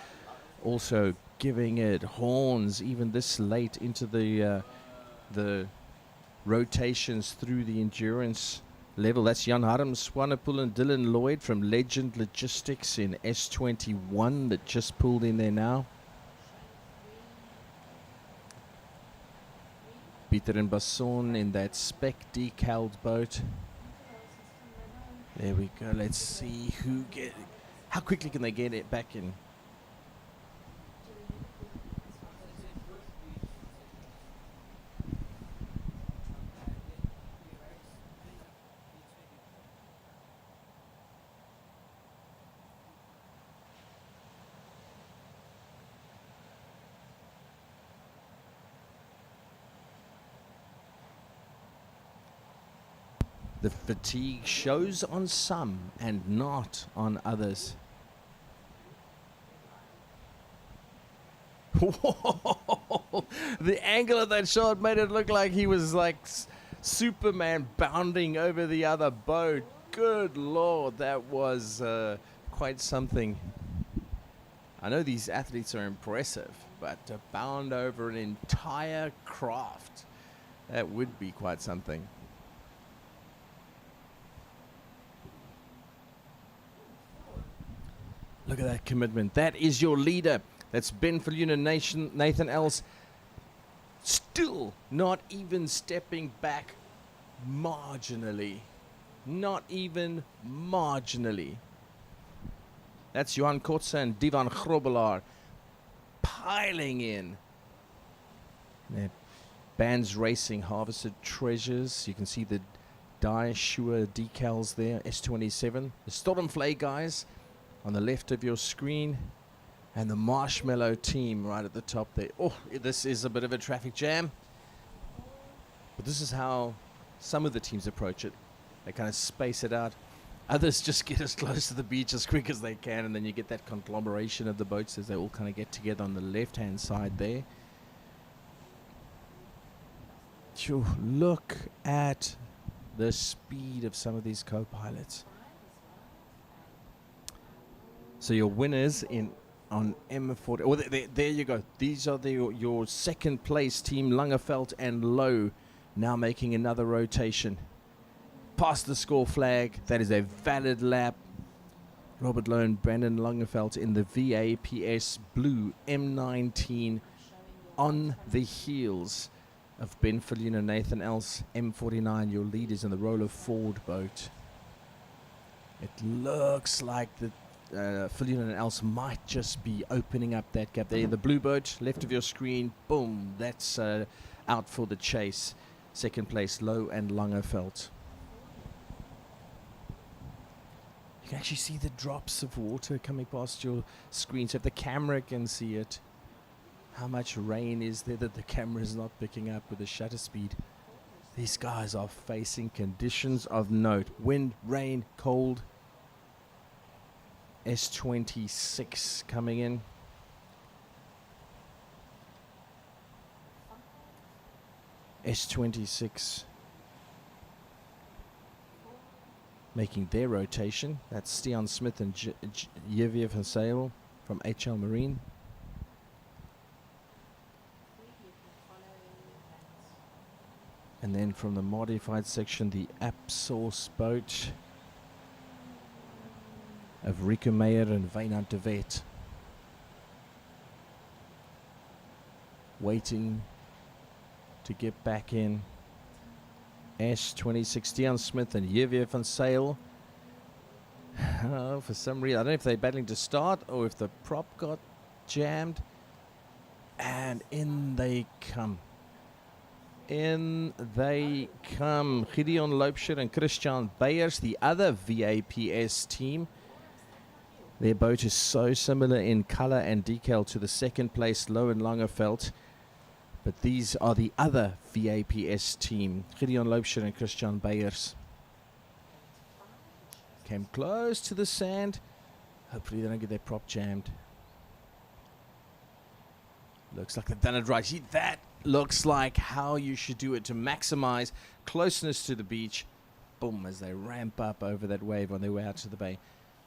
also giving it horns even this late into the rotations through the endurance level. That's Jan Harms, Swanepoel and Dylan Lloyd from Legend Logistics in S21 that just pulled in there now. Peter and Basson in that spec decaled boat. There we go. Let's see how quickly can they get it back in. The fatigue shows on some and not on others. Whoa! The angle of that shot made it look like he was like Superman bounding over the other boat. Good Lord, that was quite something. I know these athletes are impressive, but to bound over an entire craft That would be quite something. Look at that commitment. That is your leader. That's Ben Faluna Nation, Nathan Els. Still not even stepping back marginally. Not even marginally. That's Johan Kotze and Divan Grobbelaar piling in. Their bands racing, Harvested Treasures. You can see the Daeshua decals there, S27. The Stormflay guys on the left of your screen. And the Marshmallow team right at the top there. Oh, this is a bit of a traffic jam. But this is how some of the teams approach it. They kind of space it out. Others just get as close to the beach as quick as they can, and then you get that conglomeration of the boats as they all kind of get together on the left-hand side there. Phew, look at the speed of some of these co-pilots. So your winners on M40. Oh, there you go. These are your second place team, Langeveld and Lowe, now making another rotation. Past the score flag. That is a valid lap. Robert Lowe and Brandon Langeveld in the VAPS blue M19 on the heels of Ben Faluna, Nathan Els, M49, your leaders in the roller forward boat. It looks like the Faluna and Els might just be opening up that gap there. The blue boat, left of your screen, boom, that's out for the chase. Second place, Lowe and Langeveld. You can actually see the drops of water coming past your screen, so if the camera can see it, how much rain is there that the camera is not picking up with the shutter speed. These guys are facing conditions of note. Wind, rain, cold. S26 coming in. S26 making their rotation. That's Stian Smith and Javier van Sale from HL Marine. And then from the modified section, the Apsource boat of Rico Meyer and Wynand de Wet. Waiting to get back in. S26, Stian Smith and Javier van Sale. For some reason, I don't know if they're battling to start or if the prop got jammed. And in they come. In they come. Gideon Loubser and Christian Beyers, the other VAPS team. Their boat is so similar in color and decal to the second place, Lowe and Langeveld. But these are the other VAPS team, Gideon Loubser and Christian Beyers. Came close to the sand. Hopefully they don't get their prop jammed. Looks like they've done it right. See, that looks like how you should do it to maximize closeness to the beach. Boom, as they ramp up over that wave on their way out to the bay.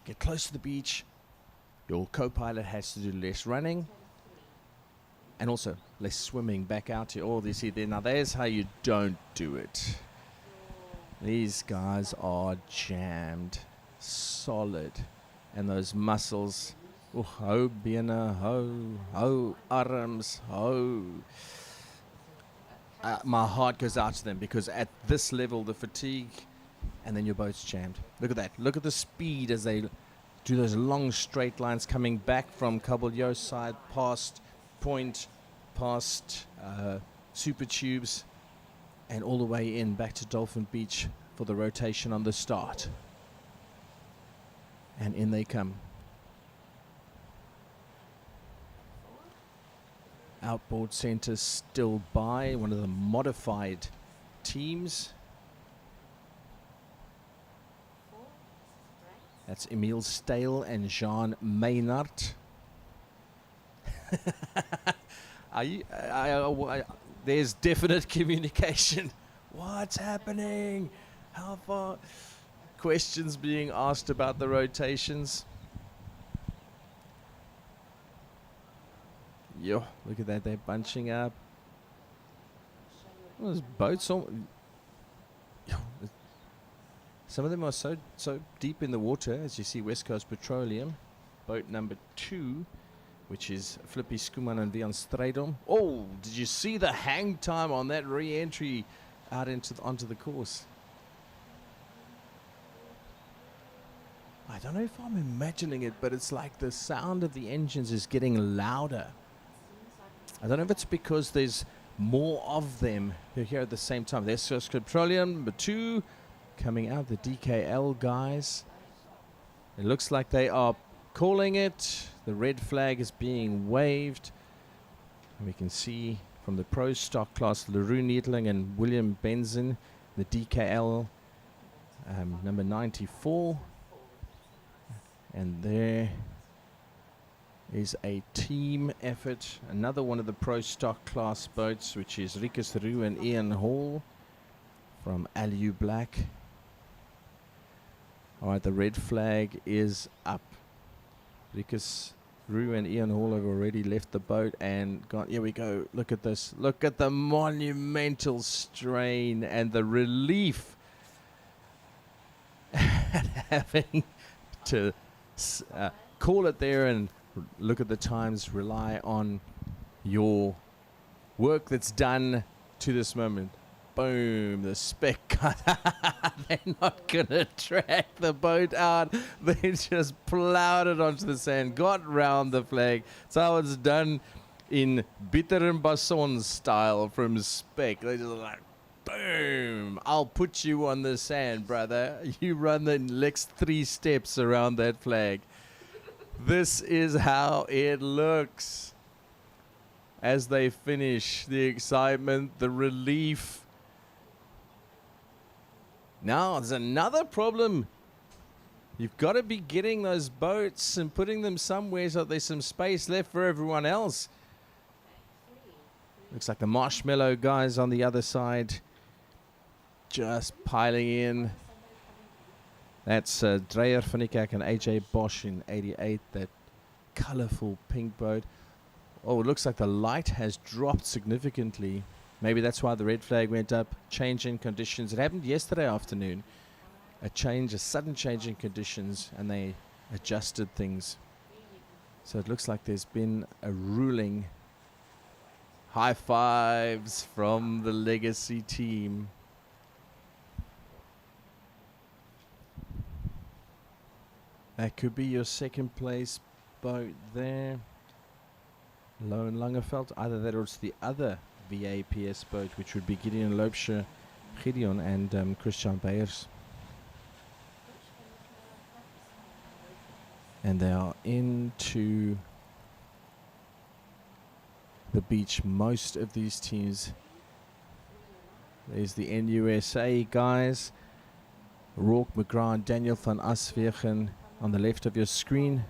Get close to the beach. Your co-pilot has to do less running. And also less swimming back out here. Oh, you see there. Now there's how you don't do it. These guys are jammed. Solid. And those muscles. Oh, ho, bene, ho, arms, ho. My heart goes out to them because at this level, the fatigue, and then your boat's jammed. Look at that. Look at the speed as they do those long straight lines coming back from Kabeljo's side past Point, past Super Tubes, and all the way in back to Dolphin Beach for the rotation on the start. And in they come. Outboard center still by one of the modified teams. That's Emil Stale and Jean Maynard. There's definite communication. What's happening? How far? Questions being asked about the rotations. Yo, look at that, they're bunching up. Well, there's boats on. Some of them are so deep in the water, as you see West Coast Petroleum. Boat number 2, which is Flippy Skuman and Vian Stradom. Oh, did you see the hang time on that re-entry out onto the course? I don't know if I'm imagining it, but it's like the sound of the engines is getting louder. I don't know if it's because there's more of them who are here at the same time. There's West Coast Petroleum number 2 coming out, the DKL guys. It looks like they are calling it. The red flag is being waved. And we can see from the Pro Stock class, Leroux Needling and William Benzin, the DKL number 94. And there is a team effort. Another one of the Pro Stock class boats, which is Rikus Roux and Ian Hall from Aliu Black. All right, the red flag is up. Rikus Roux and Ian Hall have already left the boat and gone. Here we go. Look at this. Look at the monumental strain and the relief at having to call it there and look at the times. Rely on your work that's done to this moment. Boom, the spec cut. They're not going to drag the boat out. They just plowed it onto the sand, got round the flag. That's how it's done in Bitter and Basson style from spec. They just like, boom, I'll put you on the sand, brother. You run the next 3 steps around that flag. This is how it looks as they finish. The excitement, the relief. Now, there's another problem. You've got to be getting those boats and putting them somewhere so there's some space left for everyone else. Looks like the Marshmallow guys on the other side just piling in. That's Dreyer van Niekerk and AJ Bosch in 88, that colorful pink boat. Oh, it looks like the light has dropped significantly. Maybe that's why the red flag went up. Change in conditions. It happened yesterday afternoon. A sudden change in conditions, and they adjusted things. So it looks like there's been a ruling. High fives from the Legacy team. That could be your second place boat there. Lone Langerveld. Either that or it's the other VAPS boat, which would be Gideon Loubser, Gideon and Christian Beyers. And they are into the beach. Most of these teams. There's the NUSA guys. Rourke, McGrath, and Daniel van Aswegen on the left of your screen.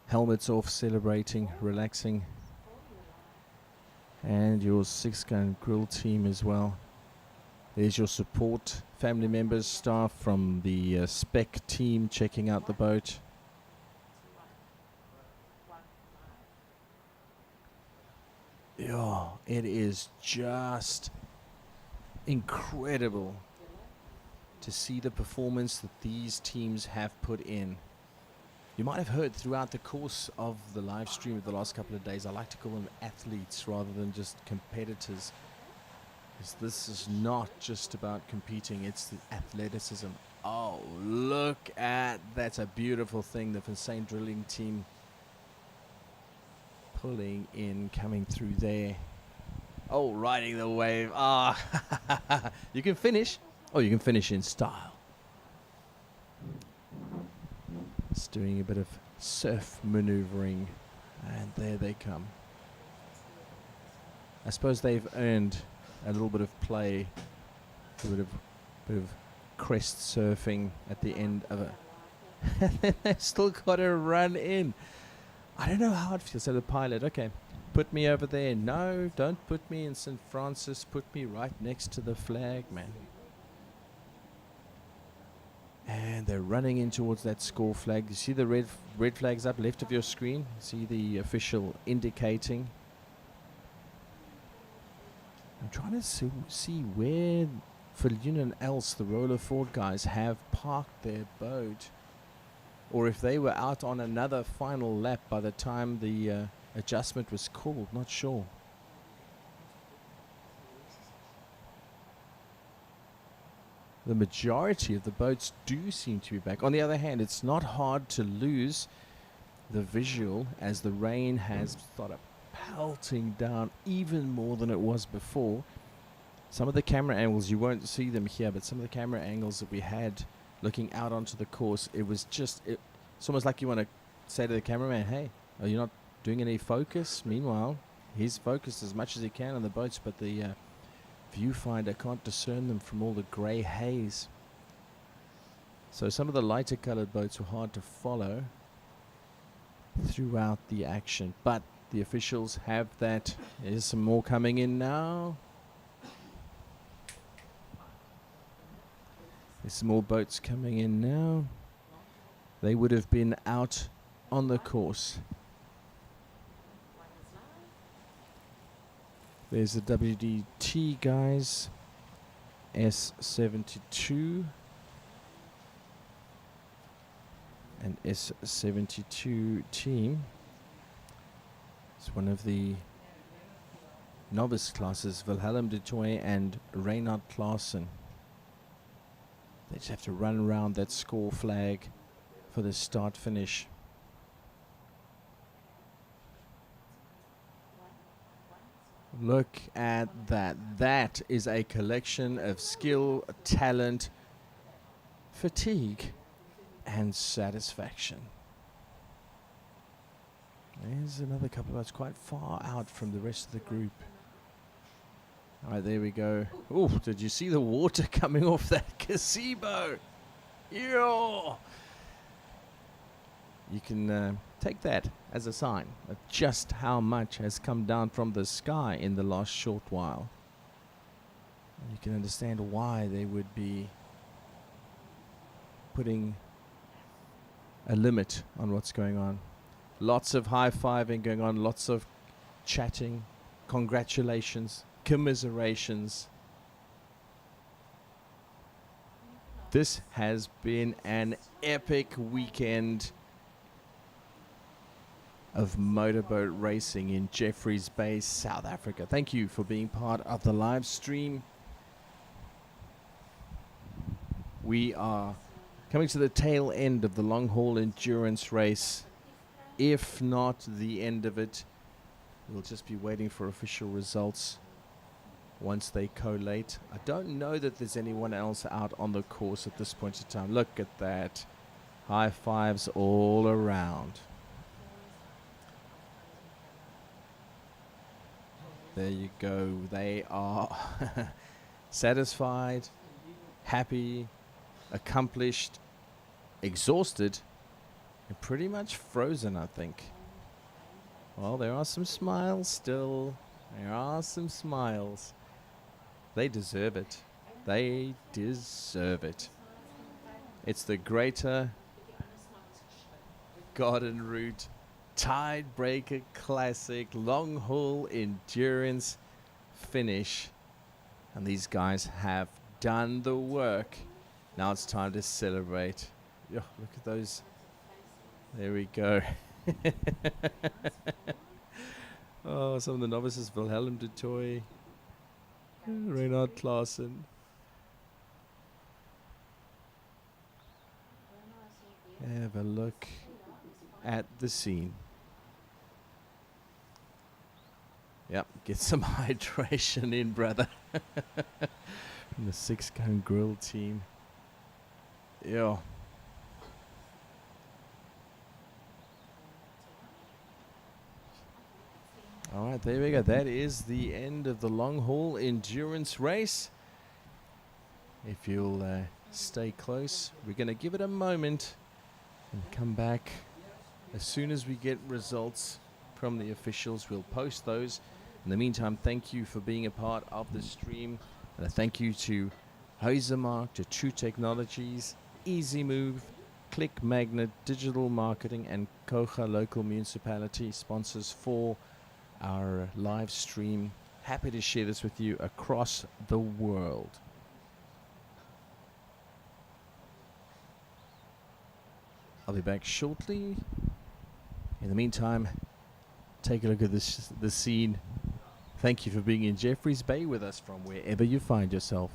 Helmets off, celebrating, relaxing. And your 6-gun grill team as well. There's your support, family members, staff from the spec team checking out the boat. Yeah, it is just incredible to see the performance that these teams have put in. You might have heard throughout the course of the live stream of the last couple of days, I like to call them athletes rather than just competitors. Because this is not just about competing, it's the athleticism. Oh, look at, that's a beautiful thing. The Vincent drilling team pulling in, coming through there. Oh, riding the wave. Ah, you can finish. Oh, you can finish in style. It's doing a bit of surf maneuvering, and there they come. I suppose they've earned a little bit of play, a bit of crest surfing at the end of it. And then they've still got to run in. I don't know how it feels. So the pilot, okay, put me over there. No, don't put me in St. Francis. Put me right next to the flag, man. And they're running in towards that score flag. You see the red flags up left of your screen? See the official indicating. I'm trying to see where Viljoen and else the Roller Ford guys have parked their boat, or if they were out on another final lap by the time the adjustment was called. Not sure. The majority of the boats do seem to be back. On the other hand, it's not hard to lose the visual as the rain has started pelting down even more than it was before. Some of the camera angles, you won't see them here, but some of the camera angles that we had looking out onto the course, it was just, it's almost like you want to say to the cameraman, hey, are you not doing any focus? Meanwhile, he's focused as much as he can on the boats, but the viewfinder can't discern them from all the grey haze. So some of the lighter coloured boats were hard to follow throughout the action, but the officials have that. There's some more coming in now. There's some more boats coming in now. They would have been out on the course. There's the WDT guys, S72 and S72 team. It's one of the novice classes, Wilhelm de Toy and Reynard Klaassen. They just have to run around that score flag for the start finish. Look at that. That is a collection of skill, talent, fatigue, and satisfaction. There's another couple that's quite far out from the rest of the group. All right, there we go. Oh, did you see the water coming off that gazebo? Yeah. You can take that as a sign of just how much has come down from the sky in the last short while. And you can understand why they would be putting a limit on what's going on. Lots of high-fiving going on, lots of chatting, congratulations, commiserations. This has been an epic weekend of motorboat racing in Jeffreys Bay, South Africa. Thank you for being part of the live stream. We are coming to the tail end of the long haul endurance race. If not the end of it, we'll just be waiting for official results once they collate. I don't know that there's anyone else out on the course at this point in time. Look at that. High fives all around. There you go. They are satisfied, happy, accomplished, exhausted, and pretty much frozen, I think. Well, there are some smiles still. There are some smiles. They deserve it. They deserve it. It's the Greater Garden Route Tidebreaker Classic long haul endurance finish, and these guys have done the work. Now it's time to celebrate. Yo, look at those. There we go. Oh, some of the novices: Wilhelm de Toy, Reynard Klaassen. Have a look at the scene. Yep, get some hydration in, brother. From the 6-gun grill team. Yeah. All right, there we go. That is the end of the long haul endurance race. If you'll stay close, we're going to give it a moment and come back. As soon as we get results from the officials, we'll post those. In the meantime, thank you for being a part of the stream. And a thank you to Huizenmark, to True Technologies, Easy Move, Click Magnet, Digital Marketing, and Koga Local Municipality, sponsors for our live stream. Happy to share this with you across the world. I'll be back shortly. In the meantime, take a look at this scene. Thank you for being in Jeffreys Bay with us from wherever you find yourself.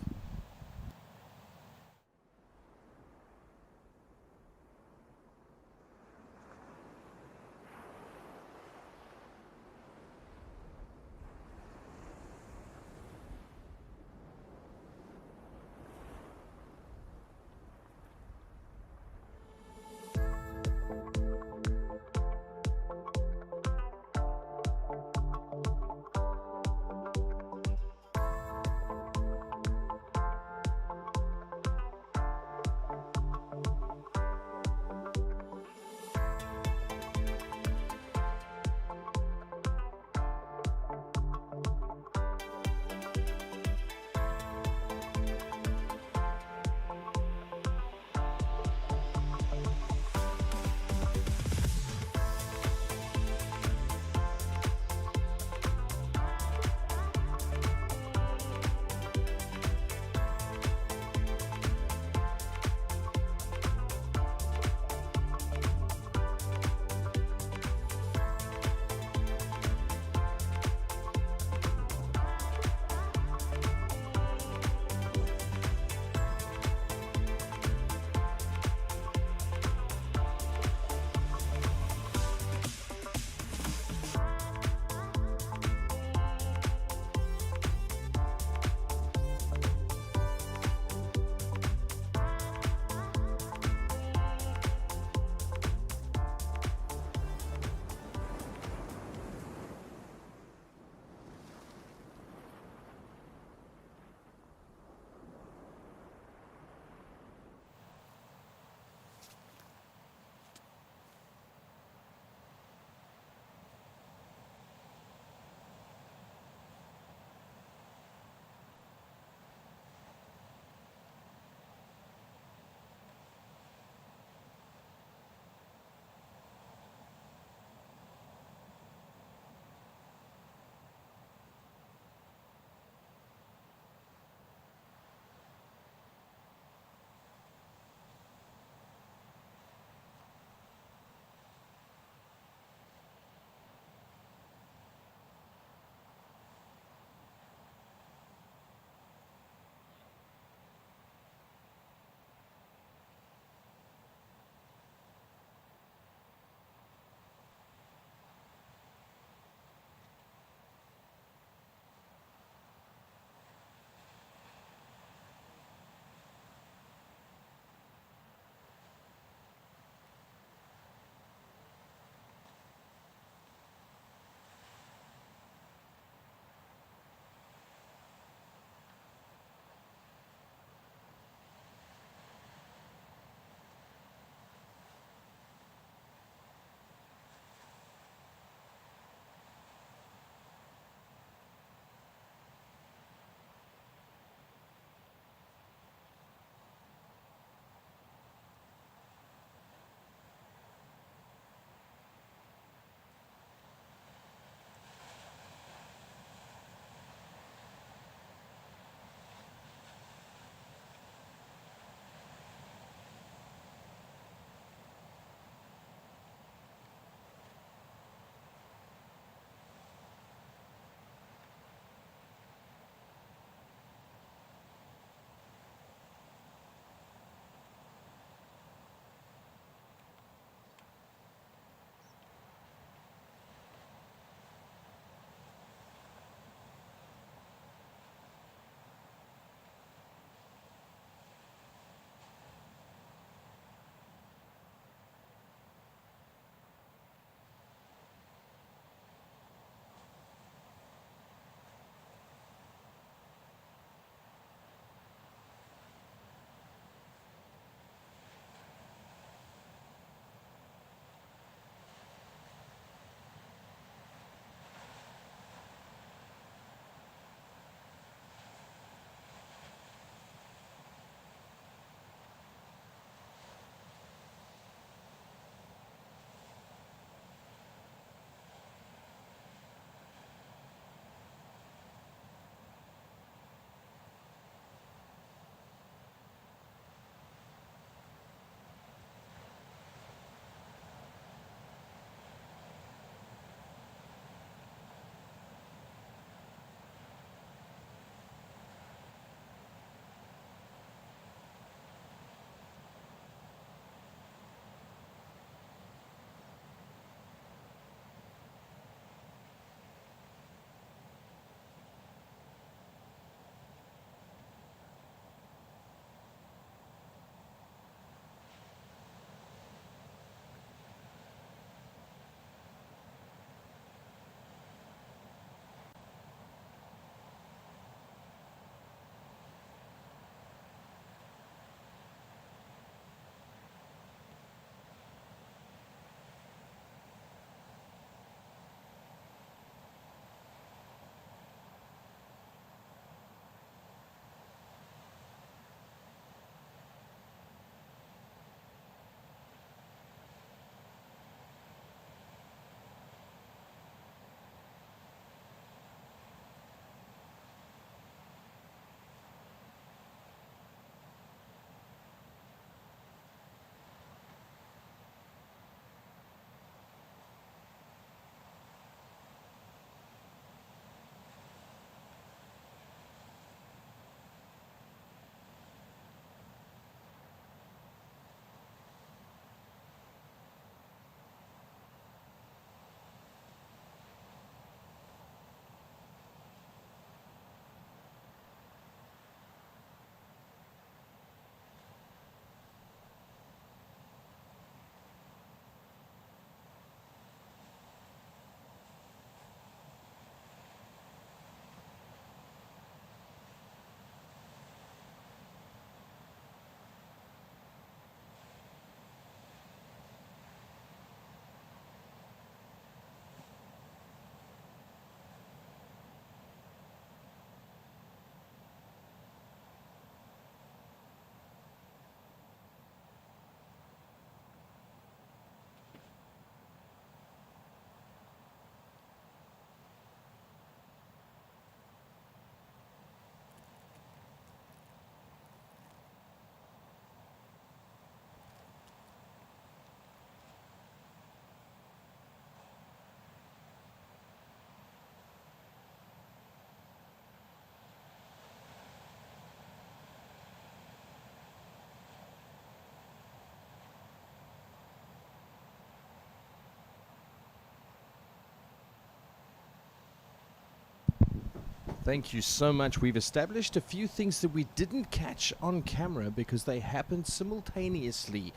Thank you so much. We've established a few things that we didn't catch on camera because they happened simultaneously.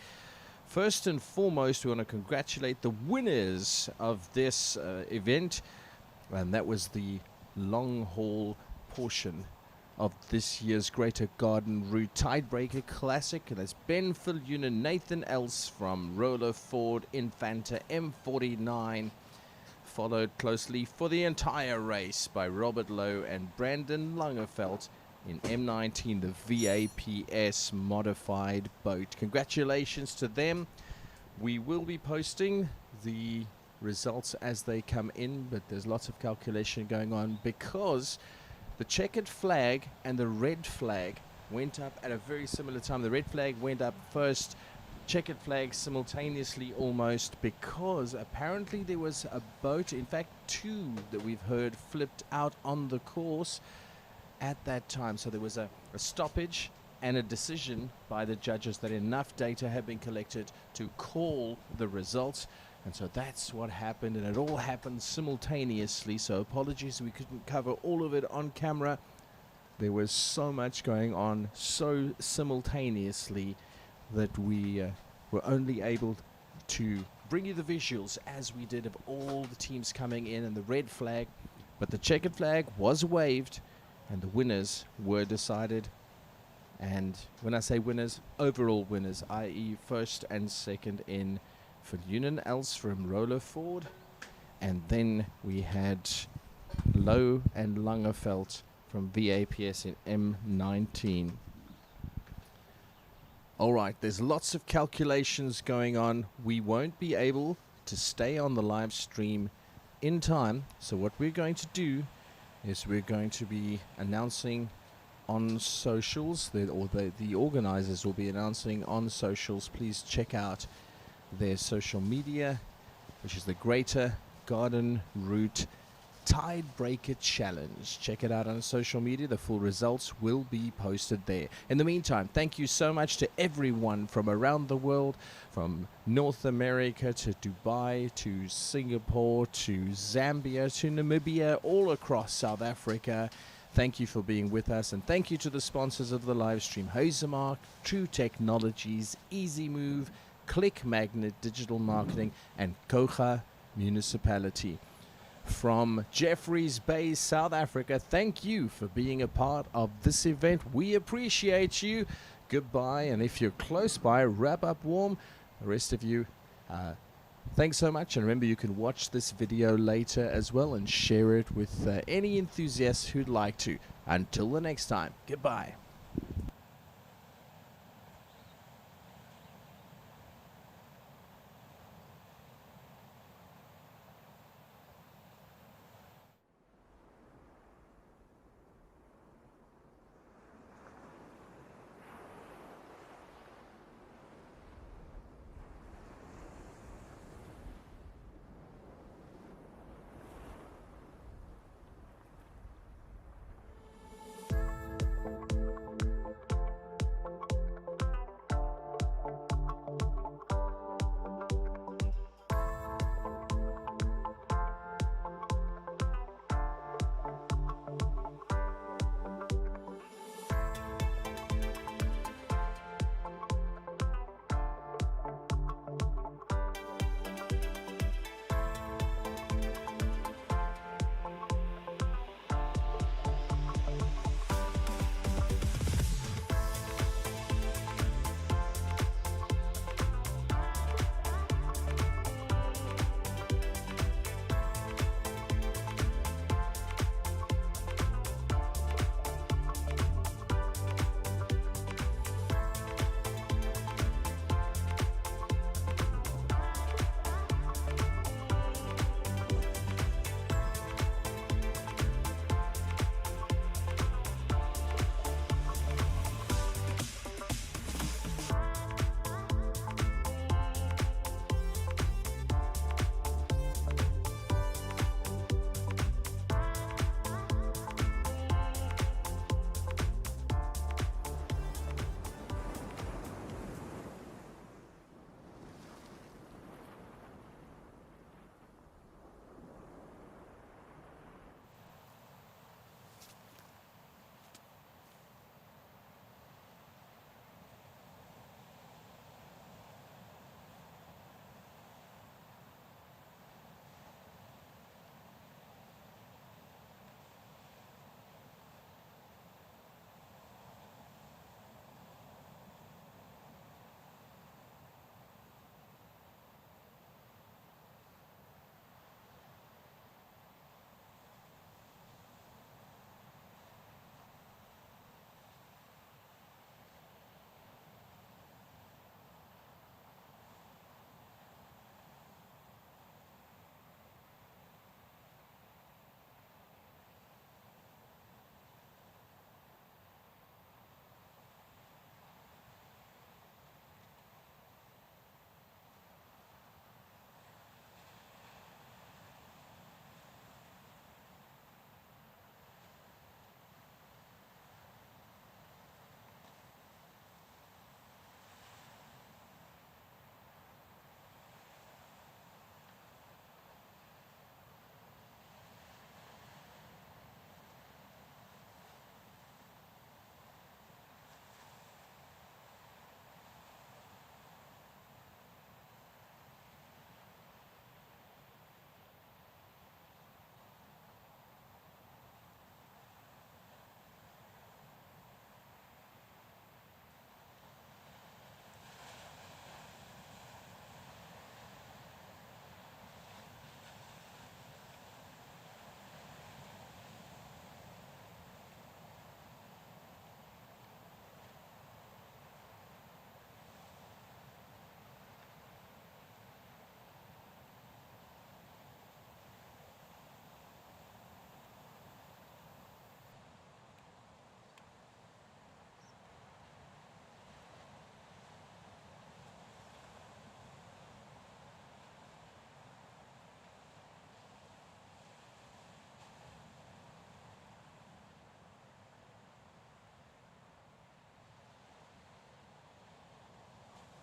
First and foremost, we want to congratulate the winners of this event, and that was the long haul portion of this year's Greater Garden Route Tidebreaker Classic. And that's Ben Fillion and Nathan Else from Roller Ford Infanta M49, followed closely for the entire race by Robert Lowe and Brandon Langefeld in M19, the VAPS modified boat. Congratulations to them. We will be posting the results as they come in, but there's lots of calculation going on because the checkered flag and the red flag went up at a very similar time. The red flag went up first, checkered flag simultaneously almost, because apparently there was a boat, in fact two that we've heard, flipped out on the course at that time. So there was a stoppage and a decision by the judges that enough data had been collected to call the results. And so that's what happened, and it all happened simultaneously. So apologies, we couldn't cover all of it on camera. There was so much going on so simultaneously that we were only able to bring you the visuals as we did of all the teams coming in and the red flag. But the checkered flag was waved and the winners were decided. And when I say winners, overall winners, i.e. first and second in Fillion and Else from Roller Ford. And then we had Lowe and Langefeld from VAPS in M19. Alright, there's lots of calculations going on. We won't be able to stay on the live stream in time. So what we're going to do is we're going to be announcing on socials, the organizers will be announcing on socials. Please check out their social media, which is the Greater Garden Route Tidebreaker Challenge. Check it out on social media. The full results will be posted there. In the meantime, thank you so much to everyone from around the world, from North America to Dubai to Singapore to Zambia to Namibia, all across South Africa. Thank you for being with us, and thank you to the sponsors of the live stream: Hazemark, True Technologies, Easy Move, Click Magnet Digital Marketing, and Koga Municipality. From Jeffreys Bay, South Africa, thank you for being a part of this event. We appreciate you. Goodbye, and if you're close by, wrap up warm. The rest of you, thanks so much, and remember you can watch this video later as well and share it with any enthusiasts who'd like to. Until the next time, goodbye.